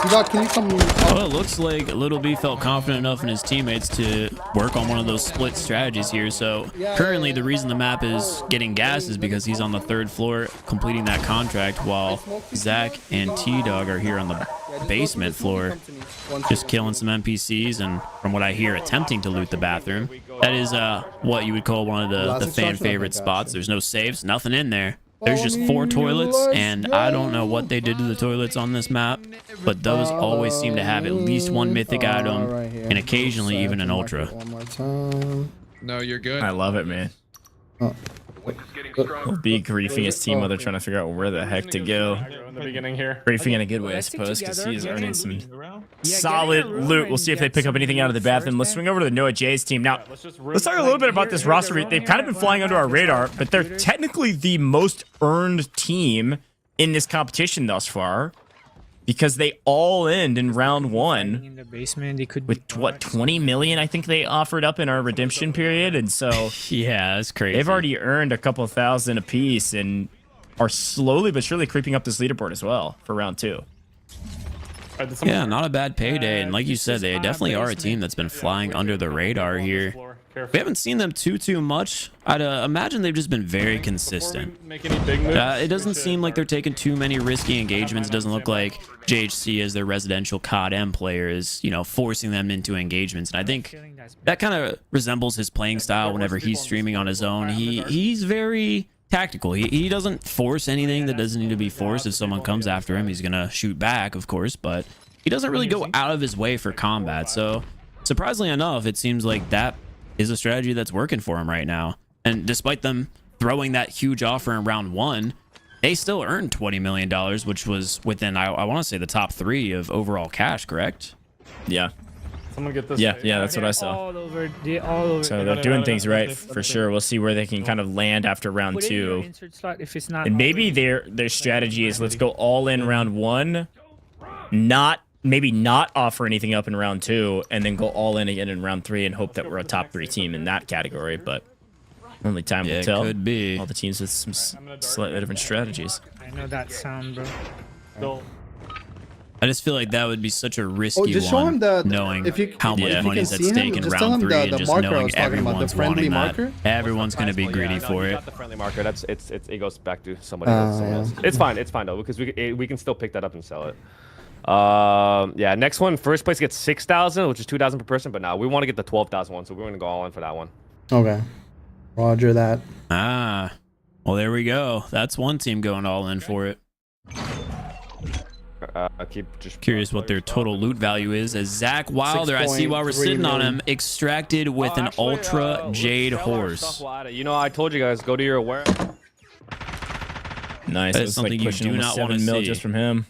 T-Dog, can you come? Well, it looks like Little B felt confident enough in his teammates to work on one of those split strategies here. So currently the reason the map is getting gas is because he's on the 3rd floor completing that contract, while Zach and T-Dog are here on the basement floor just killing some NPCs, and from what I hear, attempting to loot the bathroom. That is what you would call one of the fan favorite spots. There's no saves, nothing in there. There's just 4 toilets, and I don't know what they did to the toilets on this map, but those always seem to have at least one mythic item, and occasionally even an ultra. No, you're good. I love it, man. We'll be griefing his team while they're trying to figure out where the heck to go. In the beginning here. Griefing in a good way, I suppose, because he is earning some solid loot. We'll see if they pick up anything out of the bathroom. Let's swing over to the Noah J's team. Now, let's talk a little bit about this roster. They've kind of been flying under our radar, but they're technically the most earned team in this competition thus far, because they all end in round 1 in the basement. They could with what, 20 million I think they offered up in our redemption period, and so yeah, that's crazy. They've already earned a couple thousand apiece and are slowly but surely creeping up this leaderboard as well for round 2. Yeah, not a bad payday, and like you said, they definitely are a team that's been flying under the radar here. We haven't seen them too much. I'd imagine they've just been very consistent. It doesn't seem like they're taking too many risky engagements. It doesn't look like JHC as their residential COD M player is, forcing them into engagements. And I think that kind of resembles his playing style whenever he's streaming on his own. He's very tactical. He doesn't force anything that doesn't need to be forced. If someone comes after him, he's gonna shoot back, of course, but he doesn't really go out of his way for combat. So surprisingly enough, it seems like that is a strategy that's working for him right now. And despite them throwing that huge offer in round 1, they still earned $20 million, which was within, I want to say, the top 3 of overall cash, correct? Yeah. Someone get this. Yeah, that's what I saw. all over. So they're doing things right for sure. We'll see where they can kind of land after round 2. If it's not, And maybe their strategy is let's go all in round 1, maybe not offer anything up in round 2, and then go all in again in round 3 and hope that we're a top 3 team in that category. But only time will tell. Could be. All the teams with some slightly different strategies. I know that sound, bro. I just feel like that would be such a risky just show one, him the knowing how much if you money's can at see stake him, in just tell round him 3 the and just marker I knowing was talking about, the everyone's friendly wanting marker. that. Everyone's going to be greedy for it. Not the friendly marker. It goes back to somebody else. It's fine though, because we can still pick that up and sell it. Yeah, next one, first place gets 6,000, which is 2,000 per person, but now we want to get the 12,000 one, so we're going to go all in for that one. Okay. Roger that. Well, there we go. That's one team going all in for it. Curious what their total loot value is, as Zach Wilder, I see while we're sitting on him, extracted with an Ultra Jade Horse. I told you guys, go to your aware. Nice. That's something you do not want to see. Just from him.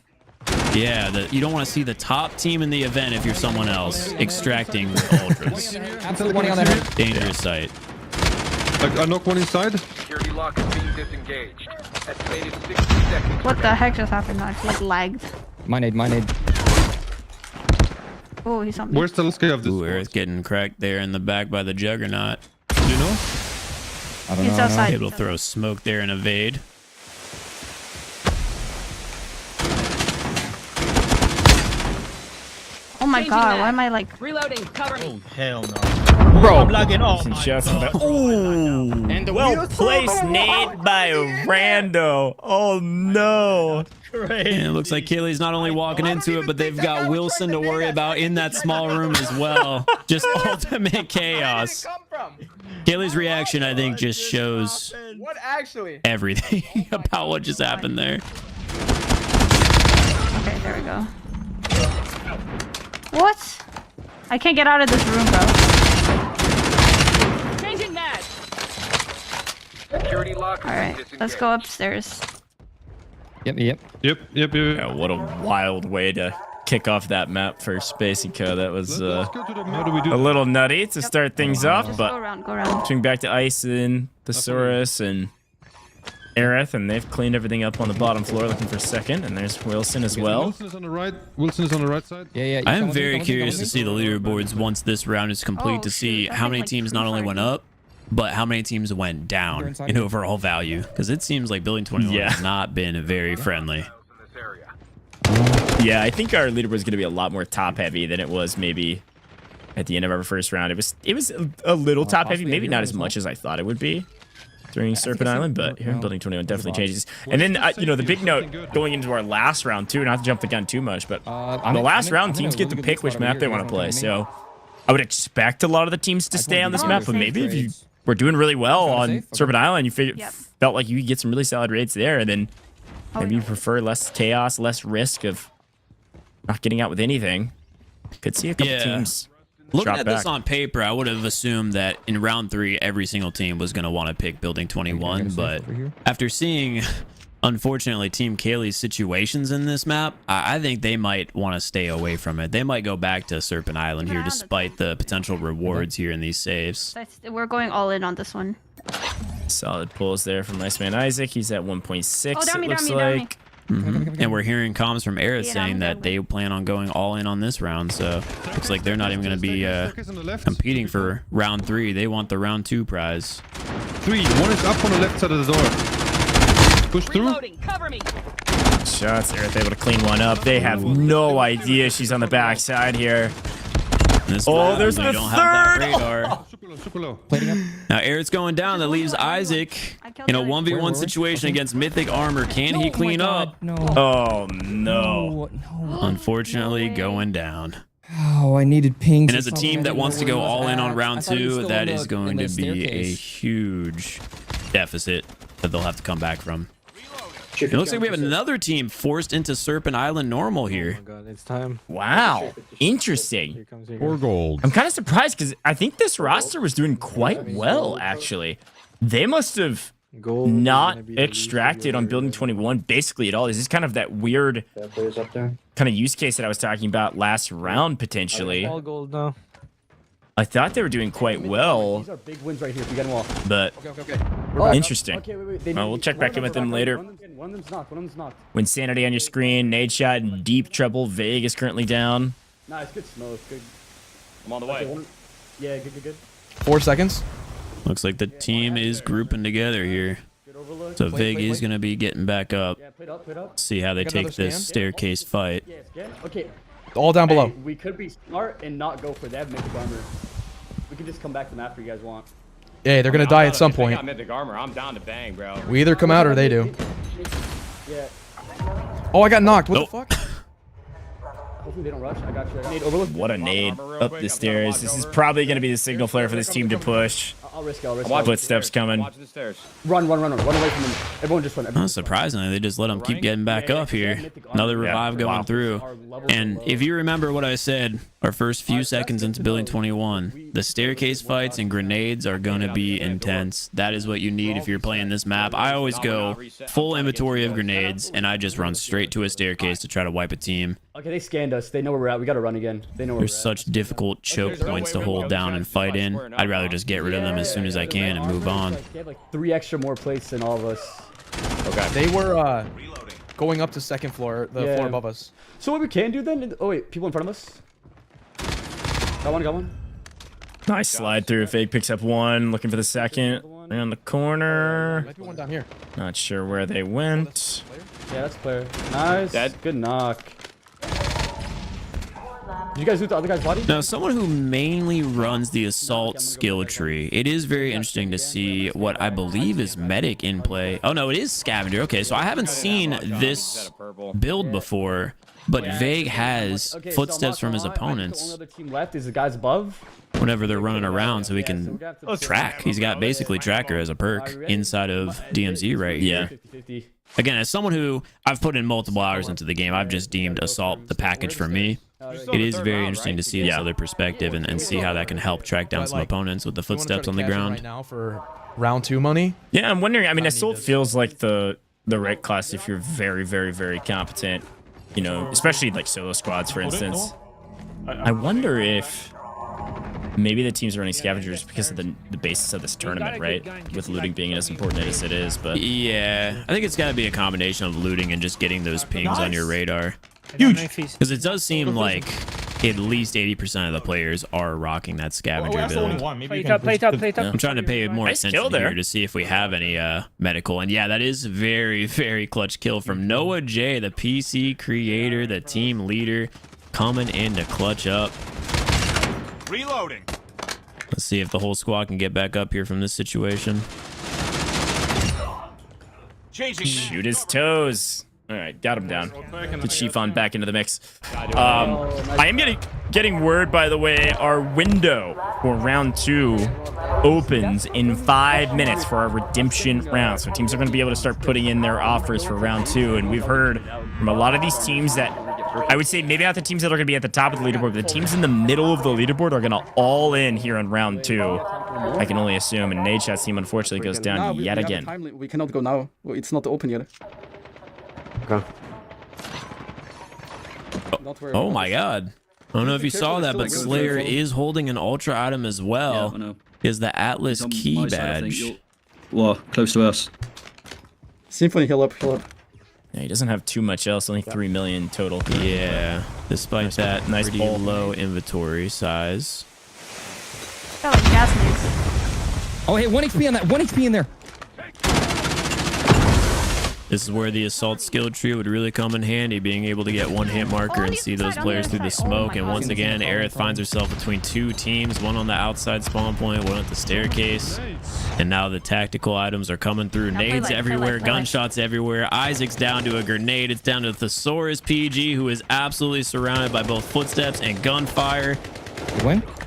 Yeah, you don't want to see the top team in the event if you're someone else extracting Ultras. Dangerous sight. I knock one inside. Security lock is being disengaged. Estimated 60 seconds. What the heck just happened? I just lagged. My nade. Oh, he's something. Where's the landscape of this? Ooh, Earth getting cracked there in the back by the Juggernaut. Do you know? I don't He's know. outside. Able to throw smoke there and evade. Oh my god, why am I like... Reloading, cover me. Hell no. Bro. I'm lagging off. Ooh, well placed nade by Rando. Oh no. And it looks like Kaylee's not only walking into it, but they've got Wilson to worry about in that small room as well. Just ultimate chaos. Kaylee's reaction, I think, just shows everything about what just happened there. Okay, there we go. What? I can't get out of this room, bro. Changing that. Security lock. All right, let's go upstairs. Yep. Yeah, what a wild way to kick off that map for Space & Co. That was a little nutty to start things off, Just but go around. swing back to Ison, Thesaurus, and Aerith, and they've cleaned everything up on the bottom floor, looking for second. And there's Wilson as well. Wilson is on the right. Wilson is on the right side. Yeah. I am very curious to see the leaderboards once this round is complete to see how many teams not only went up, but how many teams went down in overall value. Because it seems like Building 21 has not been very friendly. Yeah, I think our leaderboard is going to be a lot more top heavy than it was maybe at the end of our first round. It was a little top heavy, maybe not as much as I thought it would be during Serpent Island, but here in Building 21 definitely changes. And then, the big note going into our last round too, not to jump the gun too much, but the last round, teams get to pick which map they want to play. So I would expect a lot of the teams to stay on this map, but maybe if you were doing really well on Serpent Island, you felt like you could get some really solid rates there, and then maybe you prefer less chaos, less risk of not getting out with anything. Could see a couple teams. Looking at this on paper, I would have assumed that in round 3, every single team was going to want to pick Building 21. But after seeing, unfortunately, Team Kaylee's situations in this map, I think they might want to stay away from it. They might go back to Serpent Island here, despite the potential rewards here in these saves. We're going all in on this one. Solid pulls there from Nice Man Isaac. He's at 1.6, it looks down me. like. And we're hearing comms from Aerith saying that they plan on going all in on this round. So looks like they're not even going to be competing for round 3. They want the round 2 prize. 3. One is up on the left side of the door. Push through. Cover me. Shots. Aerith able to clean one up. They have no idea she's on the back side here. There's the third. Super low. Now Aerith's going down. That leaves Isaac in a 1v1 situation against Mythic Armor. Can he clean up? No. Oh no. Unfortunately, going down. Oh, I needed pings. And as a team that wants to go all in on round 2, that is going to be a huge deficit that they'll have to come back from. It looks like we have another team forced into Serpent Island normal here. Oh my god, it's time. Wow. Interesting. 4 gold. I'm kind of surprised because I think this roster was doing quite well, actually. They must have not extracted on Building 21 basically at all. This is kind of that weird kind of use case that I was talking about last round, potentially. All gold now. I thought they were doing quite well. These are big wins right here. We got them all. But interesting. Okay, wait. We'll check back in with them later. One of them's knocked. When Sanity on your screen, nade shot in deep trouble. Vague is currently down. Nah, it's good smoke. Good. I'm on the way. Yeah, good. 4 seconds. Looks like the team is grouping together here. So Vig is going to be getting back up. Yeah, play it up. See how they take this staircase fight. Yeah. Okay. All down below. We could be smart and not go for that mythic armor. We could just come back to them after you guys want. Yeah, they're gonna die at some point. I mythic armor. I'm down to bang, bro. We either come out or they do. Yeah. Oh, I got knocked. What the fuck? Hopefully they don't rush. I got you. Nade overlook. What a nade up the stairs. This is probably going to be the signal flare for this team to push. I'll risk it. Footsteps coming. Run away from them. Everyone just run. Surprisingly, they just let them keep getting back up here. Another revive going through. And if you remember what I said, our first few seconds into Building 21, the staircase fights and grenades are going to be intense. That is what you need if you're playing this map. I always go full inventory of grenades, and I just run straight to a staircase to try to wipe a team. Okay, they scanned us. They know where we're at. We got to run again. They know where There's such difficult choke points to hold down and fight in. I'd rather just get rid of them as soon as I can and move on. They have like 3 extra more plates than all of us. Okay. They were going up to second floor, the floor above us. So what we can do then? Oh wait, people in front of us. Got one. Nice slide through. Fake picks up one, looking for the second. Around the corner. Might be one down here. Not sure where they went. Yeah, that's player. Nice. Dead. Good knock. Did you guys loot the other guy's body? Now, someone who mainly runs the assault skill tree, it is very interesting to see what I believe is medic in play. Oh no, it is scavenger. Okay, so I haven't seen this build before, but Vague has footsteps from his opponents. The only other team left is the guys above. Whenever they're running around, so he can track. He's got basically tracker as a perk inside of DMZ right here. Again, as someone who I've put in multiple hours into the game, I've just deemed assault the package for me. It is very interesting to see this other perspective and see how that can help track down some opponents with the footsteps on the ground. Right now for round 2 money. Yeah, I'm wondering. I mean, assault feels like the right class if you're very, very, very competent. You know, especially like solo squads, for instance. I wonder if maybe the teams are running scavengers because of the basis of this tournament, right? With looting being as important as it is, but yeah, I think it's got to be a combination of looting and just getting those pings on your radar. Huge, because it does seem like at least 80% of the players are rocking that scavenger build. Play it up. I'm trying to pay more attention here to see if we have any medical, and yeah, that is very, very clutch kill from Noah J, the PC creator, the team leader, coming in to clutch up. Reloading. Let's see if the whole squad can get back up here from this situation. Shoot his toes. All right, got him down. The Chief on back into the mix. I am getting word, by the way, our window for round 2 opens in 5 minutes for our redemption round. So teams are going to be able to start putting in their offers for round 2. And we've heard from a lot of these teams that I would say maybe not the teams that are going to be at the top of the leaderboard, but the teams in the middle of the leaderboard are going to all in here on round 2. I can only assume. And Nadeshot's team unfortunately goes down yet again. We cannot go now. It's not open yet. Okay. Oh my god. I don't know if you saw that, but Slayer is holding an ultra item as well. Yeah, I know. Is the Atlas key badge. Well, close to us. Symphony, heal up. Yeah, he doesn't have too much else, only 3 million total. Yeah, despite that nice pretty low inventory size. Oh, hey, 1 HP on that. 1 HP in there. This is where the assault skill tree would really come in handy, being able to get one hit marker and see those players through the smoke. And once again, Aerith finds herself between 2 teams, one on the outside spawn point, one at the staircase. And now the tactical items are coming through. Nades everywhere, gunshots everywhere. Isaac's down to a grenade. It's down to Thesaurus PG, who is absolutely surrounded by both footsteps and gunfire.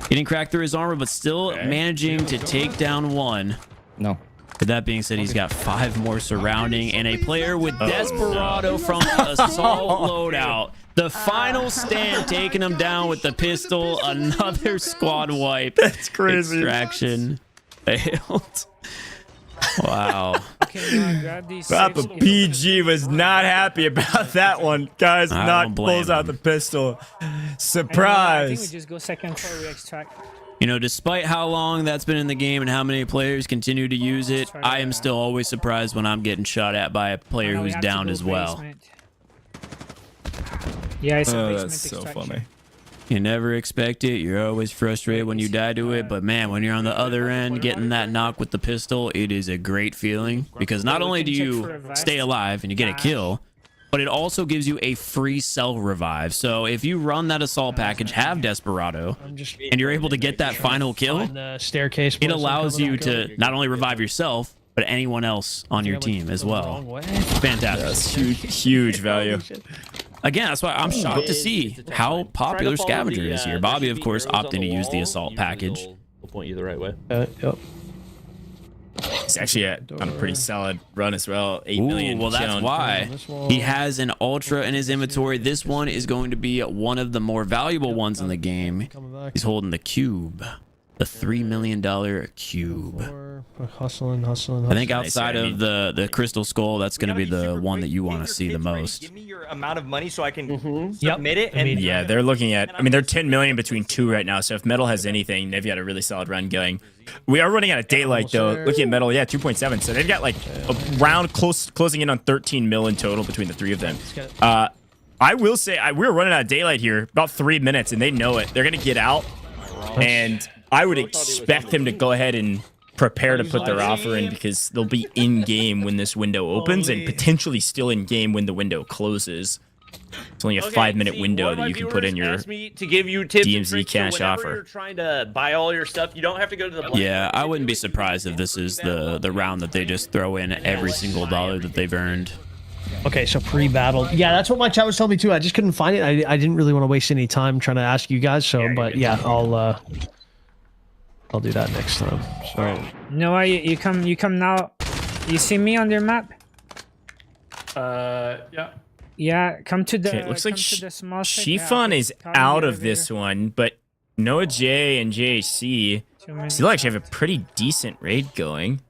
Getting cracked through his armor, but still managing to take down one. No. With that being said, he's got 5 more surrounding, and a player with Desperado from the assault loadout. The final stand, taking him down with the pistol. Another squad wipe. That's crazy. Extraction failed. Wow. Papa PG was not happy about that one. Guys, not close out the pistol. Surprise. I think we just go second floor, we extract. You know, despite how long that's been in the game and how many players continue to use it, I am still always surprised when I'm getting shot at by a player who's down as well. Yeah, it's a that's so funny. You never expect it. You're always frustrated when you die to it. But man, when you're on the other end getting that knock with the pistol, it is a great feeling. Because not only do you stay alive and you get a kill, but it also gives you a free cell revive. So if you run that assault package, have Desperado, and you're able to get that final kill, it allows you to not only revive yourself, but anyone else on your team as well. Fantastic. That's huge value. Again, that's why I'm shocked to see how popular Scavenger is here. Bobby, of course, opting to use the assault package. We'll point you the right way. Yep. He's actually on a pretty solid run as well. 8 million. Well, that's why he has an ultra in his inventory. This one is going to be one of the more valuable ones in the game. He's holding the cube, the $3 million cube. Hustling. I think outside of the crystal skull, that's going to be the one that you want to see the most. Give me your amount of money so I can submit it. And yeah, they're looking at, I mean, they're 10 million between 2 right now. So if Metal has anything, they've got a really solid run going. We are running out of daylight though. Looking at Metal, yeah, 2.7. So they've got like around closing in on 13 mil in total between the 3 of them. I will say we're running out of daylight here, about 3 minutes, and they know it. They're gonna get out, and I would expect them to go ahead and prepare to put their offer in because they'll be in game when this window opens and potentially still in game when the window closes. So only a 5-minute window that you can put in your asked me to give you tips and DMZ tricks, Cash so whenever offer. You're trying to buy all your stuff. You don't have to go to the black Yeah, I wouldn't be surprised if this is the round that they just throw in every single dollar that they've earned. Okay, so pre-battle. Yeah, that's what my chat was telling me too. I just couldn't find it. I didn't really want to waste any time trying to ask you guys. So, but yeah, I'll do that next time. So. No, you come now. You see me on your map? Yeah. Yeah, come to the. Okay, it looks like small Shifan is out of this one, but Noah J and JHC still actually have a pretty decent raid going.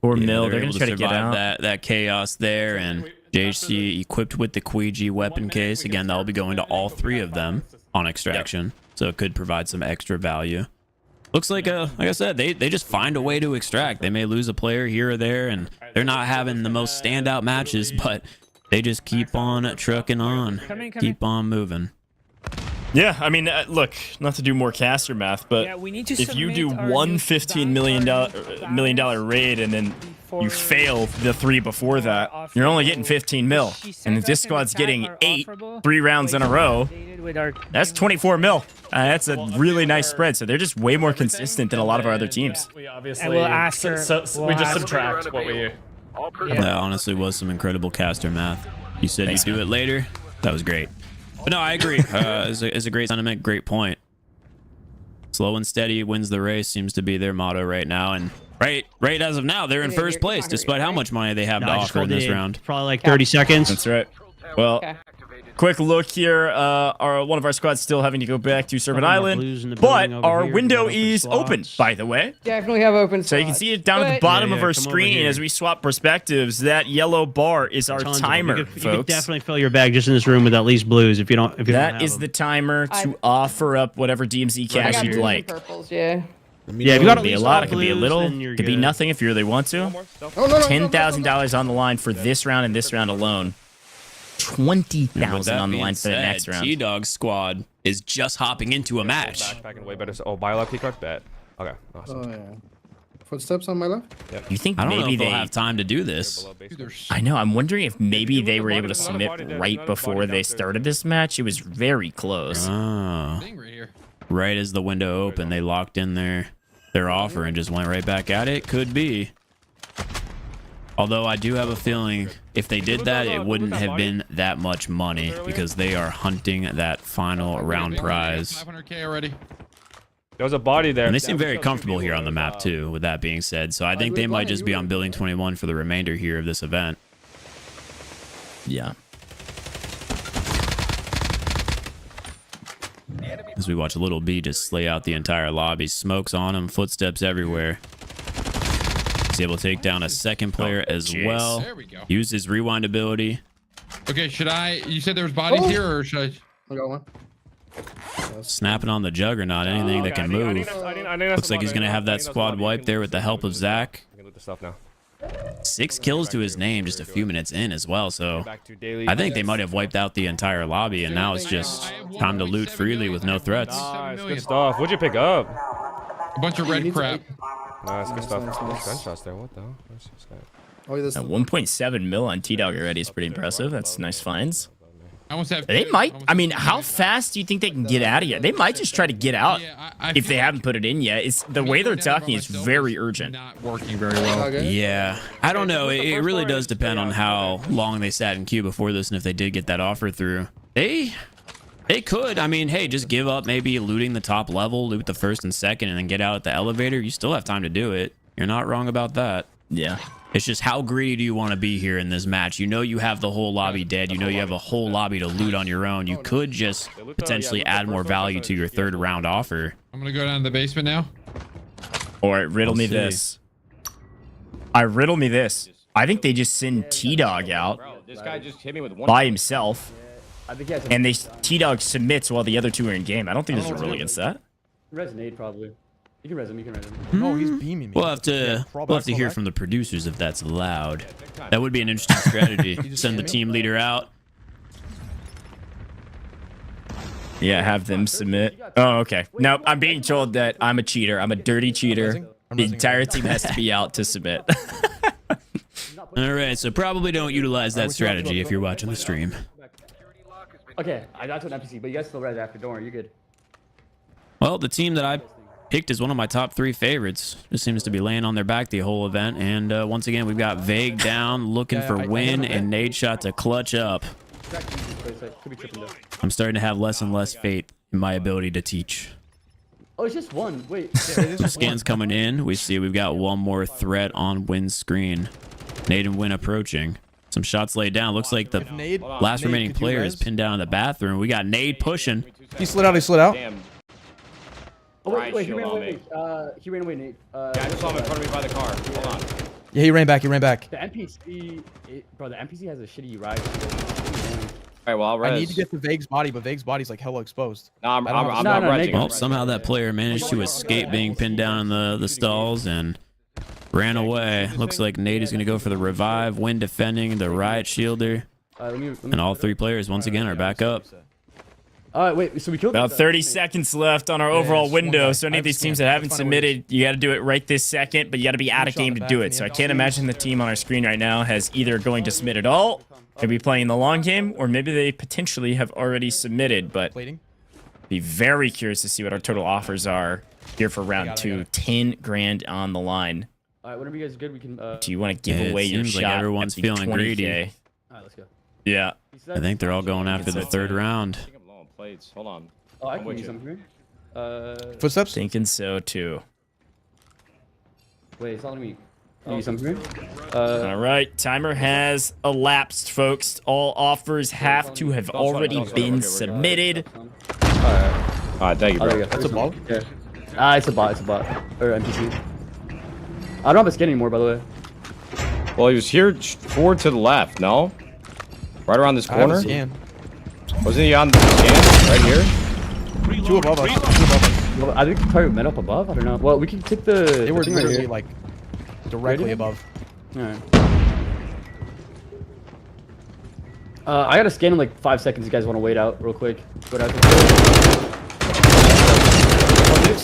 Or Mill, they're gonna try to get out. That chaos there, and JHC equipped with the Queegee weapon case. Again, that'll be going to all 3 of them on extraction, so it could provide some extra value. Looks like I said, they just find a way to extract. They may lose a player here or there, and they're not having the most standout matches, but they just keep on trucking on, keep on moving. Yeah, I mean, look, not to do more caster math, but Yeah, we need to if you do submit our one new $15 million raid and then you fail the 3 before that, you're only getting 15 mil. And if this squad's getting 8 3 rounds in a row, that's 24 mil. That's a really nice spread. So they're just way more consistent than a lot of our other teams. We obviously. And we'll ask her- we just subtract what we. That honestly was some incredible caster math. You said you'd do it later. That was great. But no, I agree. It's a great sentiment, great point. Slow and steady wins the race seems to be their motto right now. And right as of now, they're in first place, despite how much money they have to offer in this round. Probably like 30 seconds. That's right. Well, quick look here. One of our squads still having to go back to Serpent Island, but our window is open, by the way. Definitely have open So you can see it down at the bottom of our screen as we swap perspectives. That yellow bar is our timer, You could folks. definitely fill your bag just in this room with at least blues if you don't. That is the timer to offer up whatever DMZ cash you'd like. Purples, yeah. Yeah, if you got It could be a lot, it could be a little, it could be nothing if you really want to. $10,000 on the line for this round and this round alone. 20,000 on the line for the next round. T-Dog squad is just hopping into a match. Way better. Oh, buy a lucky card bet. Okay. Awesome. Oh, yeah. Footsteps on my left? Yep. You think I don't know maybe if they'll they have time to do this. I know. I'm wondering if maybe they were able to submit right before they started this match. It was very close. Right as the window opened, they locked in their offer and just went right back at it. Could be. Although I do have a feeling if they did that, it wouldn't have been that much money because they are hunting that final round prize. 500K already. There was a body there. And they seem very comfortable here on the map too, with that being said. So I think they might just be on building 21 for the remainder here of this event. Yeah. As we watch Little B just slay out the entire lobby. Smokes on him, footsteps everywhere. He's able to take down a second player as well. There we go. Use his rewind ability. Okay, should I? You said there was bodies here, or should I got one. Snapping on the Juggernaut, anything that can move. Looks like he's going to have that squad wiped there with the help of Zach. 6 kills to his name just a few minutes in as well, so I think they might have wiped out the entire lobby, and now it's just time to loot freely with no threats. Nice, good stuff. What'd you pick up? A bunch of red crap. Nice, good stuff. Gunshots there. What the hell? Oh, this 1.7 mil on T-Dog already is pretty impressive. That's nice finds. I almost have. They might. I mean, how fast do you think they can get out of here? They might just try to get out if they haven't put it in yet. It's the way they're talking is very urgent. Not working very well. Yeah, I don't know. It really does depend on how long they sat in queue before this, and if they did get that offer through. They could. I mean, hey, just give up maybe looting the top level, loot the first and second, and then get out at the elevator. You still have time to do it. You're not wrong about that. Yeah. It's just how greedy do you want to be here in this match? You know you have the whole lobby dead. You know you have a whole lobby to loot on your own. You could just potentially add more value to your third round offer. I'm gonna go down to the basement now. All right, riddle me this. Riddle me this. I think they just send T-Dog out This guy just hit me with one by himself, I think he has and T-Dog submits while the other two are in game. I don't think there's a rule against that. resonate probably. You can res him. You can res him. No, he's beaming me. We'll have to hear from the producers if that's allowed. That would be an interesting strategy. Send the team leader out. Yeah, have them submit. Oh, okay. No, I'm being told that I'm a cheater. I'm a dirty cheater. The entire team has to be out to submit. All right, so probably don't utilize that strategy if you're watching the stream. Okay, I got to an NPC, but you guys still res after. Don't worry, you're good. Well, the team that I picked is one of my top 3 favorites. Just seems to be laying on their back the whole event. And once again, we've got Vague down, looking for win, and Nade shot to clutch up. I'm starting to have less and less faith in my ability to teach. Oh, it's just one. Wait. Some scans coming in. We see we've got one more threat on Win's screen. Nade and Win approaching. Some shots laid down. Looks like the last remaining player is pinned down in the bathroom. We got Nade pushing. He slid out. He slid out. Damn. Oh, wait, he ran away. He ran away, Nate. Yeah, I just saw him in front of me by the car. Hold on. Yeah, he ran back. He ran back. The NPC, bro, the NPC has a shitty ride. All right, well, I'll res. I need to get to Vague's body, but Vague's body's like hella exposed. No, I'm resing. Well, somehow that player managed to escape being pinned down in the stalls and ran away. Looks like Nate is going to go for the revive. Win defending the riot shielder. And all 3 players once again are back up. Wait, so we killed about 30 seconds left on our overall window. So any of these teams that haven't submitted, you got to do it right this second, but you got to be out of game to do it. So I can't imagine the team on our screen right now has either going to submit at all, maybe playing the long game, or maybe they potentially have already submitted. But be very curious to see what our total offers are here for round 2. 10 grand on the line. All right, whenever you guys are good, we can. Do you want to give away your shot? Like everyone's feeling greedy. All right, let's go. Yeah. I think they're all going after the 3rd round. Plates. Hold on. Oh, I can use something here. Footsteps? Thinking so too. Wait, it's not me. Use something here. All right, timer has elapsed, folks. All offers have to have already been submitted. All right, thank you, bro. That's a bot? Yeah. It's a bot. It's a bot. Or NPC. I don't have a skin anymore, by the way. Well, he was here forward to the left, no? Right around this corner? Wasn't he on the scan right here? 2 above us. 2 above us. Well, I think the target met up above. I don't know. Well, we can take the. They were thing literally right like directly above. Alright. I gotta scan in like 5 seconds. You guys want to wait out real quick? Go down.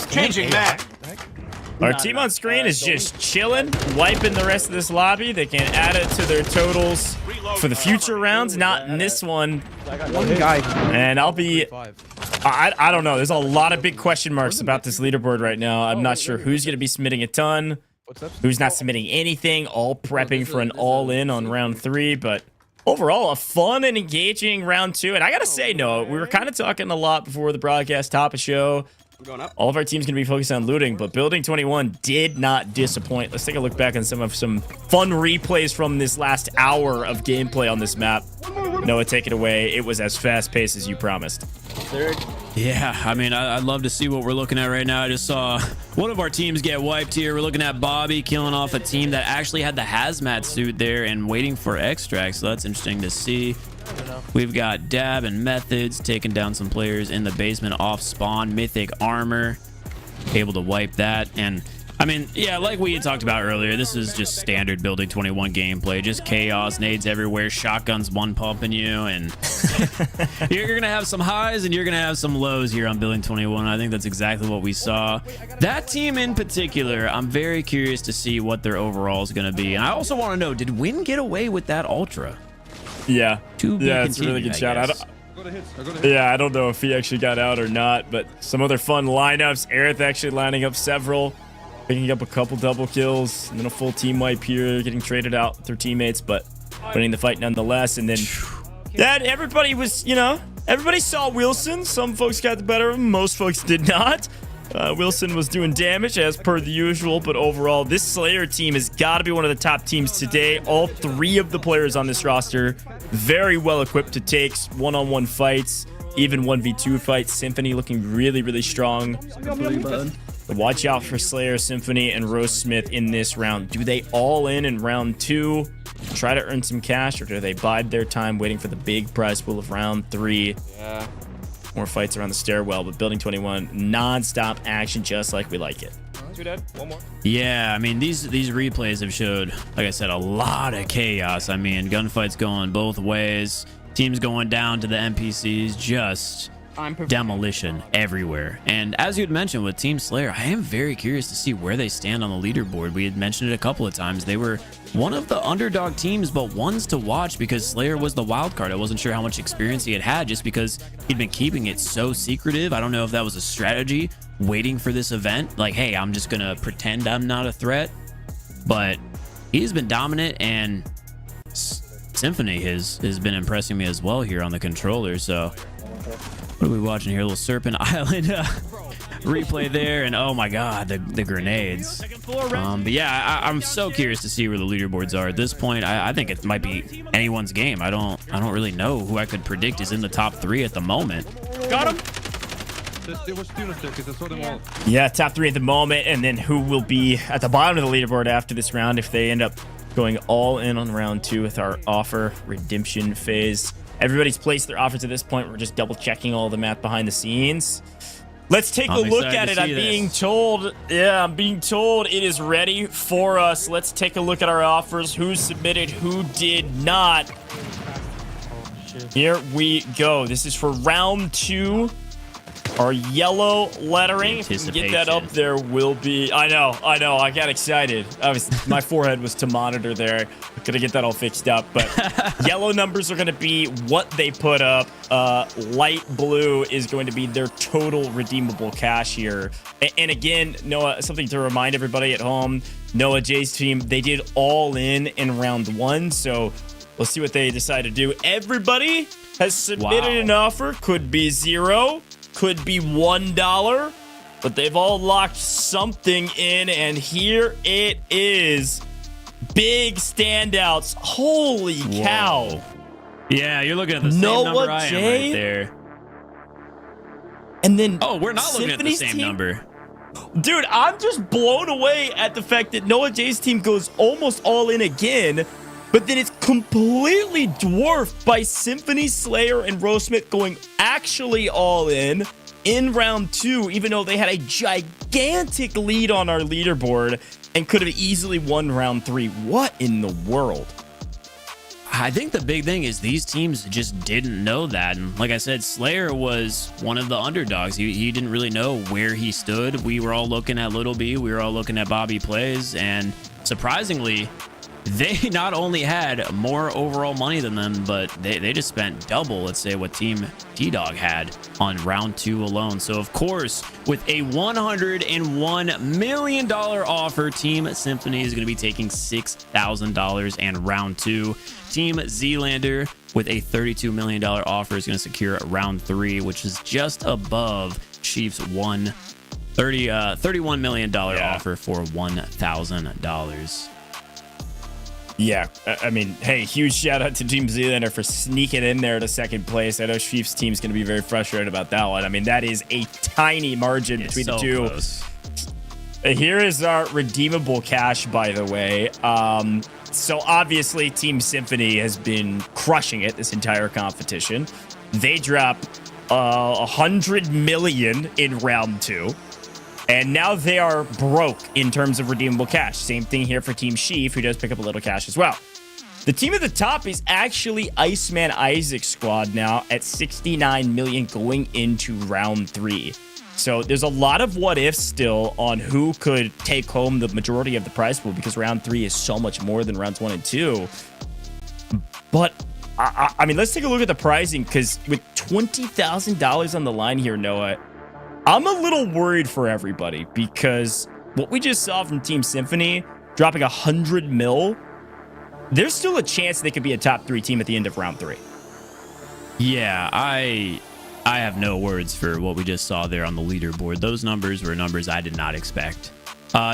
Changing that. Our team on screen is just chilling, wiping the rest of this lobby. They can add it to their totals for the future rounds, not in this one. One guy. And I'll be... I don't know. There's a lot of big question marks about this leaderboard right now. I'm not sure who's going to be submitting a ton, who's not submitting anything, all prepping for an all-in on round 3. But overall, a fun and engaging round 2. And I got to say, Noah, we were kind of talking a lot before the broadcast top of show. All of our team's going to be focused on looting, but Building 21 did not disappoint. Let's take a look back on some fun replays from this last hour of gameplay on this map. Noah, take it away. It was as fast-paced as you promised. Yeah, I mean, I'd love to see what we're looking at right now. I just saw one of our teams get wiped here. We're looking at Bobby killing off a team that actually had the hazmat suit there and waiting for extract, so that's interesting to see. We've got Dab and Methods taking down some players in the basement off spawn. Mythic Armor able to wipe that. And I mean, yeah, like we had talked about earlier, this is just standard Building 21 gameplay. Just chaos, nades everywhere, shotguns one pumping you, and you're gonna have some highs and you're gonna have some lows here on Building 21. I think that's exactly what we saw. That team in particular, I'm very curious to see what their overall is gonna be. And I also want to know, did Win get away with that Ultra? Yeah, it's a really good shot. I don't know if he actually got out or not, but some other fun lineups. Aerith actually lining up several, picking up a couple double kills, and then a full team wipe here, getting traded out with their teammates, but winning the fight nonetheless. And then, yeah, everybody was, everybody saw Wilson. Some folks got the better of him, most folks did not. Wilson was doing damage as per the usual, but overall, this Slayer team has got to be one of the top teams today. All 3 of the players on this roster very well equipped to take one-on-one fights, even 1v2 fights. Symphony looking really, really strong. Watch out for Slayer, Symphony, and Rose Smith in this round. Do they all in round 2, try to earn some cash, or do they bide their time waiting for the big prize pool of round 3? Yeah. More fights around the stairwell, but Building 21 non-stop action just like we like it. 2 dead, 1 more. Yeah, I mean, these replays have showed, like I said, a lot of chaos. I mean, gunfights going both ways, teams going down to the NPCs, just demolition everywhere. And as you had mentioned with Team Slayer, I am very curious to see where they stand on the leaderboard. We had mentioned it a couple of times. They were one of the underdog teams, but ones to watch because Slayer was the wild card. I wasn't sure how much experience he had just because he'd been keeping it so secretive. I don't know if that was a strategy, waiting for this event. Like, hey, I'm just going to pretend I'm not a threat. But he's been dominant, and Symphony has been impressing me as well here on the controller. So what are we watching here? A little Serpent Island replay there, and oh my god, the grenades. But yeah, I'm so curious to see where the leaderboards are at this point. I think it might be anyone's game. I don't really know who I could predict is in the top 3 at the moment. Got him. Yeah, top 3 at the moment, and then who will be at the bottom of the leaderboard after this round if they end up going all in on round 2 with our offer redemption phase. Everybody's placed their offers at this point. We're just double checking all the math behind the scenes. Let's take a look at it. I'm being told it is ready for us. Let's take a look at our offers. Who submitted, who did not. Here we go. This is for round 2. Our yellow lettering. If we can get that up, there will be. I know. I got excited. My forehead was to monitor there. Gonna get that all fixed up. But yellow numbers are going to be what they put up. Light blue is going to be their total redeemable cash here. And again, Noah, something to remind everybody at home. Noah J's team, they did all in round 1. So we'll see what they decide to do. Everybody has submitted an offer. Could be 0. Could be $1, but they've all locked something in, and here it is. Big standouts. Holy cow. Yeah, you're looking at the same number I am right there. And then we're not looking at the same number. Dude, I'm just blown away at the fact that Noah J's team goes almost all in again, but then it's completely dwarfed by Symphony, Slayer, and Rosmith going actually all in round 2, even though they had a gigantic lead on our leaderboard and could have easily won round 3. What in the world? I think the big thing is these teams just didn't know that. And like I said, Slayer was one of the underdogs. He didn't really know where he stood. We were all looking at Little B. We were all looking at Bobby Plays. And surprisingly, they not only had more overall money than them, but they just spent double, let's say, what Team T-Dog had on round 2 alone. So, of course, with a $101 million offer, Team Symphony is going to be taking $6,000 and round 2. Team Zealander with a $32 million offer is going to secure round 3, which is just above Chief's $31 million offer for $1,000. Yeah, I mean, hey, huge shout out to Team Zealander for sneaking in there to second place. I know Chief's team's going to be very frustrated about that one. I mean, that is a tiny margin between the two. Close. Here is our redeemable cash, by the way. So obviously, Team Symphony has been crushing it this entire competition. They drop $100 million in round 2. And now they are broke in terms of redeemable cash. Same thing here for Team Sheaf, who does pick up a little cash as well. The team at the top is actually Iceman Isaac's squad now at $69 million going into round 3. So there's a lot of what ifs still on who could take home the majority of the prize pool because round 3 is so much more than rounds 1 and 2. But I mean, let's take a look at the pricing because with $20,000 on the line here, Noah, I'm a little worried for everybody because what we just saw from Team Symphony dropping $100 million, there's still a chance they could be a top 3 team at the end of round 3. Yeah, I have no words for what we just saw there on the leaderboard. Those numbers were numbers I did not expect.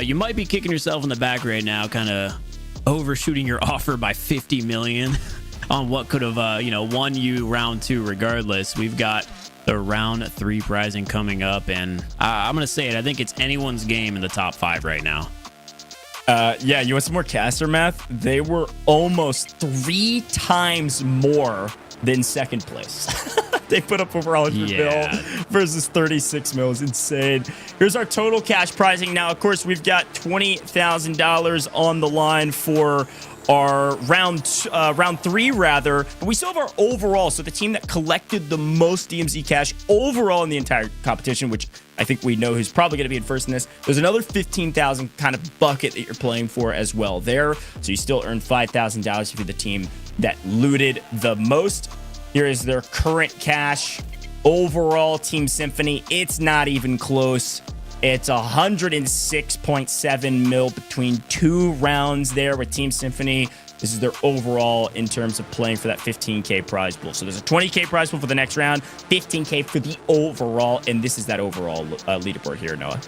You might be kicking yourself in the back right now, kind of overshooting your offer by $50 million on what could have, won you round 2 regardless. We've got the round 3 prizing coming up, and I'm going to say it. I think it's anyone's game in the top 5 right now. Yeah, you want some more caster math? They were almost 3 times more than second place. They put up over 100 mil versus 36 mil. It's insane. Here's our total cash prizing. Now, of course, we've got $20,000 on the line for our round 3 rather, but we still have our overall. So the team that collected the most DMZ cash overall in the entire competition, which I think we know who's probably going to be in first in this. There's another 15,000 kind of bucket that you're playing for as well there. So you still earn $5,000 if you're the team that looted the most. Here is their current cash. Overall, Team Symphony, it's not even close. It's 106.7 mil between 2 rounds there with Team Symphony. This is their overall in terms of playing for that 15K prize pool. So there's a 20K prize pool for the next round, 15K for the overall, and this is that overall leaderboard here, Noah.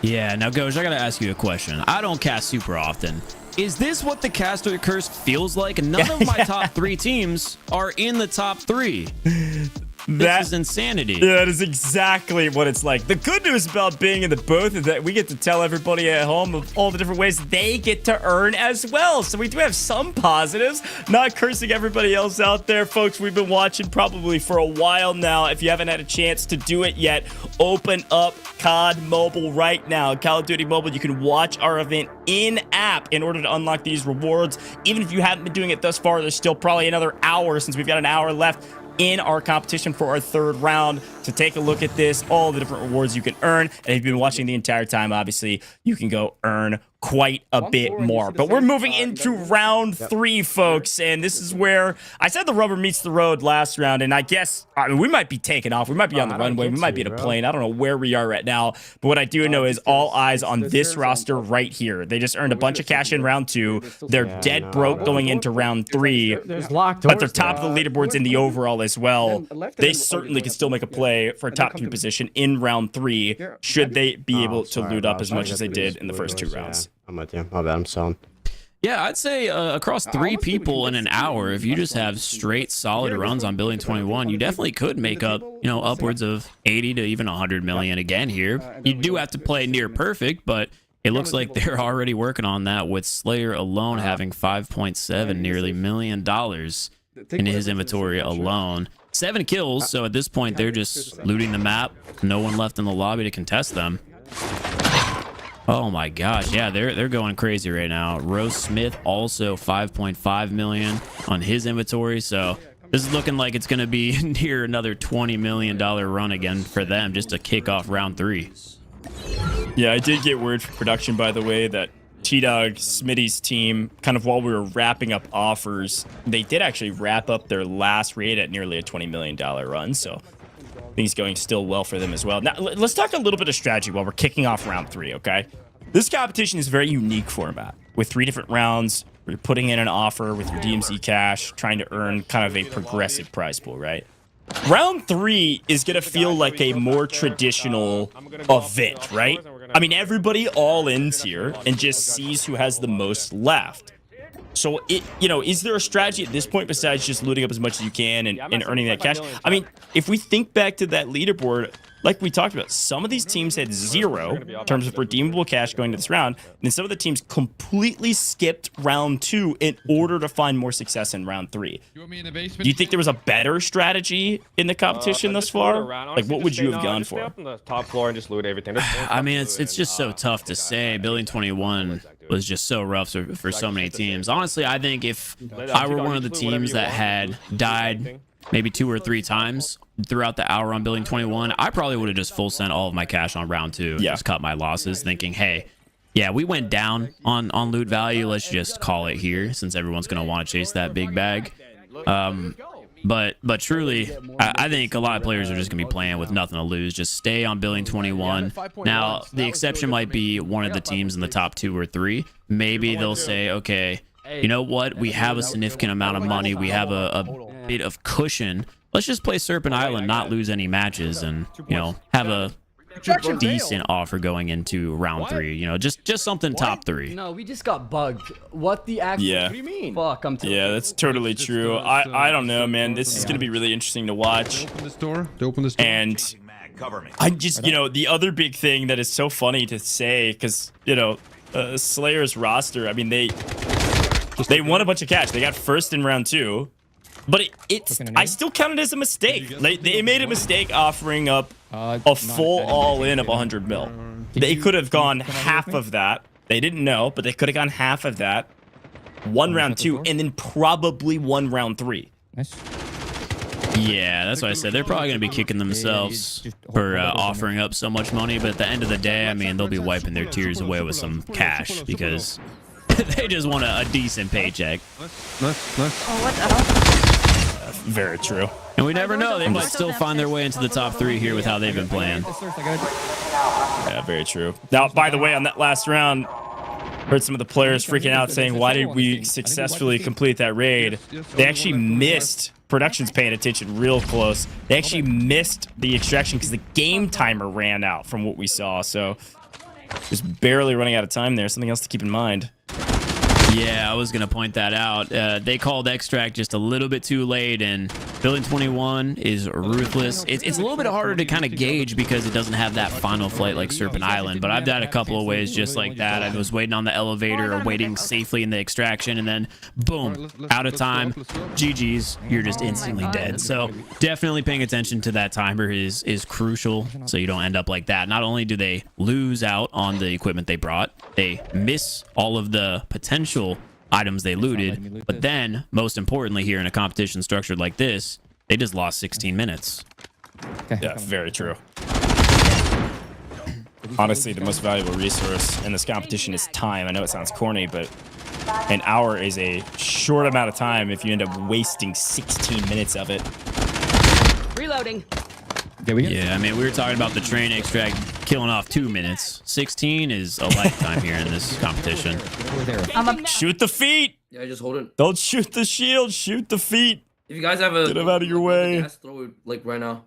Yeah, now, Goj, I got to ask you a question. I don't cast super often. Is this what the caster curse feels like? None of my top 3 teams are in the top 3. This is insanity. Yeah, that is exactly what it's like. The good news about being in the booth is that we get to tell everybody at home of all the different ways they get to earn as well. So we do have some positives. Not cursing everybody else out there, folks. We've been watching probably for a while now. If you haven't had a chance to do it yet, open up COD Mobile right now. Call of Duty Mobile, you can watch our event in-app in order to unlock these rewards. Even if you haven't been doing it thus far, there's still probably another hour since we've got an hour left in our competition for our 3rd round. So take a look at this, all the different rewards you can earn. And if you've been watching the entire time, obviously, you can go earn quite a bit more. But we're moving into round 3, folks. And this is where I said the rubber meets the road last round. And I guess, I mean, we might be taking off. We might be on the runway. We might be in a plane. I don't know where we are right now. But what I do know is all eyes on this roster right here. They just earned a bunch of cash in round 2. They're dead broke going into round 3. But they're top of the leaderboards in the overall as well. They certainly can still make a play for a top 3 position in round 3 should they be able to loot up as much as they did in the first 2 rounds. I'm with you. My bad. I'm selling. Yeah, I'd say across 3 people in an hour, if you just have straight solid runs on Building 21, you definitely could make up, upwards of 80 to even 100 million again here. You do have to play near perfect, but it looks like they're already working on that with Slayer alone having 5.7 nearly $1 million in his inventory alone. 7 kills, so at this point, they're just looting the map. No one left in the lobby to contest them. Oh my gosh, yeah, they're going crazy right now. Rose Smith also 5.5 million on his inventory, so this is looking like it's going to be near another $20 million run again for them just to kick off round 3. Yeah, I did get word from production, by the way, that T-Dog, Smitty's team, kind of while we were wrapping up offers, they did actually wrap up their last raid at nearly a $20 million run, so things going still well for them as well. Now, let's talk a little bit of strategy while we're kicking off round 3, okay? This competition is a very unique format with 3 different rounds. Where you're putting in an offer with your DMZ cash, trying to earn kind of a progressive prize pool, right? Round 3 is going to feel like a more traditional event, right? I mean, everybody all ins here and just sees who has the most left. So, is there a strategy at this point besides just looting up as much as you can and earning that cash? I mean, if we think back to that leaderboard, like we talked about, some of these teams had 0 in terms of redeemable cash going to this round, and then some of the teams completely skipped round 2 in order to find more success in round 3. Do you think there was a better strategy in the competition thus far? Like, what would you have gone for? Up on the top floor and just loot everything. I mean, it's just so tough to say. Building 21 was just so rough for so many teams. Honestly, I think if I were one of the teams that had died maybe 2 or 3 times throughout the hour on Building 21, I probably would have just full sent all of my cash on round 2. Yeah. Just cut my losses, thinking, hey, yeah, we went down on loot value. Let's just call it here, since everyone's going to want to chase that big bag. But truly, I think a lot of players are just going to be playing with nothing to lose. Just stay on Building 21. Now, the exception might be one of the teams in the top 2 or 3. Maybe they'll say, okay, you know what? We have a significant amount of money. We have a bit of cushion. Let's just play Serpent Island, not lose any matches, and, have a decent offer going into round 3. Just something top 3. No, we just got bugged. What the actual? Yeah. What do you mean? Fuck, I'm telling you. Yeah, that's totally true. I don't know, man. This is going to be really interesting to watch. Open this door. Open this door. And I just, the other big thing that is so funny to say, because, Slayer's roster, I mean, they won a bunch of cash. They got first in round 2. But I still count it as a mistake. They made a mistake offering up a full all-in of 100 mil. They could have gone half of that. They didn't know, but they could have gone half of that one round 2, and then probably one round 3. Nice. Yeah, that's what I said. They're probably going to be kicking themselves for offering up so much money, but at the end of the day, I mean, they'll be wiping their tears away with some cash because they just want a decent paycheck. Nice. Oh, what the hell? Very true. And we never know. They might still find their way into the top 3 here with how they've been playing. Yeah, very true. Now, by the way, on that last round, heard some of the players freaking out saying, why did we successfully complete that raid? They actually missed, production's paying attention real close. They actually missed the extraction because the game timer ran out from what we saw. So just barely running out of time there. Something else to keep in mind. Yeah, I was going to point that out. They called extract just a little bit too late, and Building 21 is ruthless. It's a little bit harder to kind of gauge because it doesn't have that final flight like Serpent Island, but I've died a couple of ways just like that. I was waiting on the elevator or waiting safely in the extraction, and then boom, out of time, GG's, you're just instantly dead. So definitely paying attention to that timer is crucial so you don't end up like that. Not only do they lose out on the equipment they brought, they miss all of the potential items they looted, but then most importantly here in a competition structured like this, they just lost 16 minutes. Yeah, very true. Honestly, the most valuable resource in this competition is time. I know it sounds corny, but an hour is a short amount of time if you end up wasting 16 minutes of it. Reloading. Yeah, I mean, we were talking about the train extract killing off 2 minutes. 16 is a lifetime here in this competition. Shoot the feet! Yeah, just hold it. Don't shoot the shield, shoot the feet. If you guys have a... Get him out of your way. Throw it, like, right now.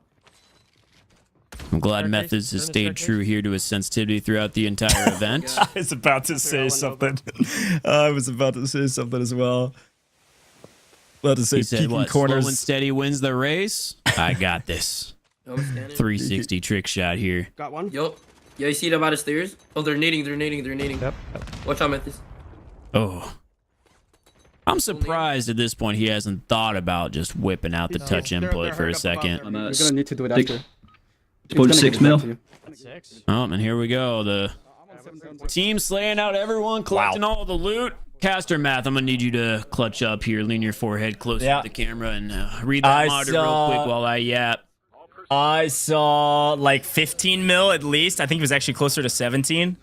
I'm glad Methods has stayed true here to his sensitivity throughout the entire event. I was about to say something. I was about to say something as well. About to say he said, what, corners. Slow and steady wins the race? I got this. 360 trick shot here. Got one. Yo. Yeah, you see them by the stairs? Oh, they're nading. Yep. Watch out, Memphis. Oh. I'm surprised at this point he hasn't thought about just whipping out the touch input for a second. You're gonna need to do it after. 0.6 mil. Oh, and here we go. The team slaying out everyone, collecting all the loot. Caster Math, I'm gonna need you to clutch up here, lean your forehead closer to the camera, and read that monitor real quick while I yap. I saw like 15 mil at least. I think it was actually closer to 17.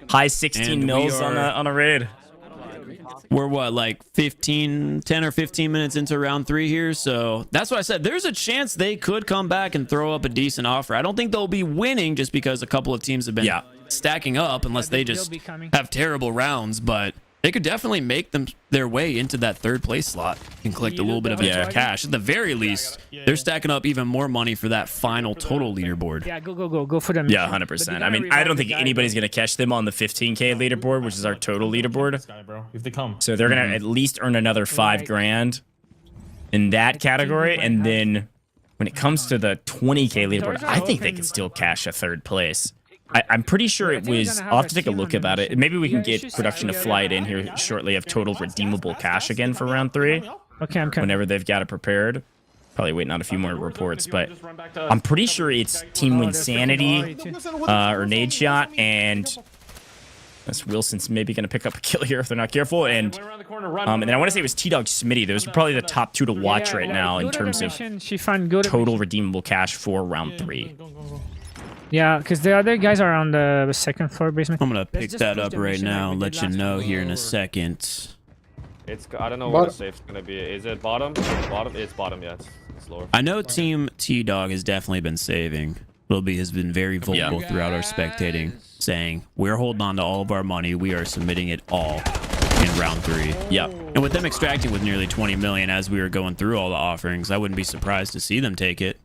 High 16 mils on a raid. We're what, like 10 or 15 minutes into round 3 here, so that's what I said. There's a chance they could come back and throw up a decent offer. I don't think they'll be winning just because a couple of teams have been stacking up, unless they just have terrible rounds, but they could definitely make their way into that 3rd place slot and collect a little bit of extra cash. At the very least, they're stacking up even more money for that final total leaderboard. Yeah, go for them. Yeah, 100%. I mean, I don't think anybody's going to catch them on the 15K leaderboard, which is our total leaderboard. So they're going to at least earn another 5 grand in that category. And then when it comes to the 20K leaderboard, I think they can still cash a 3rd place. I'm pretty sure it was, I'll have to take a look about it. Maybe we can get production to fly it in here shortly of total redeemable cash again for round 3. Okay, I'm coming. Whenever they've got it prepared. Probably waiting on a few more reports, but I'm pretty sure it's Team Winsanity or Nade Shot, and that's Wilson's maybe going to pick up a kill here if they're not careful. And then I want to say it was T-Dog Smitty. Those are probably the top 2 to watch right now in terms of total redeemable cash for round 3. Yeah, because the other guys are on the 2nd floor basement. I'm going to pick that up right now and let you know here in a second. I don't know what the safe's going to be. Is it bottom? Bottom? It's bottom, yeah. It's lower. I know Team T-Dog has definitely been saving. Lil B has been very vocal throughout our spectating, saying, we're holding on to all of our money. We are submitting it all in round 3. Yep. And with them extracting with nearly 20 million as we were going through all the offerings, I wouldn't be surprised to see them take it.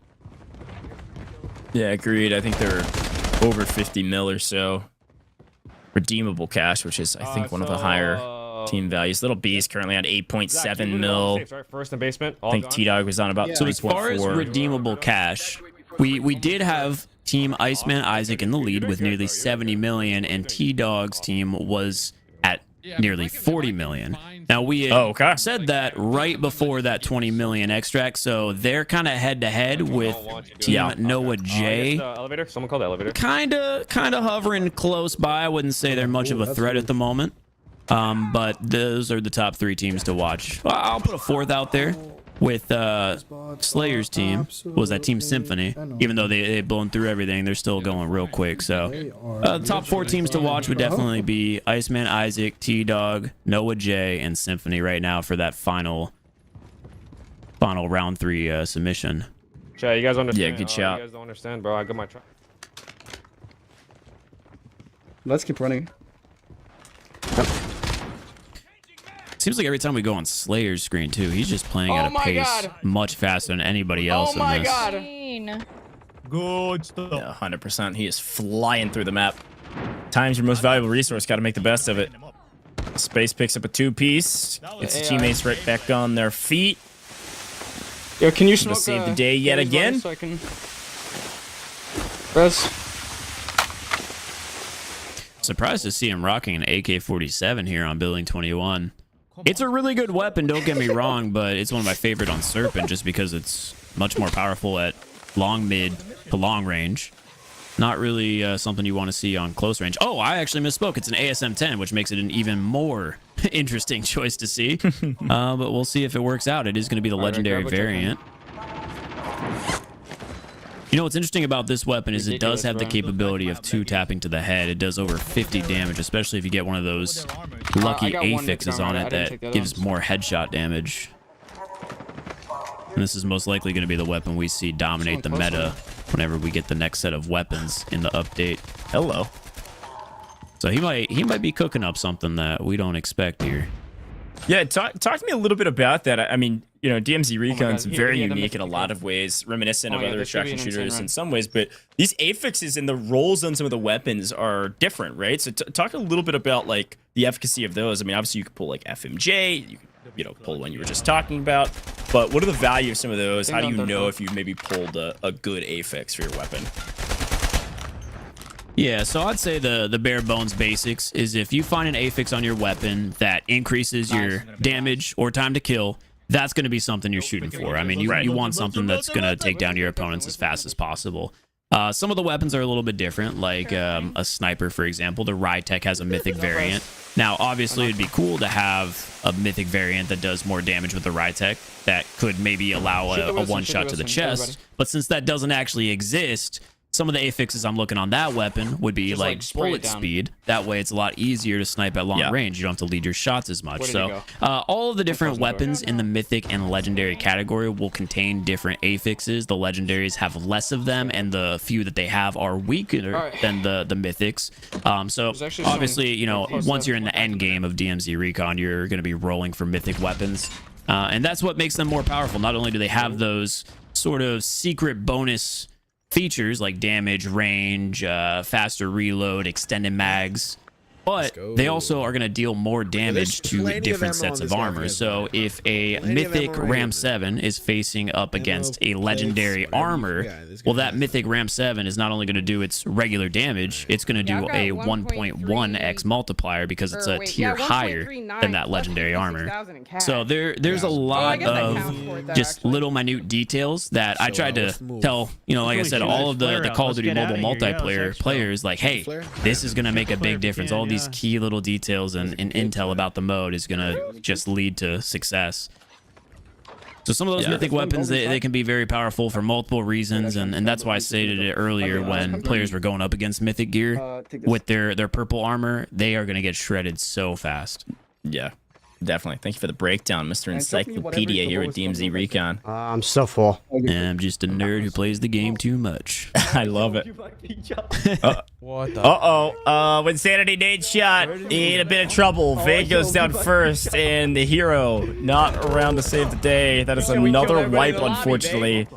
Yeah, agreed. I think they're over 50 mil or so. Redeemable cash, which is, I think, one of the higher team values. Little B is currently on 8.7 mil. First in basement. I think T-Dog was on about 3.4. So as far as redeemable cash, we did have Team Iceman Isaac in the lead with nearly 70 million, and T-Dog's team was at nearly 40 million. Now, we had said that right before that 20 million extract, so they're kind of head-to-head with Team Noah J. Elevator? Someone call the elevator. Kind of hovering close by. I wouldn't say they're much of a threat at the moment. But those are the top 3 teams to watch. I'll put a 4th out there with Slayer's team. Was that Team Symphony? Even though they've blown through everything, they're still going real quick. So the top 4 teams to watch would definitely be Iceman, Isaac, T-Dog, Noah J, and Symphony right now for that final round 3 submission. Chat, you guys understand? Yeah, good shot. You guys don't understand, bro. I got my try. Let's keep running. Seems like every time we go on Slayer's screen too, he's just playing at a pace much faster than anybody else in this. Good stuff. Yeah, 100%. He is flying through the map. Time's your most valuable resource. Got to make the best of it. Space picks up a 2-piece. Gets his teammates right back on their feet. Yo, can you smoke, save the day yet again? So I can... Res. Surprised to see him rocking an AK-47 here on Building 21. It's a really good weapon, don't get me wrong, but it's one of my favorite on Serpent just because it's much more powerful at long, mid to long range. Not really something you want to see on close range. Oh, I actually misspoke. It's an ASM-10, which makes it an even more interesting choice to see. But we'll see if it works out. It is going to be the legendary variant. You know what's interesting about this weapon is it does have the capability of 2-tapping to the head. It does over 50 damage, especially if you get one of those lucky affixes on it that gives more headshot damage. And this is most likely going to be the weapon we see dominate the meta whenever we get the next set of weapons in the update. Hello. So he might be cooking up something that we don't expect here. Yeah, talk to me a little bit about that. I mean, you know, DMZ Recon's very unique in a lot of ways, reminiscent of other extraction shooters in some ways, but these affixes and the roles on some of the weapons are different, right? So talk a little bit about like the efficacy of those. I mean, obviously you could pull like FMJ, you could, pull one you were just talking about, but what are the value of some of those? How do you know if you maybe pulled a good affix for your weapon? Yeah, so I'd say the bare bones basics is if you find an affix on your weapon that increases your damage or time to kill, that's going to be something you're shooting for. I mean, you want something that's going to take down your opponents as fast as possible. Some of the weapons are a little bit different, like a sniper, for example. The Rytech has a mythic variant. Now, obviously, it'd be cool to have a mythic variant that does more damage with the Rytech that could maybe allow a one-shot to the chest. But since that doesn't actually exist, some of the affixes I'm looking on that weapon would be like bullet speed. That way it's a lot easier to snipe at long range. You don't have to lead your shots as much. So all of the different weapons in the mythic and legendary category will contain different affixes. The legendaries have less of them, and the few that they have are weaker than the mythics. So obviously, once you're in the end game of DMZ Recon, you're going to be rolling for mythic weapons. And that's what makes them more powerful. Not only do they have those sort of secret bonus features like damage, range, faster reload, extended mags, but they also are going to deal more damage to different sets of armor. So if a mythic Ram 7 is facing up against a legendary armor, well, that mythic Ram 7 is not only going to do its regular damage, it's going to do a 1.1x multiplier because it's a tier higher than that legendary armor. So there's a lot of just little minute details that I tried to tell, like I said, all of the Call of Duty mobile multiplayer players, like, hey, this is going to make a big difference. All these key little details and intel about the mode is going to just lead to success. So some of those mythic weapons, they can be very powerful for multiple reasons, and that's why I stated it earlier when players were going up against mythic gear with their purple armor, they are going to get shredded so fast. Yeah, definitely. Thank you for the breakdown, Mr. Encyclopedia here at DMZ Recon. I'm so full. And I'm just a nerd who plays the game too much. I love it. What the? When Sanity Nate shot in a bit of trouble, Vade goes down first, and the hero not around to save the day. That is another wipe, unfortunately.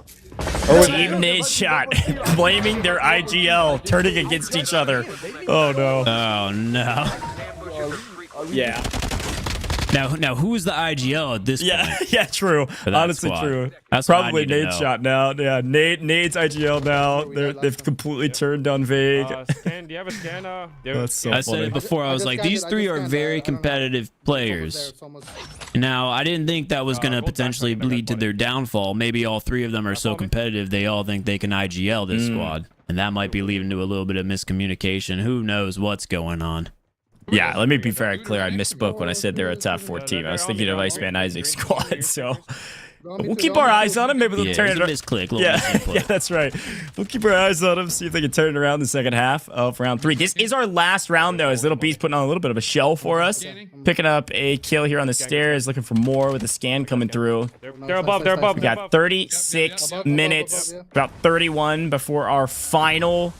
Team Nate shot, blaming their IGL, turning against each other. Oh no. Oh no. Yeah. Now who's the IGL at this point? Yeah, true. Honestly, squad? true. That's probably Nate's shot now. Yeah, Nate's IGL now. They've completely turned on Vague. Scan, do you have a scan? That's so I said it before. I was like, these three are very competitive players. Now, I didn't think that was going to potentially lead to their downfall. Maybe all three of them are so competitive, they all think they can IGL this squad. And that might be leading to a little bit of miscommunication. Who knows what's going on? Yeah, let me be very clear. I misspoke when I said they're a top 4 team. I was thinking of Iceman Isaac's squad, so we'll keep our eyes on them. Maybe they'll turn it around. Misclick, Yeah, that's right. We'll keep our eyes on them, see if they can turn it around in the second half of round 3. This is our last round, though, as Little B's putting on a little bit of a show for us. Picking up a kill here on the stairs, looking for more with a scan coming through. They're above. They're above. We got 36 minutes, about 31 before our final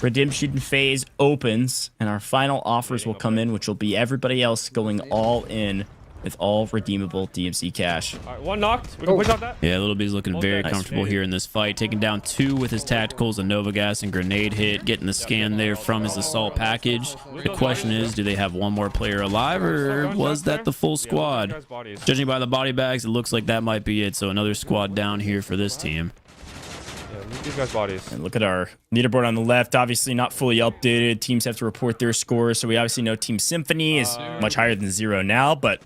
redemption phase opens, and our final offers will come in, which will be everybody else going all in with all redeemable DMZ cash. All right, one knocked. We can push out that. Yeah, Little B's looking very comfortable here in this fight, taking down 2 with his tacticals, a Nova Gas and grenade hit, getting the scan there from his assault package. The question is, do they have one more player alive, or was that the full squad? Judging by the body bags, it looks like that might be it. So another squad down here for this team. These guys' bodies. And look at our leaderboard on the left. Obviously not fully updated. Teams have to report their scores, so we obviously know Team Symphony is much higher than 0 now, but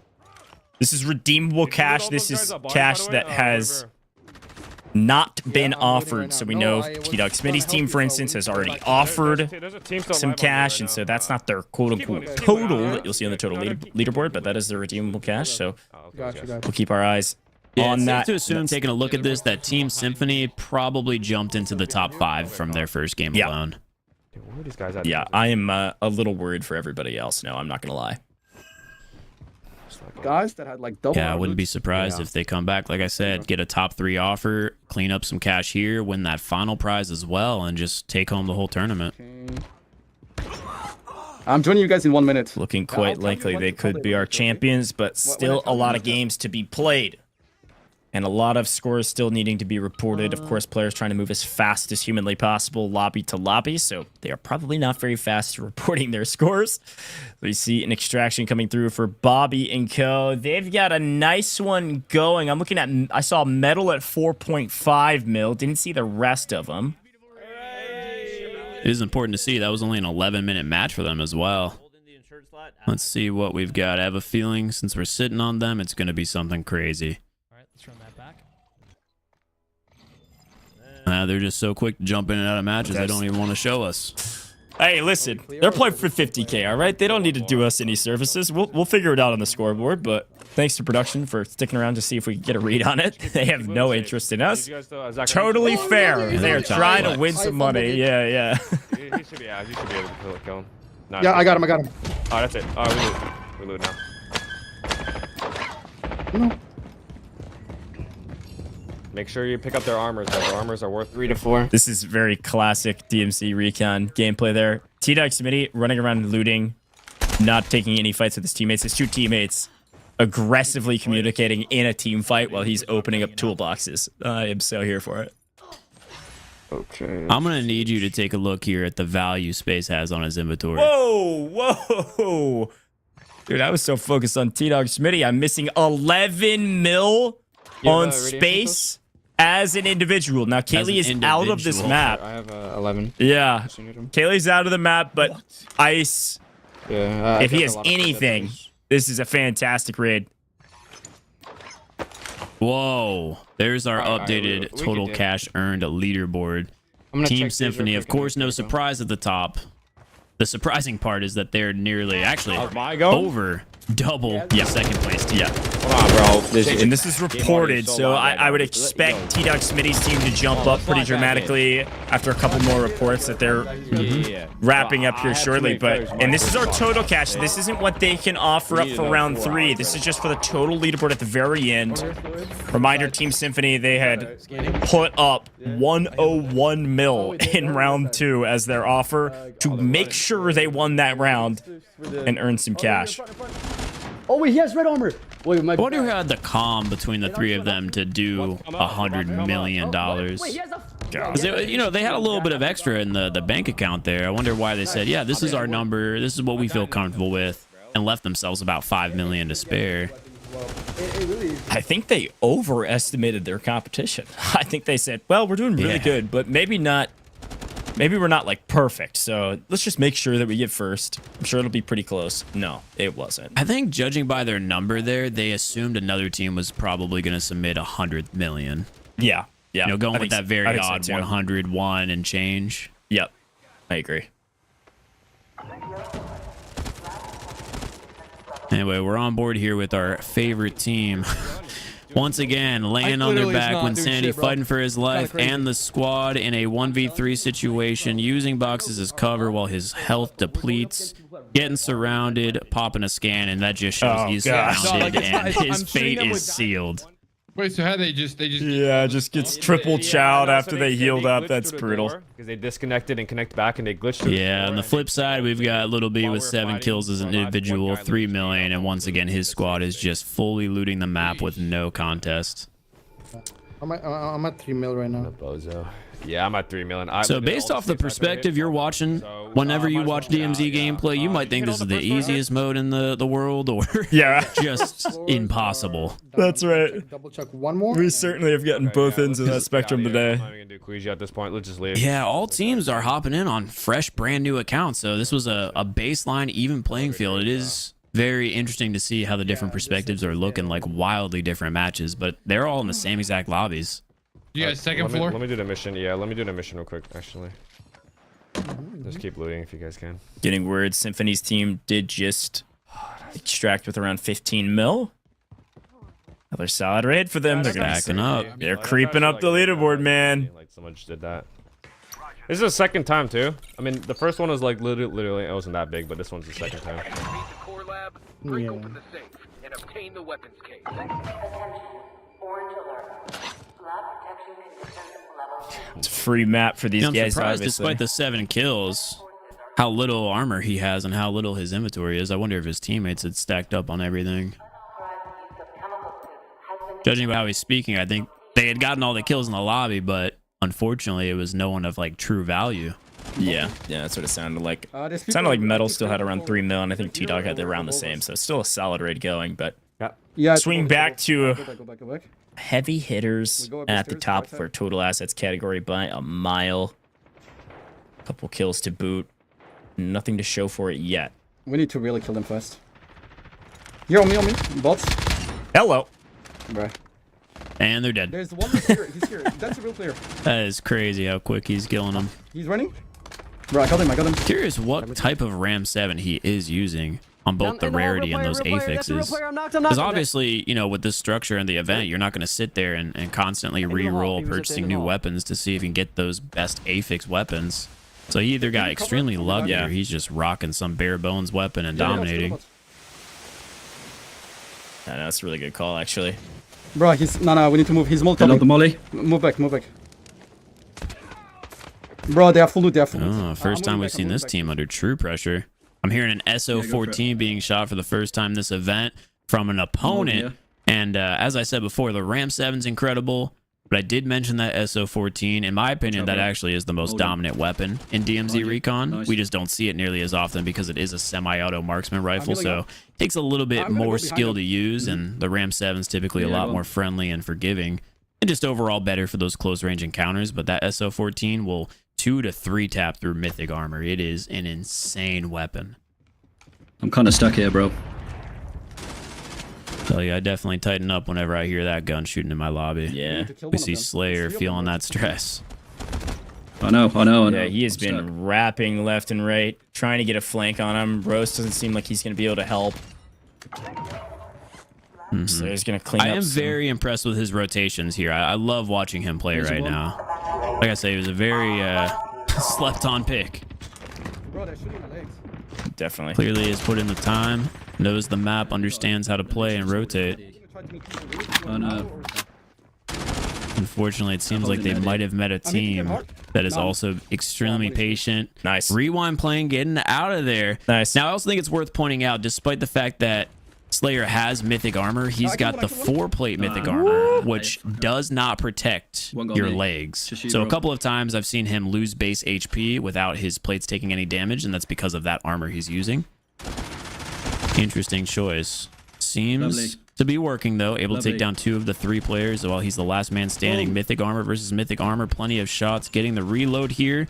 this is redeemable cash. This is cash that has not been offered. So we know T-Dog Smitty's team, for instance, has already offered some cash, and so that's not their quote-unquote total that you'll see on the total leaderboard, but that is their redeemable cash. So we'll keep our eyes on it's that. safe to assume, taking a look at this, that Team Symphony probably jumped into the top 5 from their first game alone. Where are these guys at? Yeah, I am a little worried for everybody else. No, I'm not going to lie. Guys that had like double. Yeah, I wouldn't be surprised if they come back, like I said, get a top 3 offer, clean up some cash here, win that final prize as well, and just take home the whole tournament. I'm joining you guys in 1 minute. Looking quite likely they could be our champions, but still a lot of games to be played. And a lot of scores still needing to be reported. Of course, players trying to move as fast as humanly possible, lobby to lobby. So they are probably not very fast reporting their scores. We see an extraction coming through for Bobby and Co. They've got a nice one going. I'm looking at, I saw Metal at 4.5 mil. Didn't see the rest of them. It is important to see that was only an 11-minute match for them as well. Let's see what we've got. I have a feeling since we're sitting on them, it's going to be something crazy. Let's run that back. They're just so quick to jump in and out of matches, they don't even want to show us. Hey, listen, they're playing for 50K, all right? They don't need to do us any services. We'll figure it out on the scoreboard, but thanks to production for sticking around to see if we can get a read on it. They have no interest in us. Totally fair. They are trying to win some money. Yeah. He should be able to kill him. Nice. Yeah, I got him. Oh, that's it. Oh, we loot now. No. Make sure you pick up their armors. Their armors are worth 3 to 4. This is very classic DMZ Recon gameplay there. T-Dog Smitty running around looting, not taking any fights with his teammates. His 2 teammates aggressively communicating in a team fight while he's opening up toolboxes. I am so here for it. Okay. I'm going to need you to take a look here at the value Space has on his inventory. Whoa. Dude, I was so focused on T-Dog Smitty. I'm missing 11 mil on Space as an individual. Now, Kaylee is out of this map. I have 11. Yeah. Kaylee's out of the map, but Ice, if he has anything, this is a fantastic raid. Whoa. There's our updated total cash earned leaderboard. Team Symphony, of course, no surprise at the top. The surprising part is that they're nearly, actually, over double the second place team. Yeah. Come on, bro. And this is reported, so I would expect T-Dog Smitty's team to jump up pretty dramatically after a couple more reports that they're wrapping up here shortly. And this is our total cash. This isn't what they can offer up for round 3. This is just for the total leaderboard at the very end. Reminder, Team Symphony, they had put up 101 mil in round 2 as their offer to make sure they won that round and earn some cash. Oh, wait, he has red armor. Wait, I wonder who had the calm between the 3 of them to do $100 million. You know, they had a little bit of extra in the bank account there. I wonder why they said, yeah, this is our number. This is what we feel comfortable with, and left themselves about $5 million to spare. I think they overestimated their competition. I think they said, well, we're doing really good, but maybe not. Maybe we're not like perfect, so let's just make sure that we get first. I'm sure it'll be pretty close. No, it wasn't. I think judging by their number there, they assumed another team was probably going to submit $100 million. Yeah. You know, going with that very odd 101 and change. Yep, I agree. Anyway, we're on board here with our favorite team. Once again, laying on their back when Sandy fighting for his life and the squad in a 1v3 situation, using boxes as cover while his health depletes, getting surrounded, popping a scan, and that just shows he's surrounded and his fate is sealed. Wait, so how they just yeah, just gets triple chowed after they healed up. That's brutal. Because they disconnected and connect back and they glitched. Yeah, on the flip side, we've got Little B with 7 kills as an individual, 3 million, and once again, his squad is just fully looting the map with no contest. I'm at 3 mil right now. Bozo. Yeah, I'm at 3 million. So based off the perspective you're watching, whenever you watch DMZ gameplay, you might think this is the easiest mode in the world, or just impossible. That's right. Double check one more. We certainly have gotten both ends of that spectrum today. I'm not gonna do Queasy at this point. Let's just leave. Yeah, all teams are hopping in on fresh, brand new accounts. So this was a baseline, even playing field. It is very interesting to see how the different perspectives are looking like wildly different matches, but they're all in the same exact lobbies. You guys second floor? Let me do the mission. Yeah, let me do the mission real quick, actually. Just keep looting if you guys can. Getting word Symphony's team did just extract with around 15 mil. Another solid raid for them. They're backing up. They're creeping up the leaderboard, man. Like someone just did that. This is the second time too. I mean, the first one was like literally it wasn't that big, but this one's the second time. Break open the safe and obtain the weapons case. It's a free map for these I'm guys, surprised, obviously. despite the 7 kills, how little armor he has and how little his inventory is. I wonder if his teammates had stacked up on everything. Judging by how he's speaking, I think they had gotten all the kills in the lobby, but unfortunately, it was no one of like true value. Yeah, that's what it sounded like. It sounded like Metal still had around 3 mil, and I think T-Dog had around the same, so still a solid raid going, but swing back to Go back. heavy hitters at the top for total assets category by a mile. Couple kills to boot. Nothing to show for it yet. We need to really kill them fast. Here, on me. Bots. Hello. Right. And they're dead. There's one here. He's here. That's a real player. That is crazy how quick he's killing them. He's running. Bro, I got him. Curious what type of Ram 7 he is using on both the rarity and those affixes. Because obviously, you know, with this structure and the event, you're not going to sit there and constantly re-roll purchasing new weapons to see if you can get those best affix weapons. So he either got extremely lucky or he's just rocking some bare bones weapon and dominating. Yeah, that's a really good call, actually. Bro, he's... No, we need to move. He's multi. The molly. Move back. Bro, they have full loot. Oh, first time we've seen this team under true pressure. I'm hearing an SO14 being shot for the first time this event from an opponent. And as I said before, the Ram 7's incredible. But I did mention that SO14. In my opinion, that actually is the most dominant weapon in DMZ Recon. We just don't see it nearly as often because it is a semi-auto marksman rifle, so it takes a little bit more skill to use, and the Ram 7's typically a lot more friendly and forgiving, and just overall better for those close-range encounters. But that SO14 will 2 to 3 tap through mythic armor. It is an insane weapon. I'm kind of stuck here, bro. Tell you, I definitely tighten up whenever I hear that gun shooting in my lobby. Yeah, we see Slayer feeling that stress. I know. Yeah, he has been rapping left and right, trying to get a flank on him. Rose doesn't seem like he's going to be able to help. Slayer's going to clean up. I am very impressed with his rotations here. I love watching him play right now. Like I say, he was a very slept-on pick. Bro, they're shooting my legs. Definitely. Clearly has put in the time, knows the map, understands how to play and rotate. Oh no. Unfortunately, it seems like they might have met a team that is also extremely patient. Nice. Rewind playing, getting out of there. Nice. Now, I also think it's worth pointing out, despite the fact that Slayer has mythic armor, he's got the 4-plate mythic armor, which does not protect your legs. So a couple of times I've seen him lose base HP without his plates taking any damage, and that's because of that armor he's using. Interesting choice. Seems to be working, though. Able to take down 2 of the 3 players while he's the last man standing. Mythic armor versus mythic armor. Plenty of shots. Getting the reload here.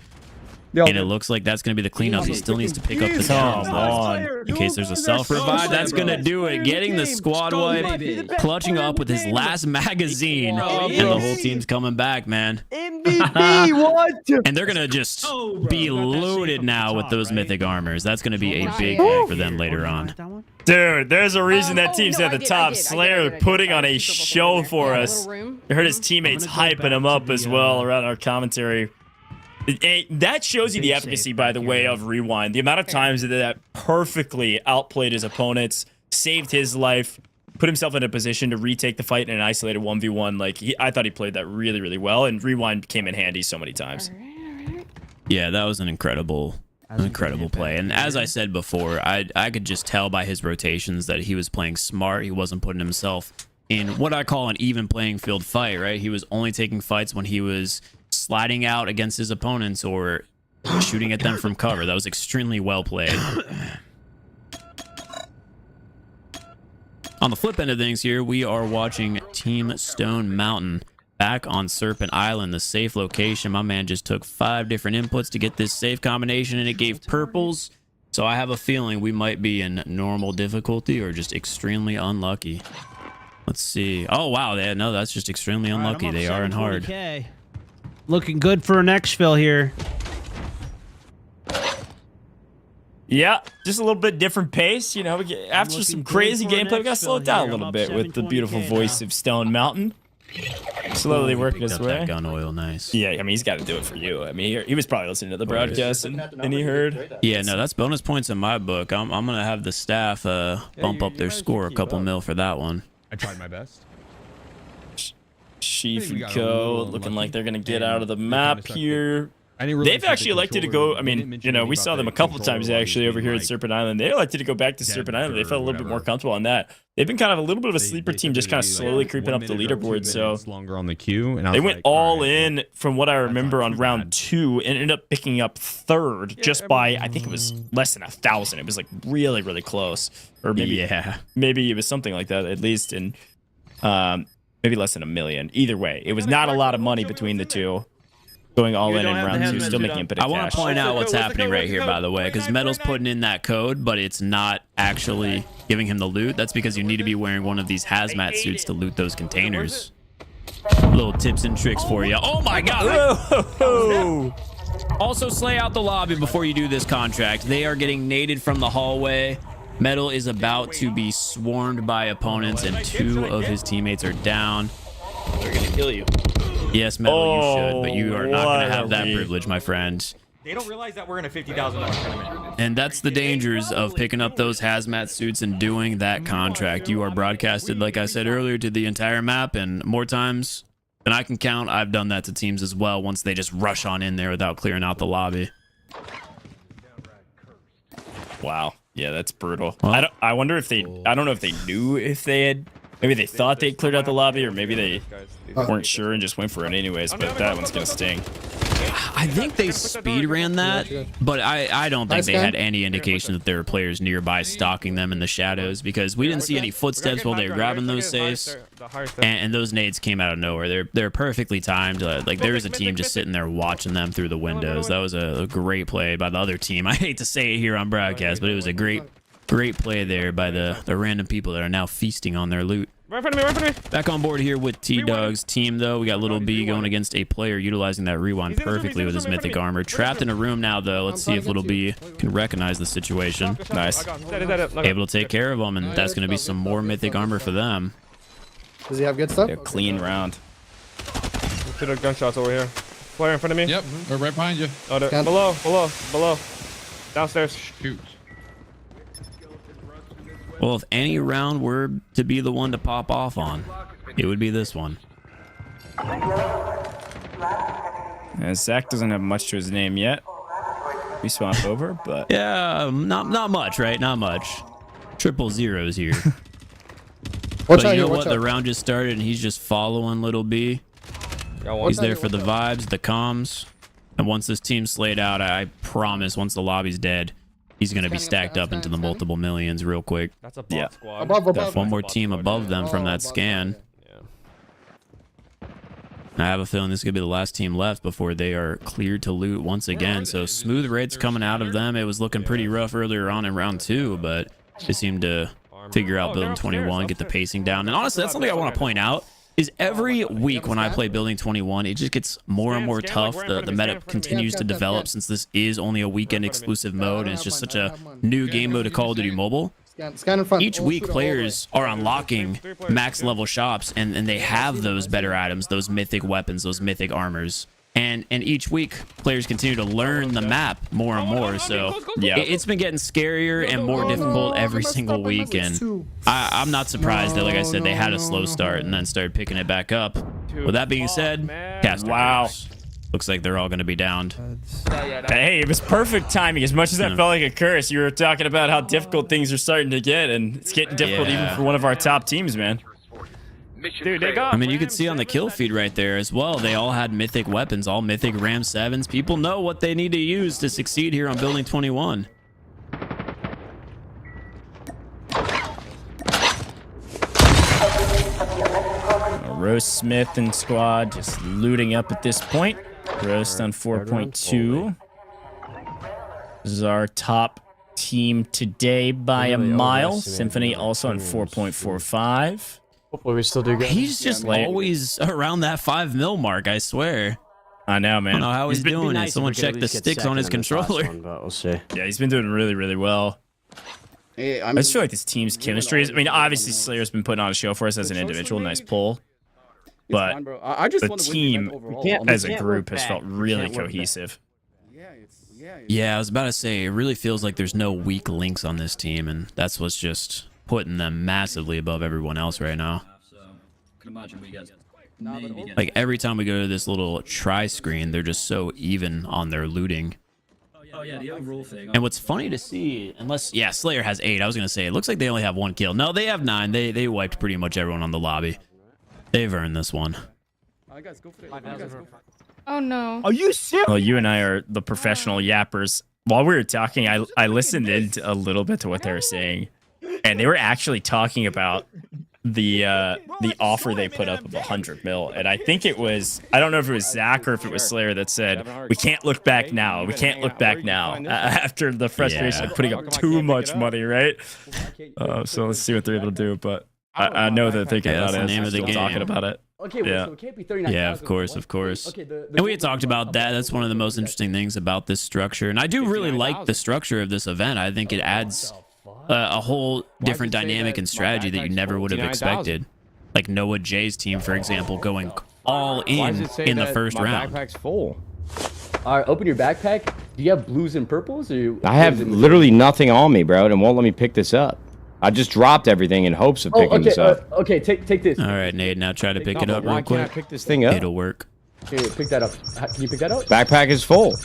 And it looks like that's going to be the cleanup. He still needs to pick up the kills, though. In case there's a self-revive, that's going to do it. Getting the squad wipe, clutching up with his last magazine, and the whole team's coming back, man. MVP, what? And they're going to just be loaded now with those mythic armors. That's going to be a big bag for them later on. Dude, there's a reason that team's at the top. Slayer putting on a show for us. You heard his teammates hyping him up as well around our commentary. That shows you the efficacy, by the way, of Rewind. The amount of times that perfectly outplayed his opponents, saved his life, put himself in a position to retake the fight in an isolated 1v1. Like, I thought he played that really, really well, and Rewind came in handy so many times. Yeah, that was an incredible play. And as I said before, I could just tell by his rotations that he was playing smart. He wasn't putting himself in what I call an even playing field fight, right? He was only taking fights when he was sliding out against his opponents or shooting at them from cover. That was extremely well played. On the flip end of things here, we are watching Team Stone Mountain back on Serpent Island, the safe location. My man just took 5 different inputs to get this safe combination, and it gave purples. So I have a feeling we might be in normal difficulty or just extremely unlucky. Let's see. Oh, wow. No, that's just extremely unlucky. They are in hard. Looking good for an exfil here. Yeah, just a little bit different pace. You know, after some crazy gameplay, we got to slow it down a little bit with the beautiful voice of Stone Mountain. Slowly working his way. That gun oil, nice. Yeah, I mean, he's got to do it for you. I mean, he was probably listening to the broadcast and he heard. Yeah, no, that's bonus points in my book. I'm going to have the staff bump up their score a couple mil for that one. I tried my best. Chief and Co. looking like they're going to get out of the map here. They've actually elected to go. I mean, you know, we saw them a couple times actually over here at Serpent Island. They elected to go back to Serpent Island. They felt a little bit more comfortable on that. They've been kind of a little bit of a sleeper team, just kind of slowly creeping up the leaderboard. So longer on the queue, and they went all in from what I remember on round 2 and ended up picking up 3rd just by, I think it was less than 1,000. It was like really, really close, or maybe maybe it was something like that at least, and maybe less than 1 million. Either way, it was not a lot of money between the two. Going all in round 2, still making a bit of cash. I want to point out what's happening right here, by the way, because Metal's putting in that code, but it's not actually giving him the loot. That's because you need to be wearing one of these hazmat suits to loot those containers. Little tips and tricks for you. Oh my god! Also, slay out the lobby before you do this contract. They are getting naded from the hallway. Metal is about to be swarmed by opponents, and 2 of his teammates are down. They're going to kill you. Yes, Metal, you should, but you are not going to have that privilege, my friend. They don't realize that we're in a $50,000 tournament. And that's the dangers of picking up those hazmat suits and doing that contract. You are broadcasted, like I said earlier, to the entire map, and more times than I can count, I've done that to teams as well once they just rush on in there without clearing out the lobby. Wow. Yeah, that's brutal. Well, I wonder if they, I don't know if they knew if they had, maybe they thought they'd cleared out the lobby, or maybe they weren't sure and just went for it anyways, but that one's going to sting. I think they speed ran that, but I don't think they had any indication that there were players nearby stalking them in the shadows, because we didn't see any footsteps while they were grabbing those safes, and those nades came out of nowhere. They're perfectly timed. Like, there was a team just sitting there watching them through the windows. That was a great play by the other team. I hate to say it here on broadcast, but it was a great play there by the random people that are now feasting on their loot. Right in front of me, right in front of me. Back on board here with T-Dog's team, though. We got Little B going against a player utilizing that rewind perfectly with his mythic armor. Trapped in a room now, though. Let's see if Little B can recognize the situation. Nice. Able to take care of them, and that's going to be some more mythic armor for them. Does he have good stuff? Yeah, clean round. Should have gunshots over here. Player in front of me. Yep, we're right behind you. Oh, below. Downstairs. Shoot. Well, if any round were to be the one to pop off on, it would be this one. Zach doesn't have much to his name yet. We swap over, but yeah, not much, right? Not much. Triple zeros here. But you know what? The round just started, and he's just following Little B. He's there for the vibes, the comms, and once this team's slayed out, I promise, once the lobby's dead, he's going to be stacked up into the multiple millions real quick. That's a bot squad. Above. One more team above them from that scan. I have a feeling this is going to be the last team left before they are cleared to loot once again. So smooth raids coming out of them. It was looking pretty rough earlier on in round 2, but they seemed to figure out Building 21, get the pacing down. And honestly, that's something I want to point out, is every week when I play Building 21, it just gets more and more tough. The meta continues to develop since this is only a weekend exclusive mode, and it's just such a new game mode to Call of Duty Mobile. Each week, players are unlocking max level shops, and they have those better items, those mythic weapons, those mythic armors. And each week, players continue to learn the map more and more. So yeah, it's been getting scarier and more difficult every single week. And I'm not surprised that, like I said, they had a slow start and then started picking it back up. With that being said, caster curse. Looks like they're all going to be downed. Hey, it was perfect timing. As much as that felt like a curse, you were talking about how difficult things are starting to get, and it's getting difficult even for one of our top teams, man. Dude, they got. I mean, you could see on the kill feed right there as well. They all had mythic weapons, all mythic Ram 7s. People know what they need to use to succeed here on Building 21. Rose Smith and squad just looting up at this point. Roast on 4.2. This is our top team today by a mile. Symphony also on 4.45. Hopefully we still do good. He's just always around that 5 mil mark, I swear. I know, man. I don't know how he's doing it. Someone check the sticks on his controller. But we'll see. Yeah, he's been doing really, really well. Hey, I just feel like this team's chemistry is... I mean, obviously, Slayer's been putting on a show for us as an individual. Nice pull. But the team as a group has felt really cohesive. Yeah, I was about to say, it really feels like there's no weak links on this team, and that's what's just putting them massively above everyone else right now. Like, every time we go to this little try screen, they're just so even on their looting. And what's funny to see, unless, yeah, Slayer has 8. I was going to say, it looks like they only have 1 kill. No, they have 9. They wiped pretty much everyone on the lobby. They've earned this one. Oh, no. Are you serious? Well, you and I are the professional yappers. While we were talking, I listened in a little bit to what they were saying. And they were actually talking about the offer they put up of 100 mil. And I think it was, I don't know if it was Zach or if it was Slayer that said, we can't look back now. We can't look back now. After the frustration of putting up too much money, right? So let's see what they're able to do. But I know they're thinking about it. That's the name of the game. Talking about it. Okay, well, yeah. so it can't be 39,000. Yeah, of course, of course. Okay, and we had talked about that. That's one of the most interesting things about this structure. And I do really like the structure of this event. I think it adds a whole different dynamic and strategy that you never would have expected. Like Noah J's team, for example, going all in the first round. My backpack's full. All right, open your backpack. Do you have blues and purples? Or I have literally nothing on me, bro, and won't let me pick this up. I just dropped everything in hopes of picking this up. Okay, take this. All right, Nate, now try to pick it up real quick. Why can't I pick this thing up? It'll work. Okay, pick that up. Can you pick that up? Backpack is full.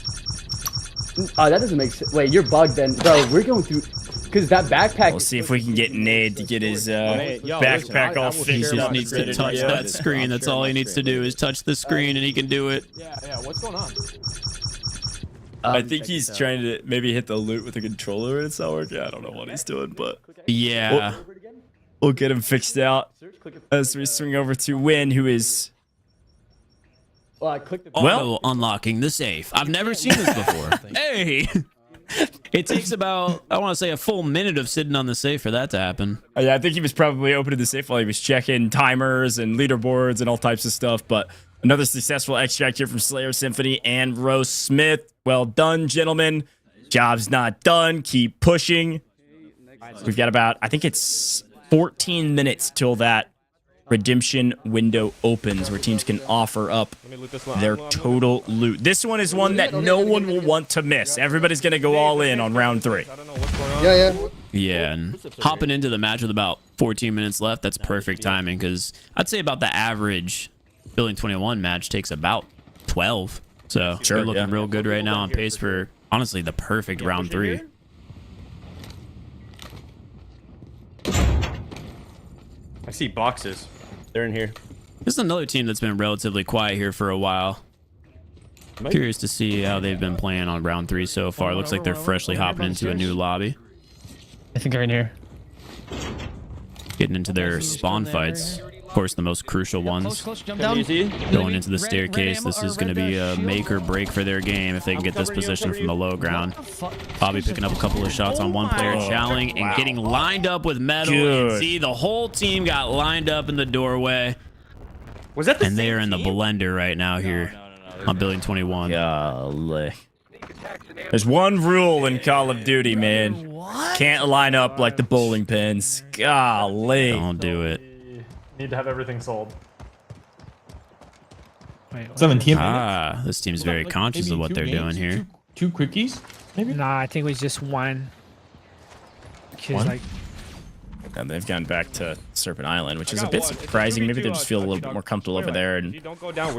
Oh, that doesn't make sense. Wait, you're bugged then. Bro, we're going through... Because that backpack... We'll see if we can get Nate to get his backpack all fixed. He just needs to touch that screen. That's all he needs to do is touch the screen and he can do it. Yeah, what's going on? I think he's trying to maybe hit the loot with the controller and it's not working. I don't know what he's doing, but yeah, we'll get him fixed out as we swing over to Win, who is unlocking the safe. I've never seen this before. Hey, it takes about, I want to say, a full minute of sitting on the safe for that to happen. Yeah, I think he was probably opening the safe while he was checking timers and leaderboards and all types of stuff, but another successful extract here from Slayer, Symphony, and Rose Smith. Well done, gentlemen. Job's not done. Keep pushing. We've got about, I think it's 14 minutes till that redemption window opens where teams can offer up their total loot. This one is one that no one will want to miss. Everybody's going to go all in on round 3. Yeah, and hopping into the match with about 14 minutes left, that's perfect timing because I'd say about the average Building 21 match takes about 12. So they're looking real good right now on pace for, honestly, the perfect round 3. I see boxes. They're in here. This is another team that's been relatively quiet here for a while. Curious to see how they've been playing on round 3 so far. Looks like they're freshly hopping into a new lobby. I think they're in here. Getting into their spawn fights. Of course, the most crucial ones. Jump down. Going into the staircase, this is going to be a make or break for their game if they can get this position from the low ground. Bobby picking up a couple of shots on one player, challenging and getting lined up with metal. You see, the whole team got lined up in the doorway. Was that the and they are in the blender right now here on building 21. Golly. There's one rule in Call of Duty, man. Can't line up like the bowling pins. Golly. Don't do it. Need to have everything sold. 17. Ah, this team's very conscious of what they're doing here. Two quickies, maybe? Nah, I think it was just one. Because like, and they've gone back to Serpent Island, which is a bit surprising. Maybe they just feel a little bit more comfortable over there, and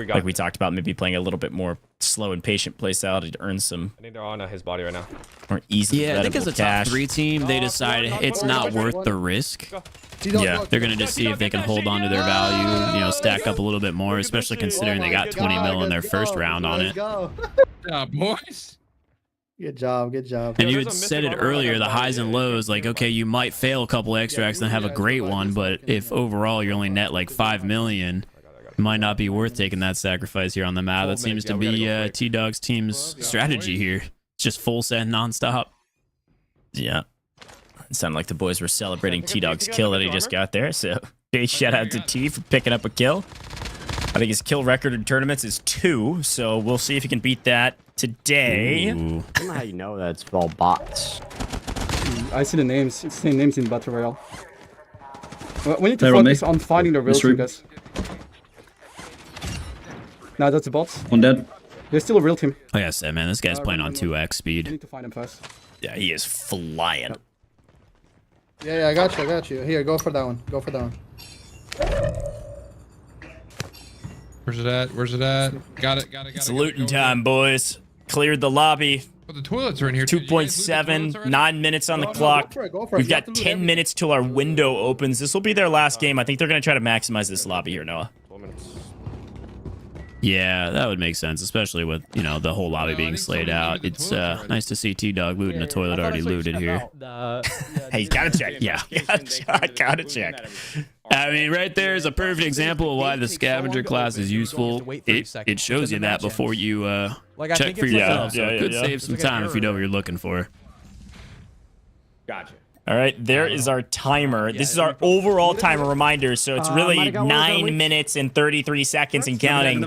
like we talked about, maybe playing a little bit more slow and patient play style to earn some. I think they're on his body right now. More easy. Yeah, I think as a top 3 team, they decided it's not worth the risk. Yeah, they're gonna just see if they can hold on to their value, you know, stack up a little bit more, especially considering they got 20 mil in their first round on it. Yeah, boys. Good job, good job. And you had said it earlier, the highs and lows, like, okay, you might fail a couple extracts and have a great one, but if overall you're only net like 5 million, it might not be worth taking that sacrifice here on the map. That seems to be T-Dog's team's strategy here. It's just full send nonstop. Yeah. It sounded like the boys were celebrating T-Dog's kill that he just got there, so big shout out to T for picking up a kill. I think his kill record in tournaments is 2, so we'll see if he can beat that today. I don't know how you know that it's all bots. I see the names. It's the same names in Battle Royale. We need to focus on finding the real team, guys. Nah, that's the bots. One dead. There's still a real team. Like I said, man, this guy's playing on 2x We speed. need to find him first. Yeah, he is flying. Yeah, I got you. Here, go for that one. Go for that one. Where's it at? Where's it at? Got it. It's looting time, boys. Cleared the lobby. But the toilets are in here. 2.7, 9 minutes on the clock. We've got 10 minutes till our window opens. This will be their last game. I think they're going to try to maximize this lobby here, Noah. Yeah, that would make sense, especially with, you know, the whole lobby being slayed out. It's nice to see T-Dog looting a toilet already looted here. Hey, gotta check. Yeah, gotta check. I mean, right there is a perfect example of why the scavenger class is useful. It shows you that before you check for yourself. So it could save some time if you know what you're looking for. Gotcha. All right, there is our timer. This is our overall timer reminder, so it's really 9 minutes and 33 seconds and counting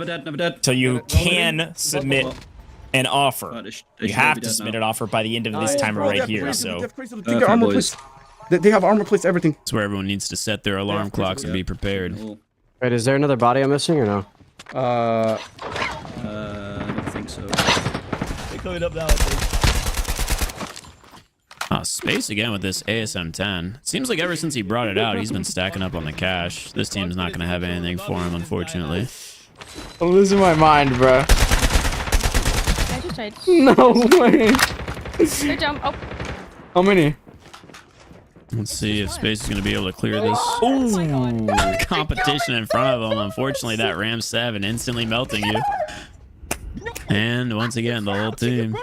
till you can submit an offer. You have to submit an offer by the end of this timer right here. So they have armor plates, everything. That's where everyone needs to set their alarm clocks and be prepared. Wait, is there another body I'm missing or no? I don't think so. They cleaned up now, I think. Space again with this ASM-10. Seems like ever since he brought it out, he's been stacking up on the cash. This team's not going to have anything for him, unfortunately. I'm losing my mind, bro. I just tried. No way. Good jump. Oh. How many? Let's see if Space is going to be able to clear this. Ooh, competition in front of him. Unfortunately, that Ram 7 instantly melting you. And once again, the whole team.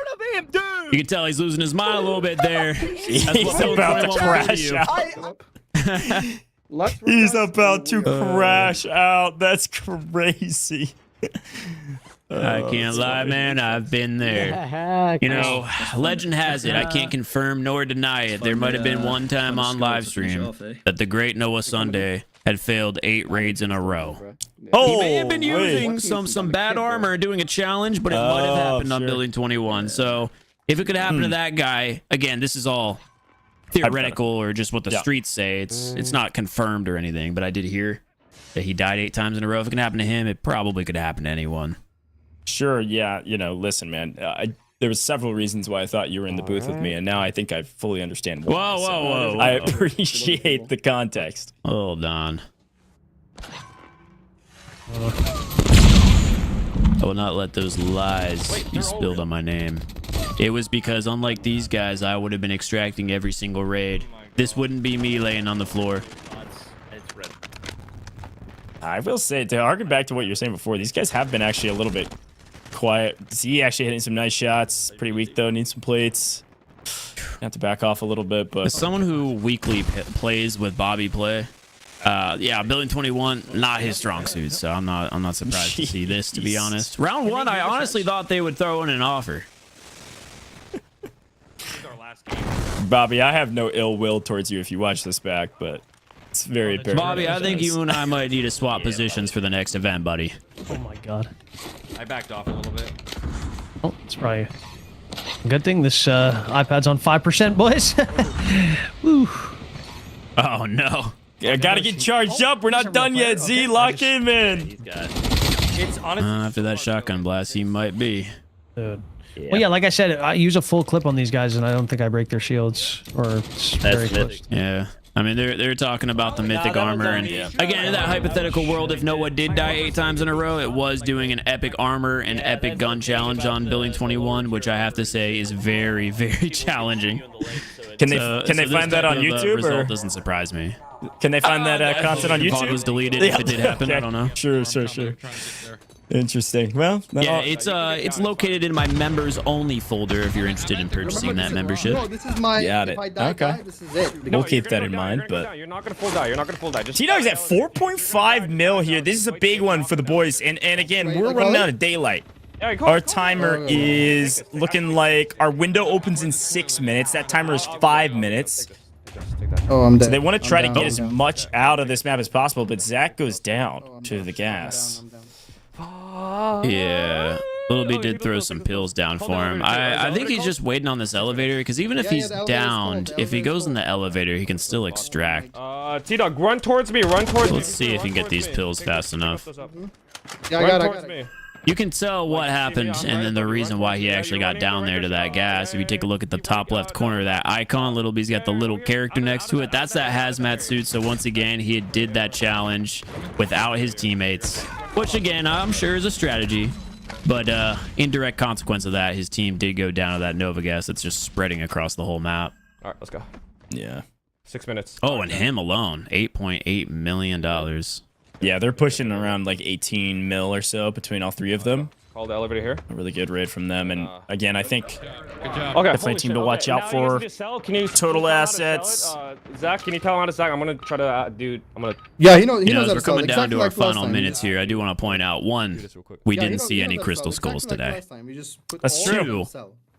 You can tell he's losing his mind a little bit there. He's about to crash out. He's about to crash out. That's crazy. I can't lie, man. I've been there. You know, legend has it. I can't confirm nor deny it. There might have been one time on live stream that the great Noah Sunday had failed 8 raids in a row. He may have been using some bad armor doing a challenge, but it might have happened on building 21. So if it could happen to that guy, again, this is all theoretical or just what the streets say. It's not confirmed or anything, but I did hear that he died 8 times in a row. If it can happen to him, it probably could happen to anyone. Sure, yeah. You know, listen, man. There was several reasons why I thought you were in the booth with me, and now I think I fully understand why. Whoa. I appreciate the context. Hold on. I will not let those lies be spilled on my name. It was because, unlike these guys, I would have been extracting every single raid. This wouldn't be me laying on the floor. I will say, to harken back to what you were saying before, these guys have been actually a little bit quiet. Z actually hitting some nice shots. Pretty weak, though. Needs some plates. Have to back off a little bit, but... As someone who weekly plays with Bobby Play, Yeah, Building 21, not his strong suit, so I'm not surprised to see this, to be honest. Round 1, I honestly thought they would throw in an offer. Bobby, I have no ill will towards you if you watch this back, but it's very apparent. Bobby, I think you and I might need to swap positions for the next event, buddy. Oh my god. I backed off a little bit. Oh, it's probably a good thing this iPad's on 5%, boys. Woo. Oh no. Yeah, gotta get charged up. We're not done yet. Z, lock in, man. It's honestly After that shotgun blast, he might be. Dude. Yeah. Well, yeah, like I said, I use a full clip on these guys, and I don't think I break their shields. Or it's very close. Yeah. I mean, they're talking about the mythic armor, and again, in that hypothetical world, if Noah did die 8 times in a row, it was doing an epic armor and epic gun challenge on Building 21, which I have to say is very, very challenging. Can they find that on YouTube? Result doesn't surprise me. Can they find that content on YouTube? It was deleted. If it did happen, okay. I don't know. Sure. Interesting. Well, yeah, it's located in my members only folder if you're interested in purchasing that membership. No, this is my. Got it. If I die, Okay. this is it. We'll keep that in mind, but You're not gonna full die. You're not gonna full die. T-Dog's at 4.5 mil here. This is a big one for the boys, and again, we're running out of daylight. Our timer is looking like our window opens in 6 minutes. That timer is 5 minutes. Oh, I'm dead. So they want to try to get as much out of this map as possible, but Zach goes down to the gas. Yeah, Little B did throw some pills down for him. I think he's just waiting on this elevator, because even if he's downed, if he goes in the elevator, he can still extract. T-Dog, run towards me. Run towards me. Let's see if he can get these pills fast enough. Yeah, I got it. You can tell what happened and then the reason why he actually got down there to that gas. If you take a look at the top left corner of that icon, Little B's got the little character next to it. That's that hazmat suit. So once again, he did that challenge without his teammates, which again, I'm sure is a strategy. But indirect consequence of that, his team did go down to that Nova gas that's just spreading across the whole map. All right, let's go. Yeah. 6 minutes. Oh, and him alone, $8.8 million. Yeah, they're pushing around like 18 mil or so between all 3 of them. Call the elevator here. A really good raid from them, and again, I think Okay, definitely a team to watch out for. Total assets. Zach, can you tell him how to sell? I'm gonna try to, dude. I'm gonna. Yeah, he knows. He knows As how we're to sell. coming down Exactly to our like last final time. minutes here, I do want to point out, one, we didn't see any crystal skulls today. That's true.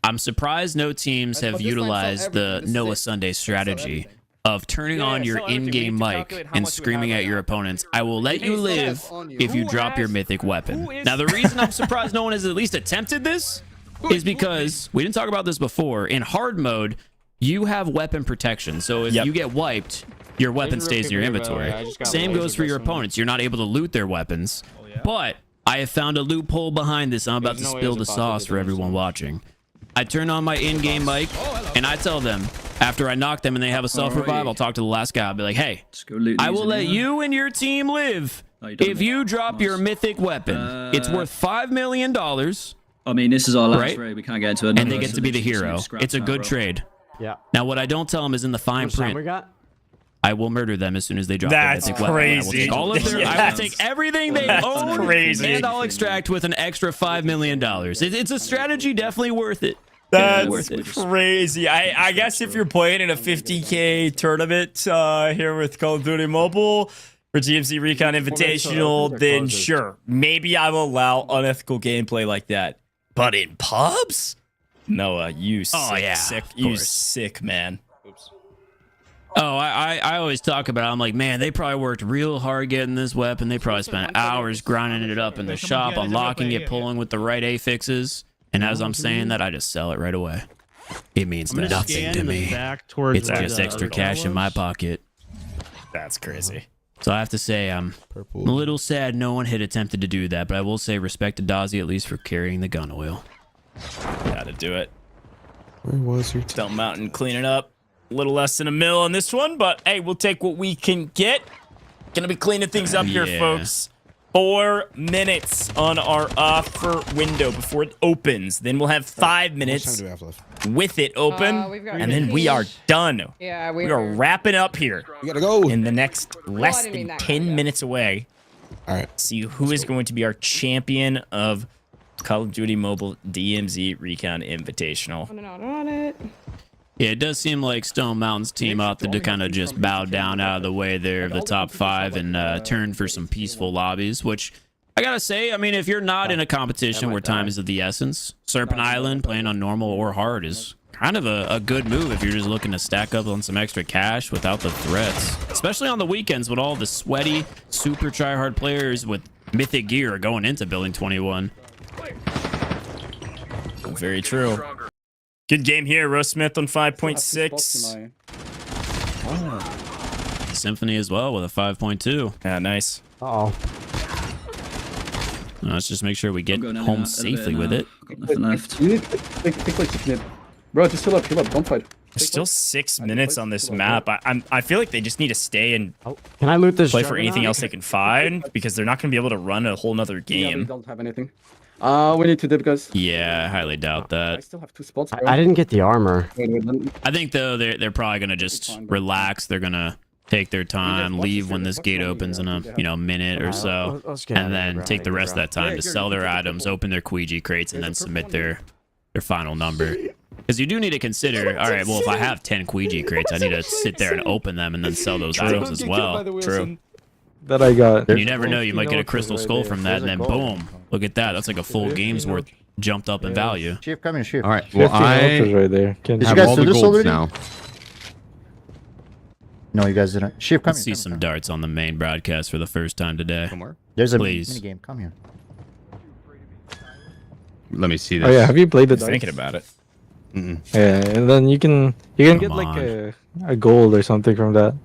I'm surprised no teams have utilized the Noah Sunday strategy of turning on your in-game mic and screaming at your opponents, "I will let you live if you drop your mythic weapon." Now, the reason I'm surprised no one has at least attempted this is because, we didn't talk about this before, in hard mode, you have weapon protection. So if you get wiped, your weapon stays in your inventory. Same goes for your opponents. You're not able to loot their weapons. But I have found a loophole behind this. I'm about to spill the sauce for everyone watching. I turn on my in-game mic, and I tell them, after I knock them and they have a self-revive, I'll talk to the last guy. I'll be like, hey, I will let you and your team live if you drop your mythic weapon. It's worth $5 million. I mean, this is our last raid. We can't get into it. And they get to be the hero. It's a good trade. Yeah. Now, what I don't tell them is in the fine print, I will murder them as soon as they drop That's their mythic weapon. crazy. I will take all of their, I will take everything they own, and I'll extract with an extra $5 million. It's a strategy definitely worth it. That's crazy. I guess if you're playing in a 50K tournament here with Call of Duty Mobile for DMZ Recon Invitational, then sure, maybe I will allow unethical gameplay like that. But in pubs? Noah, you sick man. Oh, I always talk about it. I'm like, man, they probably worked real hard getting this weapon. They probably spent hours grinding it up in the shop, unlocking it, pulling with the right affixes. And as I'm saying that, I just sell it right away. It means nothing to me. It's just extra cash in my pocket. That's crazy. So I have to say, I'm a little sad no one had attempted to do that, but I will say respect to Dazzy at least for carrying the gun oil. Gotta do it. Where was your Stone Mountain cleaning up. A little less than a mil on this one, but hey, we'll take what we can get. Gonna be cleaning things up here, folks. 4 minutes on our offer window before it opens. Then we'll have 5 minutes with it open, and then we are done. Yeah, we are wrapping up here. We gotta go. In the next less than 10 minutes away. All right. See who is going to be our champion of Call of Duty Mobile DMZ Recon Invitational. Yeah, it does seem like Stone Mountain's team opted to kind of just bow down out of the way there of the top 5 and turn for some peaceful lobbies, which I gotta say, I mean, if you're not in a competition where time is of the essence, Serpent Island playing on normal or hard is kind of a good move if you're just looking to stack up on some extra cash without the threats, especially on the weekends when all the sweaty, super try-hard players with mythic gear are going into Building 21. Very true. Good game here. Rose Smith on 5.6. Symphony as well with a 5.2. Yeah, nice. Uh-oh. Let's just make sure we get home safely with it. You need to bro, just heal up, don't fight. There's still 6 minutes on this map. I feel like they just need to stay and Can I loot this? play for anything else they can find, because they're not going to be able to run a whole nother Yeah, game. we don't have anything. We need to dip, guys. Yeah, I highly doubt that. I still have 2 spots. I didn't get the armor. I think though they're probably gonna just relax. They're gonna take their time, leave when this gate opens in a minute or so, and then take the rest of that time to sell their items, open their Ouija crates, and then submit their final number. Because you do need to consider, all right, well, if I have 10 Ouija crates, I need to sit there and open them and then sell those items as well. True. That I got. And you never know, you might get a crystal skull from that, and then boom, look at that. That's like a full game's worth jumped up in value. Chief, come here, Chief. All right. Well, I right there. Did you have guys all do the this golds already? now. No, you guys didn't. Chief, come Let's see some darts on the main broadcast for the first time today. There's a Please. mini game. Come here. Let me see this. Oh yeah, have you played the Thinking about it. Yeah, and then you can get like a gold or something from that.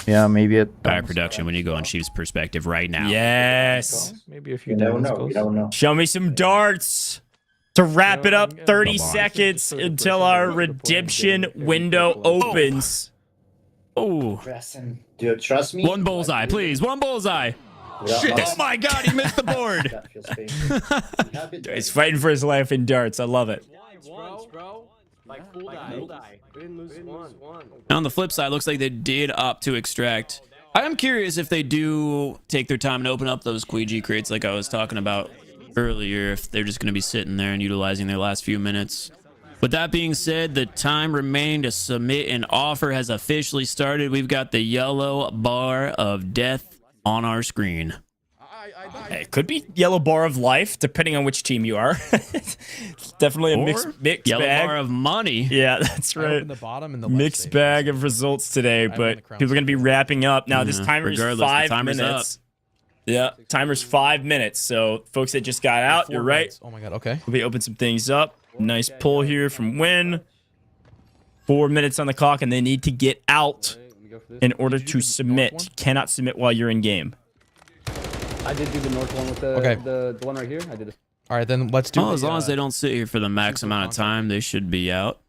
Yeah, maybe it. Buyer production when you go on Chief's perspective right now. Yes. Maybe a few diamonds. Show me some darts. To wrap it up, 30 seconds until our redemption window opens. Oh. Dude, trust me. One bullseye, please. One bullseye. Shit. Oh my god, he missed the board. He's fighting for his life in darts. I love it. On the flip side, looks like they did opt to extract. I am curious if they do take their time and open up those Ouija crates like I was talking about earlier, if they're just going to be sitting there and utilizing their last few minutes. With that being said, the time remaining to submit an offer has officially started. We've got the yellow bar of death on our screen. It could be yellow bar of life, depending on which team you are. Definitely a mixed yellow bag. Bar of money. Yeah, that's right. The bottom and the mixed bag of results today, but people are going to be wrapping up. Now, this timer is 5 minutes. Yeah, timer's 5 minutes. So, folks that just got out, you're right. Oh my god, okay. We'll be open some things up. Nice pull here from Win. 4 minutes on the clock, and they need to get out in order to submit. Cannot submit while you're in game. I did do the north one with the one right here. I did it. All right, then let's do. As long as they don't sit here for the max amount of time, they should be out.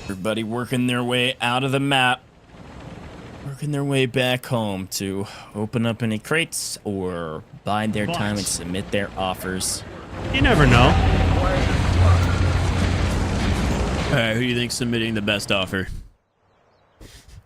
Everybody working their way out of the map. Working their way back home to open up any crates or bide their time and submit their offers. You never know. All right, who do you think's submitting the best offer?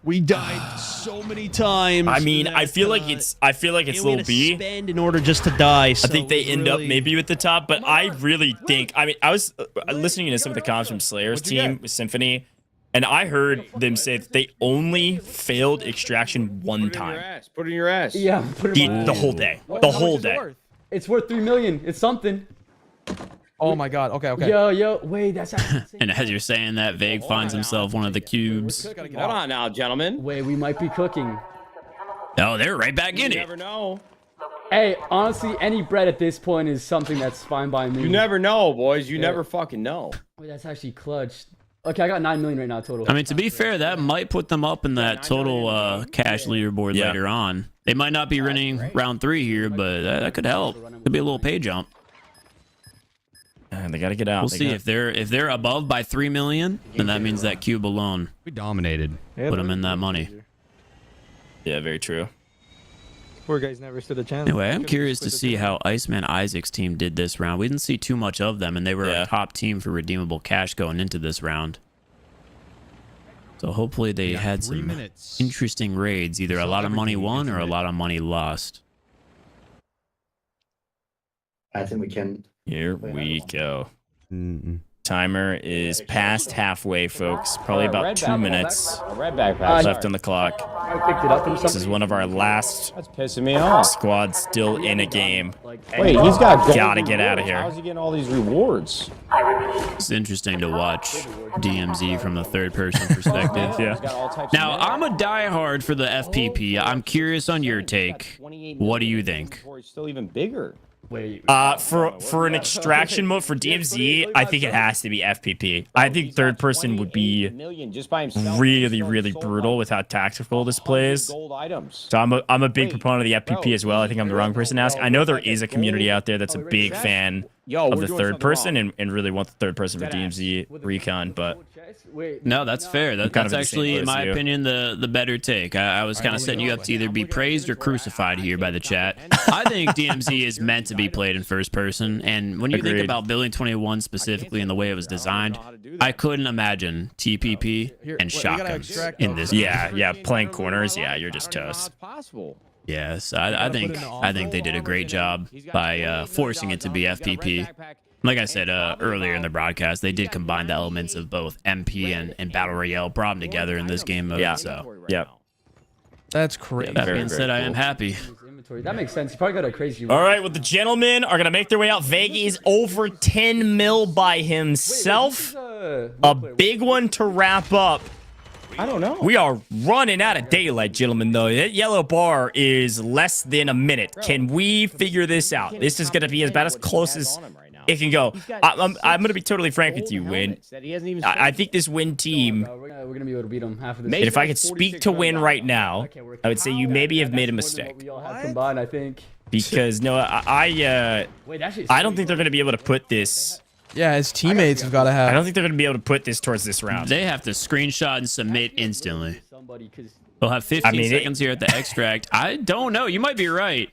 We died so many times. I mean, I feel like it's Lil B. Spend in order just to die. So I think they end up maybe with the top, but I really think. I mean, I was listening to some of the comms from Slayer's team with Symphony, and I heard them say that they only failed extraction one time. Put it in your ass. Yeah, put it in The whole day. The whole day. It's worth 3 million. It's something. Oh my god. Okay, okay. Yo, wait, that's actually And as you're saying that, Vague finds himself one of the cubes. Hold on now, gentlemen. Wait, we might be cooking. Oh, they're right back in You it. never know. Hey, honestly, any bread at this point is something that's fine by me. You never know, boys. You never fucking know. Wait, that's actually clutch. Okay, I got 9 million right now total. I mean, to be fair, that might put them up in that total cash leaderboard later on. They might not be running round 3 here, but that could help. Could be a little pay jump. And they got to get out. We'll see if they're above by 3 million, then that means that cube alone. We dominated. Put them in that money. Yeah, very true. Poor guys never stood a chance. Anyway, I'm curious to see how Iceman Isaac's team did this round. We didn't see too much of them, and they were a top team for redeemable cash going into this round. So hopefully they had some interesting raids, either a lot of money won or a lot of money lost. I think we can. Here we go. Timer is past halfway, folks. Probably about 2 minutes left on the clock. I picked it up from This is one of our last That's pissing me off. squads still in a game. Wait, he's got Gotta get out of here. How's he getting all these rewards? It's interesting to watch DMZ from a third-person perspective. Yeah. Now, I'm a diehard for the FPP. I'm curious on your take. What do you think? He's still even bigger. For an extraction mode for DMZ, I think it has to be FPP. I think third person would be really, really brutal with how tactical this plays. So I'm a big proponent of the FPP as well. I think I'm the wrong person to ask. I know there is a community out there that's a big fan of the third person and really want the third person for DMZ Recon, but no, that's fair. That's actually, in my opinion, the better take. I was kind of setting you up to either be praised or crucified here by the chat. I think DMZ is meant to be played in first person, and when you think about Building 21 specifically and the way it was designed, I couldn't imagine TPP and shotguns in this. Yeah, playing corners. Yeah, you're just toast. Yes, I think they did a great job by forcing it to be FPP. Like I said earlier in the broadcast, they did combine the elements of both MP and Battle Royale, brought them together in this game mode. Yeah. So, That's crazy. That being said, I am happy. That makes sense. You probably got a crazy. All right, well, the gentlemen are going to make their way out. Vega is over 10 mil by himself. A big one to wrap up. I don't know. We are running out of daylight, gentlemen, though. That yellow bar is less than a minute. Can we figure this out? This is going to be about as close as it can go. I'm going to be totally frank with you, Win. I think this Win team, We're gonna be able to beat them half of this. and if I could speak to Win right now, I would say you maybe have made a mistake. We all have combined, I think. Because, no, I don't think they're going to be able to put this. Yeah, his teammates have got to have. I don't think they're going to be able to put this towards this round. They have to screenshot and submit instantly. They'll have 15 seconds here at the extract. I don't know. You might be right.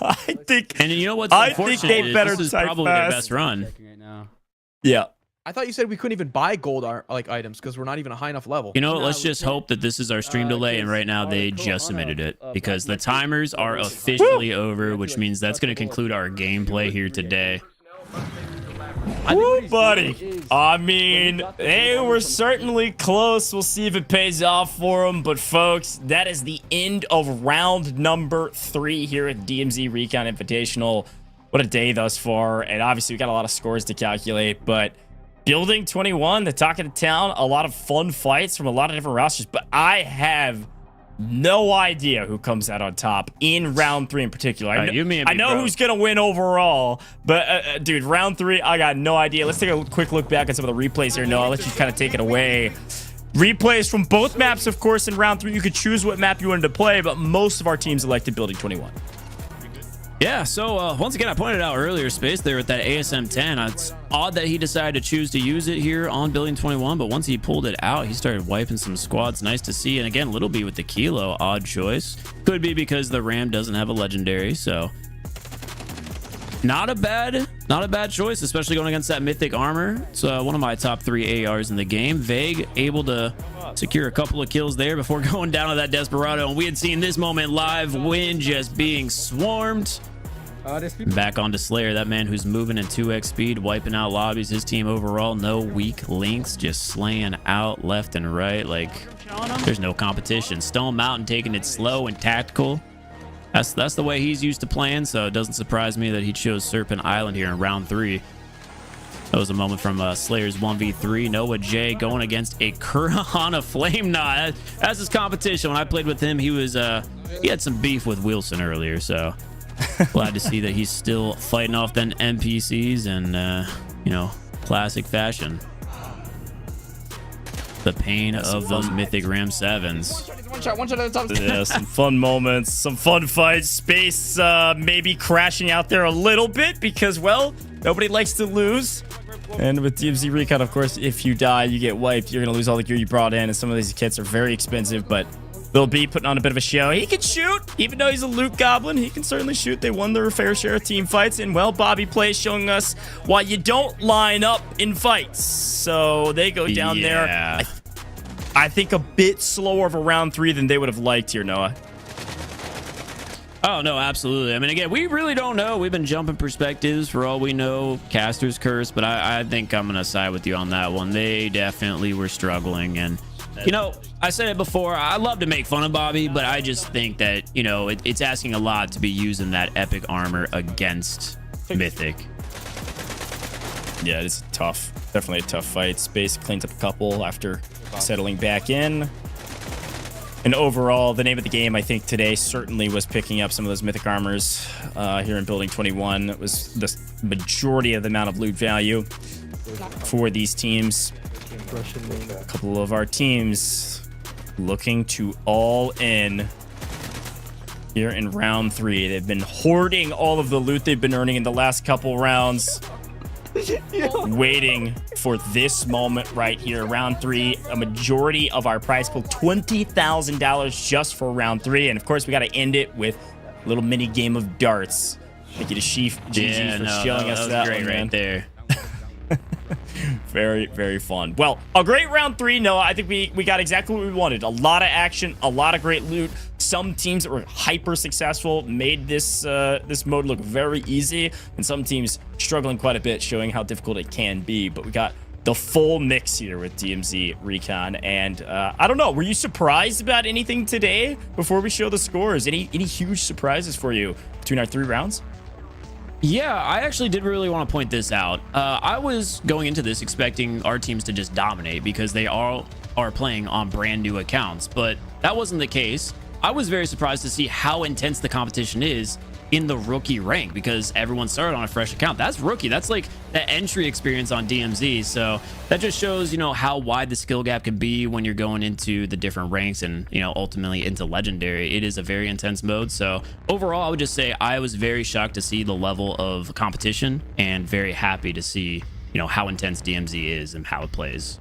I think. And you know what's unfortunate is this is probably their best run. Yeah. I thought you said we couldn't even buy gold items because we're not even a high enough level. You know what? Let's just hope that this is our stream delay, and right now they just submitted it because the timers are officially over, which means that's going to conclude our gameplay here today. Woo, buddy. I mean, they were certainly close. We'll see if it pays off for them. But, folks, that is the end of round number 3 here at DMZ Recon Invitational. What a day thus far. And obviously, we got a lot of scores to calculate. But Building 21, the talk of the town, a lot of fun fights from a lot of different rosters. But I have no idea who comes out on top in round 3 in particular. I know who's going to win overall, but dude, round 3, I got no idea. Let's take a quick look back at some of the replays here. No, I'll let you kind of take it away. Replays from both maps, of course, in round 3. You could choose what map you wanted to play, but most of our teams elected Building 21. Yeah, so once again, I pointed out earlier, Space, there with that ASM 10. It's odd that he decided to choose to use it here on Building 21, but once he pulled it out, he started wiping some squads. Nice to see. And again, Little B with the Kilo, odd choice. Could be because the Ram doesn't have a legendary, so not a bad choice, especially going against that Mythic armor. It's one of my top 3 ARs in the game. Vague able to secure a couple of kills there before going down to that Desperado, and we had seen this moment live. Win just being swarmed. Back onto Slayer, that man who's moving in 2x speed, wiping out lobbies. His team overall, no weak links, just slaying out left and right. Like, there's no competition. Stone Mountain taking it slow and tactical. That's the way he's used to playing, so it doesn't surprise me that he chose Serpent Island here in round 3. That was a moment from Slayer's 1v3. Noah J going against a Kurahana Flame Knot. That's his competition. When I played with him, he had some beef with Wilson earlier, so glad to see that he's still fighting off then NPCs and, you know, classic fashion. The pain of those Mythic Ram 7s. One shot at the top. Yeah, some fun moments, some fun fights. Space maybe crashing out there a little bit because, well, nobody likes to lose. And with DMZ Recon, of course, if you die, you get wiped. You're going to lose all the gear you brought in, and some of these kits are very expensive, but Lil B putting on a bit of a show. He can shoot, even though he's a loot goblin. He can certainly shoot. They won their fair share of team fights, and, well, Bobby plays showing us why you don't line up in fights. So they go down there. I think a bit slower of a round 3 than they would have liked here, Noah. Oh, no, absolutely. I mean, again, we really don't know. We've been jumping perspectives for all we know. Caster's curse, but I think I'm going to side with you on that one. They definitely were struggling. And, you know, I said it before, I love to make fun of Bobby, but I just think that, you know, it's asking a lot to be using that epic armor against Mythic. Yeah, it's tough. Definitely a tough fight. Space cleans up a couple after settling back in. And overall, the name of the game, I think, today certainly was picking up some of those mythic armors here in Building 21. It was the majority of the amount of loot value for these teams. A couple of our teams looking to all in here in round 3. They've been hoarding all of the loot they've been earning in the last couple rounds. Waiting for this moment right here. Round 3, a majority of our prize pool, $20,000 just for round 3. And of course, we got to end it with a little mini game of darts. Thank you to Sheaf GG for showing us that great one, right man. there. Very, very fun. Well, a great round 3, Noah. I think we got exactly what we wanted. A lot of action, a lot of great loot. Some teams that were hyper successful made this this mode look very easy, and some teams struggling quite a bit, showing how difficult it can be. But we got the full mix here with DMZ Recon, and I don't know, were you surprised about anything today before we show the scores? Any huge surprises for you between our 3 rounds? Yeah, I actually did really want to point this out. I was going into this expecting our teams to just dominate because they all are playing on brand new accounts, but that wasn't the case. I was very surprised to see how intense the competition is in the rookie rank because everyone started on a fresh account. That's rookie. That's like the entry experience on DMZ. So that just shows, you know, how wide the skill gap can be when you're going into the different ranks and, you know, ultimately into legendary. It is a very intense mode. So overall, I would just say I was very shocked to see the level of competition and very happy to see, you know, how intense DMZ is and how it plays.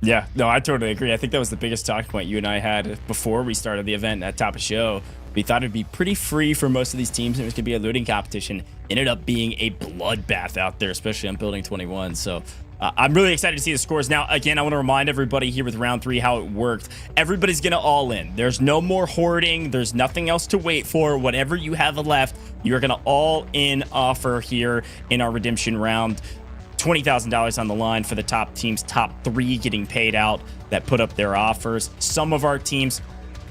Yeah, no, I totally agree. I think that was the biggest talking point you and I had before we started the event at top of show. We thought it'd be pretty free for most of these teams, and it was gonna be a looting competition. Ended up being a bloodbath out there, especially on Building 21. So I'm really excited to see the scores. Now, again, I want to remind everybody here with round 3 how it worked. Everybody's gonna all in. There's no more hoarding. There's nothing else to wait for. Whatever you have left, you're gonna all in offer here in our redemption round. $20,000 on the line for the top teams, top 3 getting paid out that put up their offers. Some of our teams,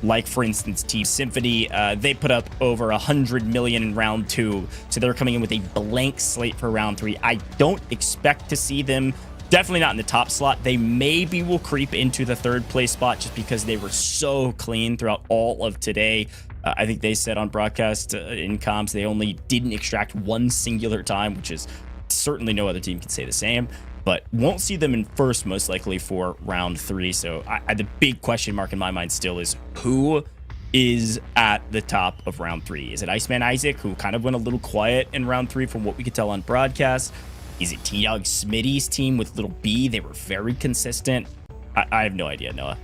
like for instance Team Symphony, they put up over 100 million in round 2, so they're coming in with a blank slate for round 3. I don't expect to see them, definitely not in the top slot. They maybe will creep into the 3rd place spot just because they were so clean throughout all of today. I think they said on broadcast in comms they only didn't extract one singular time, which is certainly no other team can say the same, but won't see them in first most likely for round 3. So the big question mark in my mind still is who is at the top of round 3? Is it Iceman Isaac, who kind of went a little quiet in round 3 from what we could tell on broadcast? Is it T-Dog Smitty's team with little B? They were very consistent. I have no idea, Noah.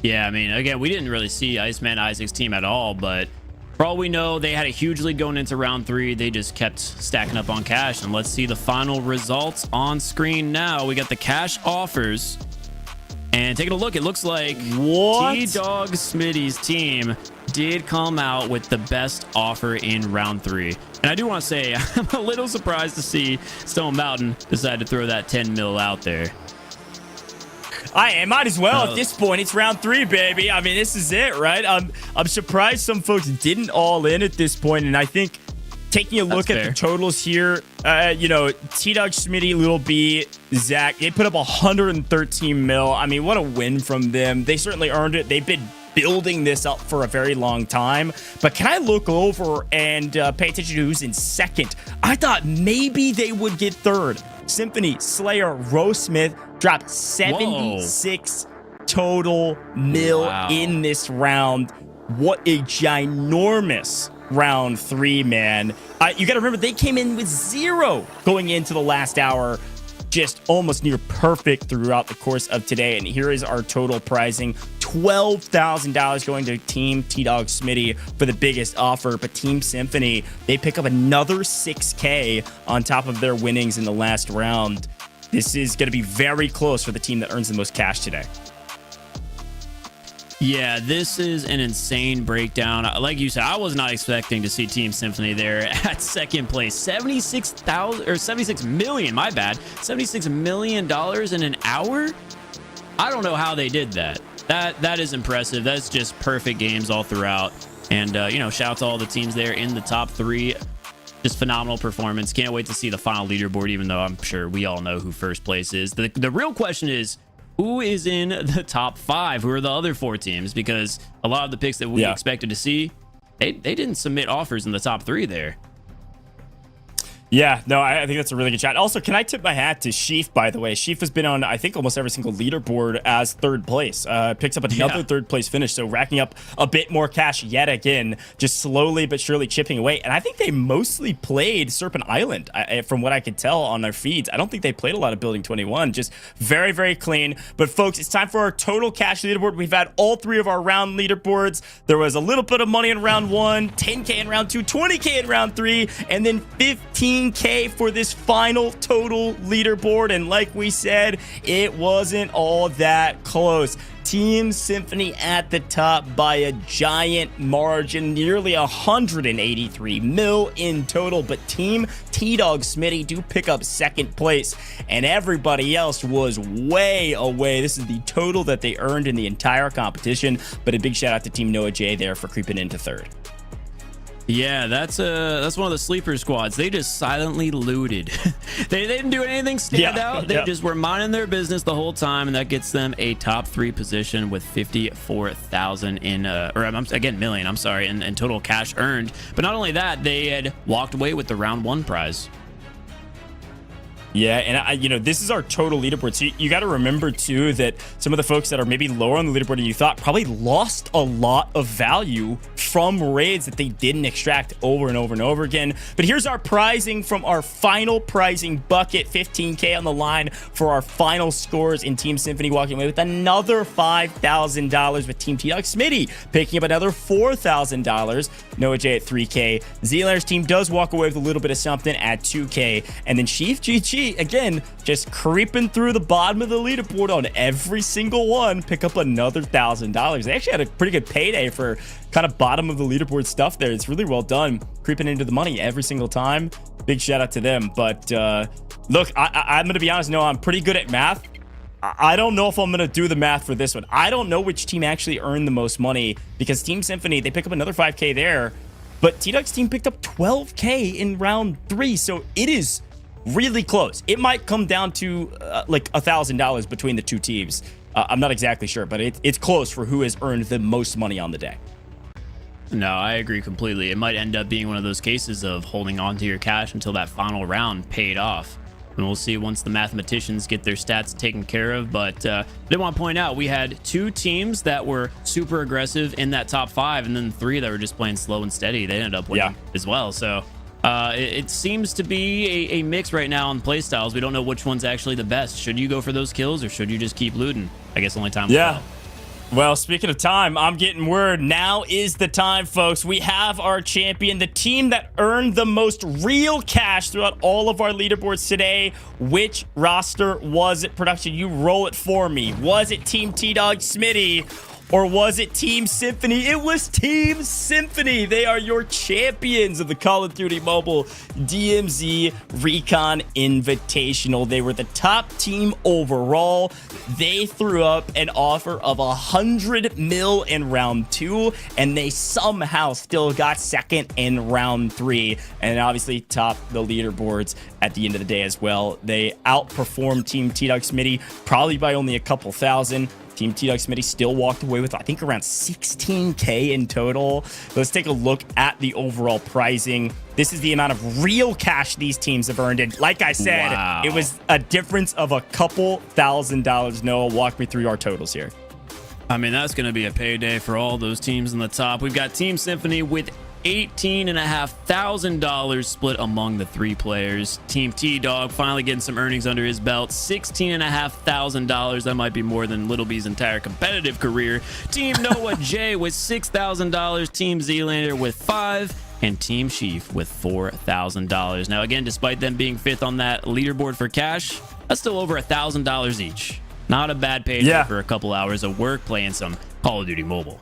Yeah, I mean, again, we didn't really see Iceman Isaac's team at all, but for all we know, they had a huge lead going into round 3. They just kept stacking up on cash. And let's see the final results on screen now. We got the cash offers. And taking a look, it looks like T-Dog Smitty's team did come out with the best offer in round 3. And I do want to say, I'm a little surprised to see Stone Mountain decide to throw that 10 mil out there. I might as well at this point. It's round 3, baby. I mean, this is it, right? I'm surprised some folks didn't all in at this point, and I think taking a look at the totals here, you know, T-Dog, Smitty, Little B, Zach, they put up 113 mil. I mean, what a win from them. They certainly earned it. They've been building this up for a very long time. But can I look over and pay attention to who's in 2nd? I thought maybe they would get 3rd. Symphony, Slayer, Rosesmith dropped 76 total mil in this round. What a ginormous round 3, man. You got to remember, they came in with 0 going into the last hour. Just almost near perfect throughout the course of today. And here is our total pricing. $12,000 going to Team T-Dog Smitty for the biggest offer. But Team Symphony, they pick up another $6K on top of their winnings in the last round. This is going to be very close for the team that earns the most cash today. Yeah, this is an insane breakdown. Like you said, I was not expecting to see Team Symphony there at second place. 76 million, my bad. $76 million in an hour? I don't know how they did that. That is impressive. That's just perfect games all throughout. And, you know, shout out to all the teams there in the top 3. Just phenomenal performance. Can't wait to see the final leaderboard, even though I'm sure we all know who first place is. The real question is, who is in the top 5? Who are the other 4 teams? Because a lot of the picks that we expected to see, they didn't submit offers in the top 3 there. Yeah, no, I think that's a really good shot. Also, can I tip my hat to Sheaf, by the way? Sheaf has been on, I think, almost every single leaderboard as 3rd place. Picks up another 3rd place finish, so racking up a bit more cash yet again, just slowly but surely chipping away. And I think they mostly played Serpent Island, from what I could tell on their feeds. I don't think they played a lot of Building 21, just very, very clean. But folks, it's time for our total cash leaderboard. We've had all 3 of our round leaderboards. There was a little bit of money in round 1, 10K in round 2, 20K in round 3, and then 15K for this final total leaderboard. And like we said, it wasn't all that close. Team Symphony at the top by a giant margin, nearly 183 mil in total, but Team T-Dog Smitty do pick up 2nd place, and everybody else was way away. This is the total that they earned in the entire competition, but a big shout out to Team Noah J there for creeping into 3rd. Yeah, that's one of the sleeper squads. They just silently looted. they didn't do anything stand out. They just were minding their business the whole time, and that gets them a top 3 position with 54,000 in million, I'm sorry, in total cash earned. But not only that, they had walked away with the round 1 prize. Yeah, and this is our total leaderboard. So you got to remember too that some of the folks that are maybe lower on the leaderboard than you thought probably lost a lot of value from raids that they didn't extract over and over and over again. But here's our pricing from our final pricing bucket. 15K on the line for our final scores in Team Symphony, walking away with another $5,000, with Team T-Dog Smitty picking up another $4,000. Noah J at 3K. Zealanders team does walk away with a little bit of something at 2K. And then Chief GG, again, just creeping through the bottom of the leaderboard on every single one, pick up another $1,000. They actually had a pretty good payday for kind of bottom of the leaderboard stuff there. It's really well done, creeping into the money every single time. Big shout out to them. But look, I'm going to be honest, Noah, I'm pretty good at math. I don't know if I'm going to do the math for this one. I don't know which team actually earned the most money, because Team Symphony, they pick up another 5K there, but T-Dog's team picked up 12K in round 3. So it is really close. It might come down to like $1,000 between the 2 teams. I'm not exactly sure, but it's close for who has earned the most money on the day. No, I agree completely. It might end up being one of those cases of holding on to your cash until that final round paid off. And we'll see once the mathematicians get their stats taken care of. But I did want to point out, we had 2 teams that were super aggressive in that top 5, and then 3 that were just playing slow and steady. They ended up winning as well. So it seems to be a mix right now on playstyles. We don't know which one's actually the best. Should you go for those kills, or should you just keep looting? I guess only time will tell. Well, speaking of time, I'm getting word. Now is the time, folks. We have our champion, the team that earned the most real cash throughout all of our leaderboards today. Which roster was it, production? You roll it for me. Was it Team T-Dog Smitty, or was it Team Symphony? It was Team Symphony. They are your champions of the Call of Duty Mobile DMZ Recon Invitational. They were the top team overall. They threw up an offer of 100 mil in round 2, and they somehow still got 2nd in round 3, and obviously topped the leaderboards at the end of the day as well. They outperformed Team T-Dog Smitty probably by only a couple thousand. Team T-Dog Smitty still walked away with, I think, around 16K in total. Let's take a look at the overall pricing. This is the amount of real cash these teams have earned. And like I said, it was a difference of a couple $1,000. Noah, walk me through our totals here. I mean, that's going to be a payday for all those teams in the top. We've got Team Symphony with $18,500 split among the 3 players. Team T-Dog finally getting some earnings under his belt. $16,500. That might be more than Little B's entire competitive career. Team Noah J with $6,000. Team Zealander with $5,000. And Team Sheaf with $4,000. Now, again, despite them being 5th on that leaderboard for cash, that's still over $1,000 each. Not a bad payday for a couple hours of work playing some Call of Duty Mobile.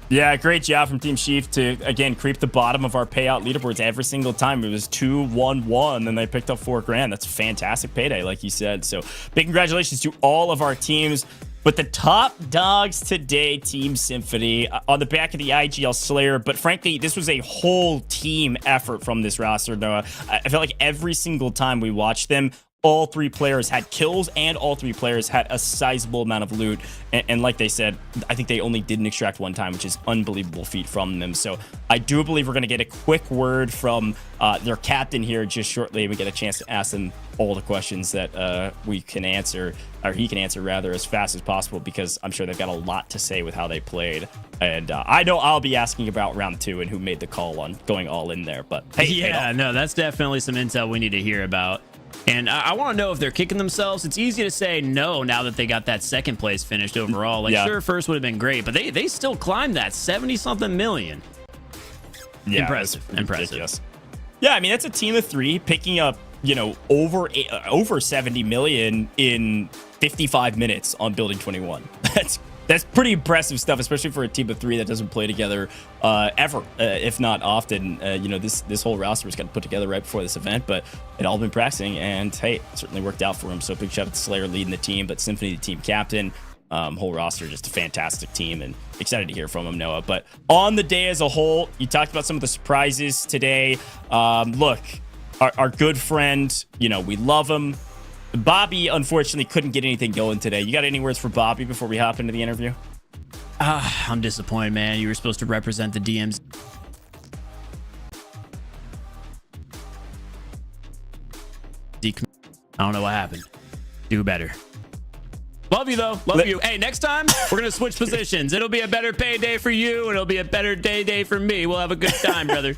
Yeah, great job from Team Sheaf to, again, creep the bottom of our payout leaderboards every single time. It was 2-1-1, and they picked up $4,000. That's a fantastic payday, like you said. So big congratulations to all of our teams. But the top dogs today, Team Symphony, on the back of the IGL Slayer. But frankly, this was a whole team effort from this roster, Noah. I felt like every single time we watched them, all 3 players had kills and all 3 players had a sizable amount of loot. And like they said, I think they only didn't extract one time, which is unbelievable feat from them. So I do believe we're going to get a quick word from their captain here just shortly. We get a chance to ask them all the questions that we can answer, or he can answer rather, as fast as possible, because I'm sure they've got a lot to say with how they played. And I know I'll be asking about round 2 and who made the call on going all in there. But hey, yeah, no, that's definitely some intel we need to hear about. And I want to know if they're kicking themselves. It's easy to say no now that they got that second place finished overall. Like, sure, first would have been great, but they still climbed that 70-something million. Yeah, impressive. Ridiculous. Yeah, I mean, that's a team of 3 picking up, you know, over 70 million in 55 minutes on Building 21. That's pretty impressive stuff, especially for a team of 3 that doesn't play together ever, if not often. You know, this whole roster was kind of put together right before this event, but it all been practicing, and hey, it certainly worked out for him. So big shout out to Slayer leading the team, but Symphony, the team captain. Whole roster, just a fantastic team, and excited to hear from him, Noah. But on the day as a whole, you talked about some of the surprises today. Look, our good friend, you know, we love him. Bobby, unfortunately, couldn't get anything going today. You got any words for Bobby before we hop into the interview? I'm disappointed, man. You were supposed to represent the DMZ. I don't know what happened. Do better. Love you, though. Love you. Hey, next time, we're going to switch positions. It'll be a better payday for you, and it'll be a better day for me. We'll have a good time, brother.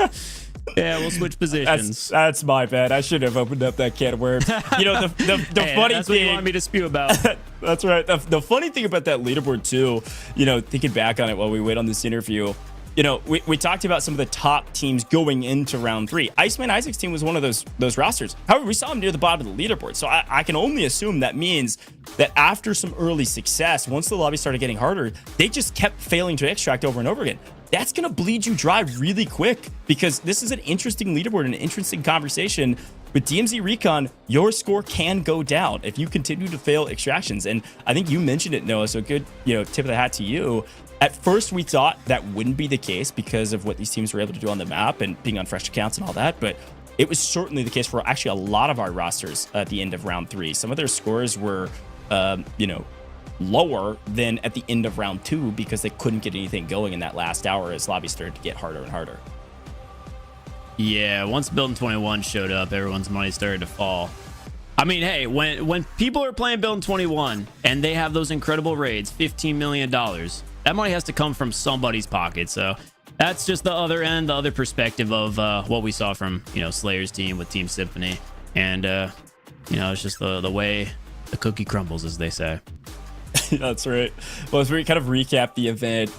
Yeah, we'll switch positions. That's my bad. I should have opened up that can of worms. You know, the hey, funny that's thing. What you want me to spew about. That's right. The funny thing about that leaderboard too, you know, thinking back on it while we wait on this interview, you know, we talked about some of the top teams going into round 3. Iceman Isaac's team was one of those rosters. However, we saw him near the bottom of the leaderboard. So I can only assume that means that after some early success, once the lobby started getting harder, they just kept failing to extract over and over again. That's going to bleed you dry really quick, because this is an interesting leaderboard and an interesting conversation. With DMZ Recon, your score can go down if you continue to fail extractions. And I think you mentioned it, Noah, so good, you know, tip of the hat to you. At first, we thought that wouldn't be the case because of what these teams were able to do on the map and being on fresh accounts and all that. But it was certainly the case for actually a lot of our rosters at the end of round 3. Some of their scores were, you know, lower than at the end of round 2 because they couldn't get anything going in that last hour as lobbies started to get harder and harder. Yeah, once Building 21 showed up, everyone's money started to fall. I mean, hey, when people are playing Building 21 and they have those incredible raids, $15 million, that money has to come from somebody's pocket. So that's just the other end, the other perspective of what we saw from, you know, Slayer's team with Team Symphony. And, you know, it's just the way the cookie crumbles, as they say. That's right. Well, as we kind of recap the event,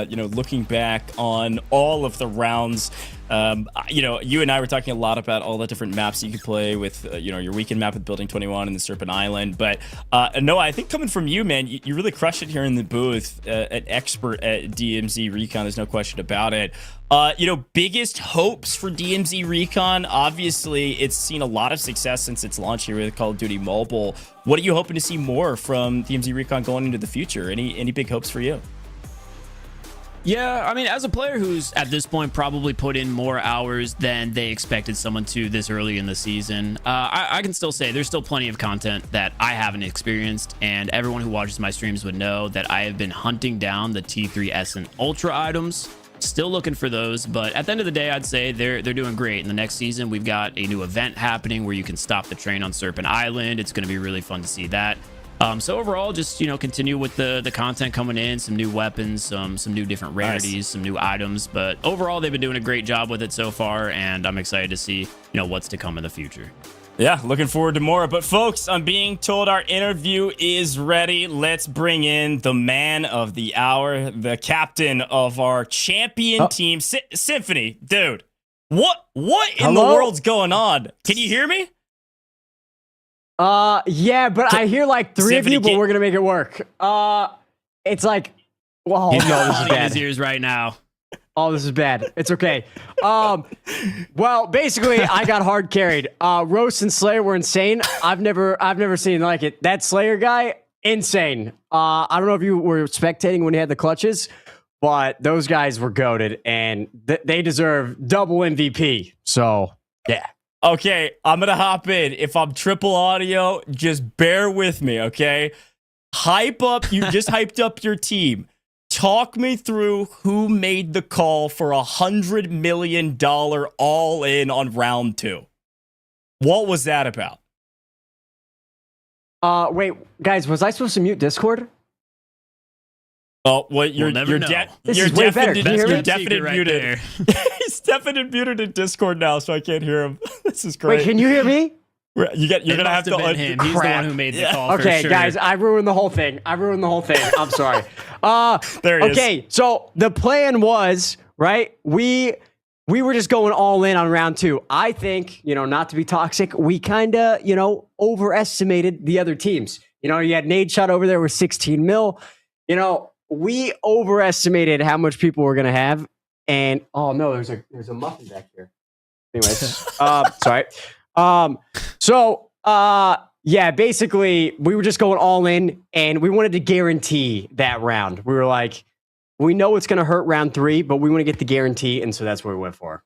you know, looking back on all of the rounds, you know, you and I were talking a lot about all the different maps you could play with, you know, your weekend map with Building 21 and the Serpent Island. But Noah, I think coming from you, man, you really crushed it here in the booth. An expert at DMZ Recon, there's no question about it. You know, biggest hopes for DMZ Recon. Obviously, it's seen a lot of success since its launch here with Call of Duty Mobile. What are you hoping to see more from DMZ Recon going into the future? Any big hopes for you? Yeah, I mean, as a player who's at this point probably put in more hours than they expected someone to this early in the season, I can still say there's still plenty of content that I haven't experienced, and everyone who watches my streams would know that I have been hunting down the T3 Essence Ultra items. Still looking for those, but at the end of the day, I'd say they're doing great. In the next season, we've got a new event happening where you can stop the train on Serpent Island. It's going to be really fun to see that. So overall, just, you know, continue with the content coming in, some new weapons, some new different rarities, some new items. But overall, they've been doing a great job with it so far, and I'm excited to see, you know, what's to come in the future. Yeah, looking forward to more. But folks, I'm being told our interview is ready. Let's bring in the man of the hour, the captain of our champion team, Symphony. Dude, what in the world's going on? Can you hear me? Yeah, but I hear like 3 of you, but we're gonna make it work. It's like, well, He's no, got this is money in bad. his ears right now. Oh, this is bad. It's okay. Well, basically, I got hard carried. Roast and Slayer were insane. I've never seen like it. That Slayer guy, insane. I don't know if you were spectating when he had the clutches, but those guys were goated, and they deserve double MVP. So, yeah. Okay, I'm gonna hop in. If I'm triple audio, just bear with me, okay? Hype up. You just hyped up your team. Talk me through who made the call for $100 million all in on round 2. What was that about? Wait, guys, was I supposed to mute Discord? Oh, well, you're never know. You're definitely right muted. He's definitely muted in Discord now, so I can't hear him. This is great. Wait, can you hear me? You're gonna have to been him. He's the one who made the call. Okay, for sure. guys, I ruined the whole thing. I'm sorry. There it is. Okay, so the plan was, right? We were just going all in on round 2. I think, not to be toxic, we kind of, overestimated the other teams. You had Nade Shot over there with 16 mil. We overestimated how much people were gonna have. And oh no, there's a muffin back here. Anyways, sorry. Yeah, basically we were just going all in and we wanted to guarantee that round. We were like, we know it's going to hurt round 3, but we want to get the guarantee. And so that's what we went for.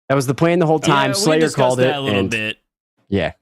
That was the plan the whole time. Slayer called it a little bit. Yeah.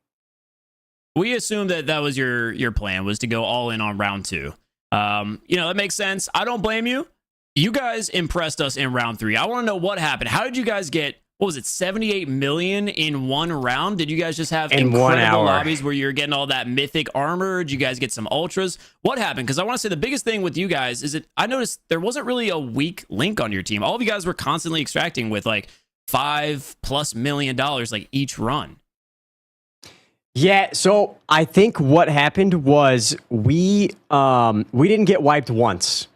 We assumed that was your plan, was to go all in on round 2. That makes sense. I don't blame you. You guys impressed us in round 3. I want to know what happened. How did you guys get, what was it, 78 million in one round? Did you guys just have in 1 hour lobbies where you're getting all that mythic armor? Did you guys get some ultras? What happened? Because I want to say the biggest thing with you guys is that I noticed there wasn't really a weak link on your team. All of you guys were constantly extracting with like $5+ million like each run. Yeah, so I think what happened was we didn't get wiped once.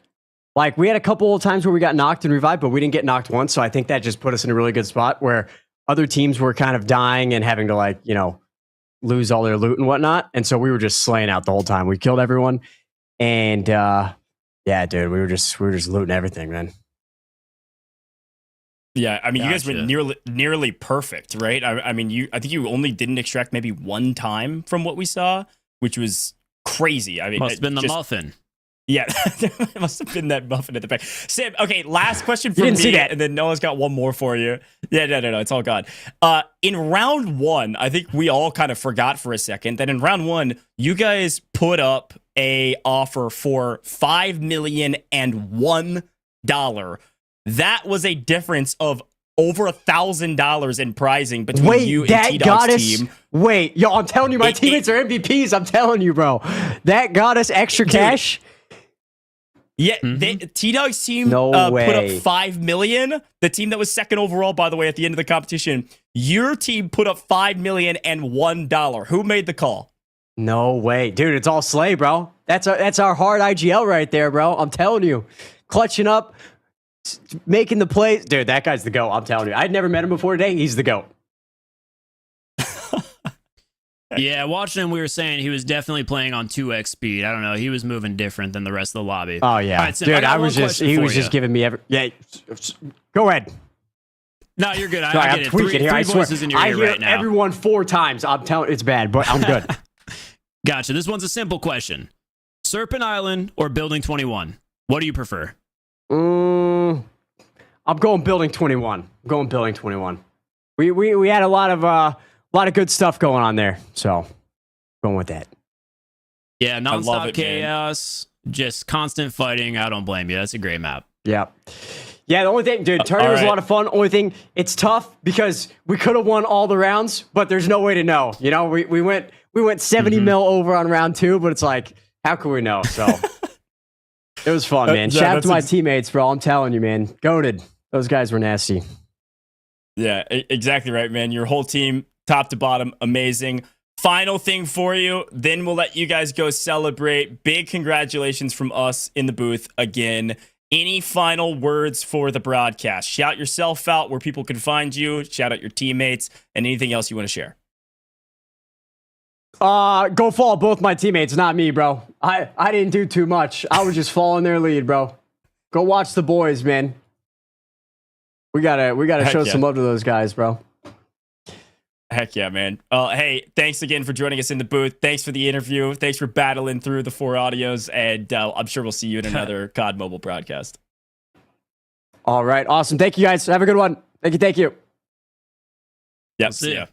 Like, we had a couple of times where we got knocked and revived, but we didn't get knocked once. So I think that just put us in a really good spot where other teams were kind of dying and having to, lose all their loot and whatnot. And so we were just slaying out the whole time. We killed everyone. And, yeah, dude, we were just looting everything, man. Yeah, I mean, you guys were nearly perfect, right? I think you only didn't extract maybe one time from what we saw, which was crazy. I mean, must have been the muffin. Yeah, it must have been that muffin at the back. Sam, okay, last question from me, see that. and then Noah's got one more for you. Yeah, no, it's all gone. In round 1, I think we all kind of forgot for a second that in round 1, you guys put up a offer for $5,001. That was a difference of over $1,000 in prizing between you and T-Dog's team. Wait, yo, I'm telling you, my teammates are MVPs. I'm telling you, bro. That got us extra cash. Yeah, T-Dog's team No put up way. $5 million. The team that was second overall, by the way, at the end of the competition, your team put up $5,001. Who made the call? No way, dude. It's all Slay, bro. That's our hard IGL right there, bro. I'm telling you, clutching up, making the plays, dude. That guy's the GOAT. I'm telling you. I'd never met him before today. He's the GOAT. Yeah, watching him, we were saying he was definitely playing on 2x speed. I don't know. He was moving different than the rest of the lobby. Oh yeah, All right, Sim, dude. got He was just giving me yeah. Go ahead. No, you're good. Sorry, I I'm get it. tweaking here. Three I swear. voices in your I ear hear right now. everyone 4 times. I'm telling. It's bad, but I'm good. Gotcha. This one's a simple question: Serpent Island or Building 21? What do you prefer? I'm going Building 21. I'm going Building 21. We had a lot of good stuff going on there, so going with that. Yeah, nonstop chaos, just constant fighting. I don't blame you. That's a great map. Yeah. Yeah, the only thing, dude, tournament was a lot of fun. Only thing, it's tough because we could have won all the rounds, but there's no way to know. We went 70 mil over on round 2, but it's like, how can we know? So it was fun, man. Shout out to my teammates, bro. I'm telling you, man. Goated. Those guys were nasty. Yeah, exactly right, man. Your whole team, top to bottom, amazing. Final thing for you, then we'll let you guys go celebrate. Big congratulations from us in the booth again. Any final words for the broadcast? Shout yourself out where people can find you. Shout out your teammates and anything else you want to share. Go follow both my teammates, not me, bro. I didn't do too much. I was just following their lead, bro. Go watch the boys, man. We gotta show some love to those guys, bro. Heck yeah, man. Hey, thanks again for joining us in the booth. Thanks for the interview. Thanks for battling through the 4 audios, and I'm sure we'll see you in another COD Mobile broadcast. All right, awesome. Thank you, guys. Have a good one. Thank you. Yep. Yeah.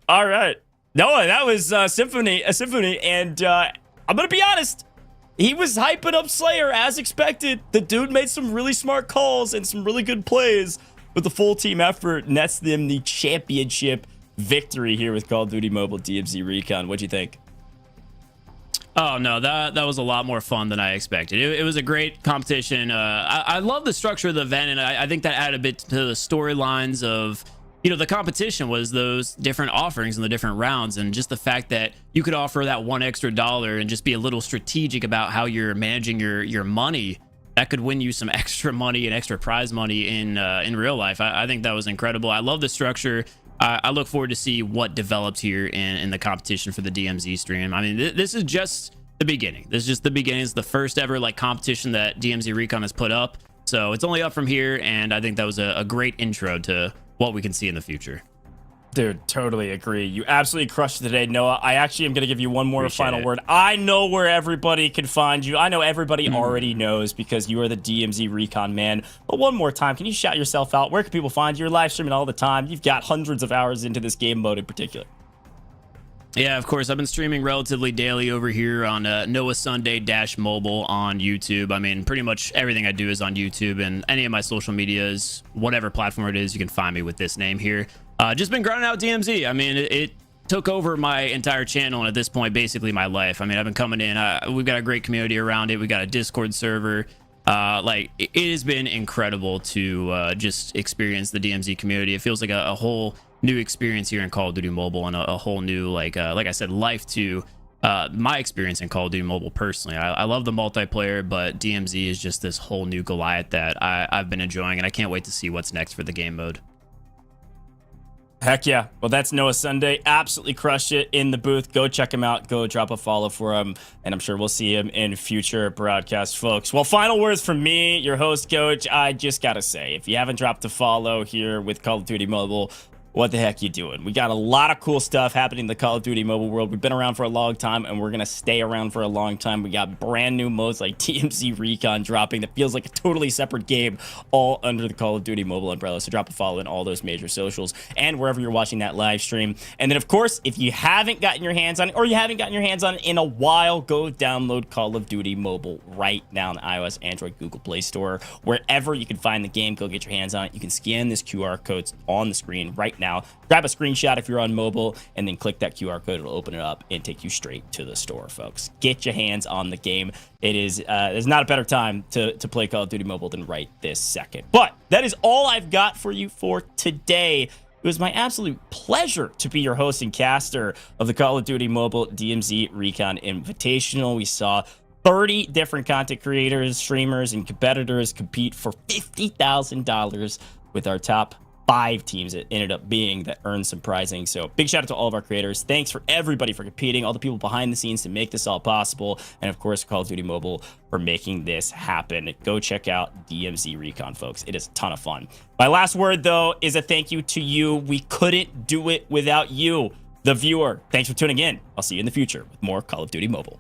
All right. Noah, that was a symphony, and I'm gonna be honest. He was hyping up Slayer as expected. The dude made some really smart calls and some really good plays, but the full team effort nets them the championship victory here with Call of Duty Mobile DMZ Recon. What'd you think? Oh no, that was a lot more fun than I expected. It was a great competition. I love the structure of the event, and I think that added a bit to the storylines of, you know, the competition was those different offerings in the different rounds, and just the fact that you could offer that $1 extra and just be a little strategic about how you're managing your money. That could win you some extra money and extra prize money in real life. I think that was incredible. I love the structure. I look forward to see what develops here in the competition for the DMZ stream. I mean, this is just the beginning. This is just the beginning. It's the first ever like competition that DMZ Recon has put up. So it's only up from here, and I think that was a great intro to what we can see in the future. Dude, totally agree. You absolutely crushed it today, Noah. I actually am going to give you one more Appreciate final it. word. I know where everybody can find you. I know everybody already knows because you are the DMZ Recon man. But one more time, can you shout yourself out? Where can people find you? You're live streaming all the time. You've got hundreds of hours into this game mode in particular. Yeah, of course. I've been streaming relatively daily over here on Noah Sunday Mobile on YouTube. I mean, pretty much everything I do is on YouTube, and any of my social medias, whatever platform it is, you can find me with this name here. Just been grinding out DMZ. I mean, it took over my entire channel, and at this point, basically my life. I mean, I've been coming in. We've got a great community around it. We got a Discord server. Like, it has been incredible to just experience the DMZ community. It feels like a whole new experience here in Call of Duty Mobile, and a whole new, like I said, life to my experience in Call of Duty Mobile personally. I love the multiplayer, but DMZ is just this whole new Goliath that I've been enjoying, and I can't wait to see what's next for the game mode. Heck yeah. Well, that's Noah Sunday. Absolutely crushed it in the booth. Go check him out. Go drop a follow for him. And I'm sure we'll see him in future broadcasts, folks. Well, final words from me, your host, Coach. I just got to say, if you haven't dropped a follow here with Call of Duty Mobile, what the heck you doing? We got a lot of cool stuff happening in the Call of Duty Mobile world. We've been around for a long time, and we're going to stay around for a long time. We got brand new modes like DMZ Recon dropping that feels like a totally separate game, all under the Call of Duty Mobile umbrella. So drop a follow in all those major socials and wherever you're watching that live stream. And then, of course, if you haven't gotten your hands on it, or you haven't gotten your hands on it in a while, go download Call of Duty Mobile right now on the iOS, Android, Google Play Store. Wherever you can find the game, go get your hands on it. You can scan this QR code on the screen right now. Grab a screenshot if you're on mobile, and then click that QR code. It'll open it up and take you straight to the store, folks. Get your hands on the game. It is there's not a better time to play Call of Duty Mobile than right this second. But that is all I've got for you for today. It was my absolute pleasure to be your host and caster of the Call of Duty Mobile DMZ Recon Invitational. We saw 30 different content creators, streamers, and competitors compete for $50,000 with our top 5 teams it ended up being that earned some prizing. So big shout out to all of our creators. Thanks for everybody for competing, all the people behind the scenes to make this all possible, and of course Call of Duty Mobile for making this happen. Go check out DMZ Recon, folks. It is a ton of fun. My last word though is a thank you to you. We couldn't do it without you, the viewer. Thanks for tuning in. I'll see you in the future with more Call of Duty Mobile.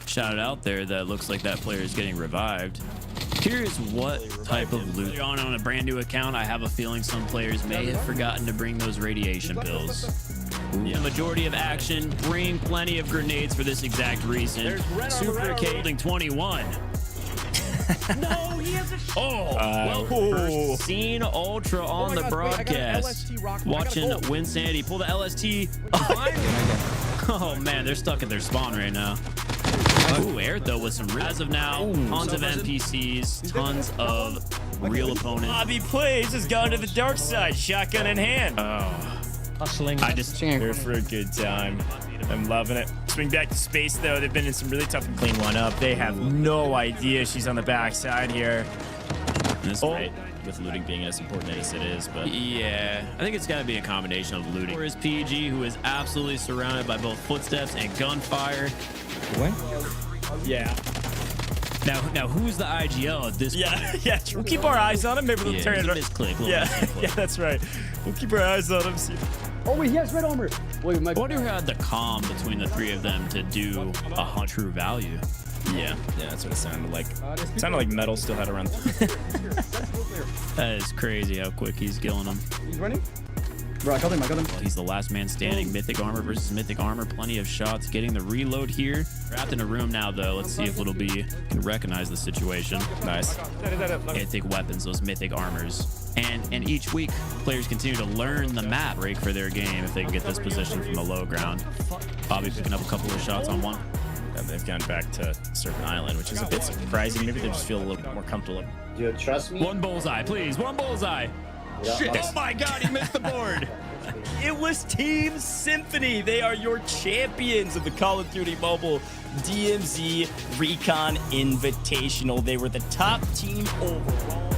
Shout out there that looks like that player is getting revived. Curious what type of loot on a brand new account. I have a feeling some players may have forgotten to bring those radiation pills. The majority of action, bring plenty of grenades for this exact reason. Super Holding 21. No, he has a first seen Ultra on the broadcast. Watching Winsanity pull the LST. Oh man, they're stuck in their spawn right now. Ooh, Air though with some as of now, tons of NPCs, tons of real opponents. Bobby Plays has gone to the dark side, shotgun in hand. Oh, hustling. I just here for a good time. I'm loving it. Swing back to space though. They've been in some really tough and clean one up. They have no idea she's on the backside here. This Right, with looting being as important as it is, but yeah, I think it's got to be a combination of looting. Or is PG, who is absolutely surrounded by both footsteps and gunfire. What? Yeah. Now who's the IGL at this point? Yeah, we'll keep our eyes on him. Maybe they'll turn it around. Misclick. Yeah, that's right. We'll keep our eyes on him. See. Oh wait, he has red armor. Wait, I wonder who had the calm between the three of them to do a true value. Yeah, that's what it sounded like. It sounded like Metal still had around. That is crazy how quick he's killing them. He's running. Bro, I got him. Well, he's the last man standing. Mythic armor versus mythic armor. Plenty of shots. Getting the reload here. Trapped in a room now, though. Let's see if can recognize the situation. Nice. Mythic weapons, those mythic armors. And each week, players continue to learn the map break for their game if they can get this position from the low ground. Bobby picking up a couple of shots on one. And they've gone back to Serpent Island, which is a bit surprising. Maybe they just feel a little bit more comfortable. Do you trust me? One bullseye, please. One bullseye. Yeah. Shit. Oh my God, he missed the board. It was Team Symphony. They are your champions of the Call of Duty Mobile DMZ Recon Invitational. They were the top team overall.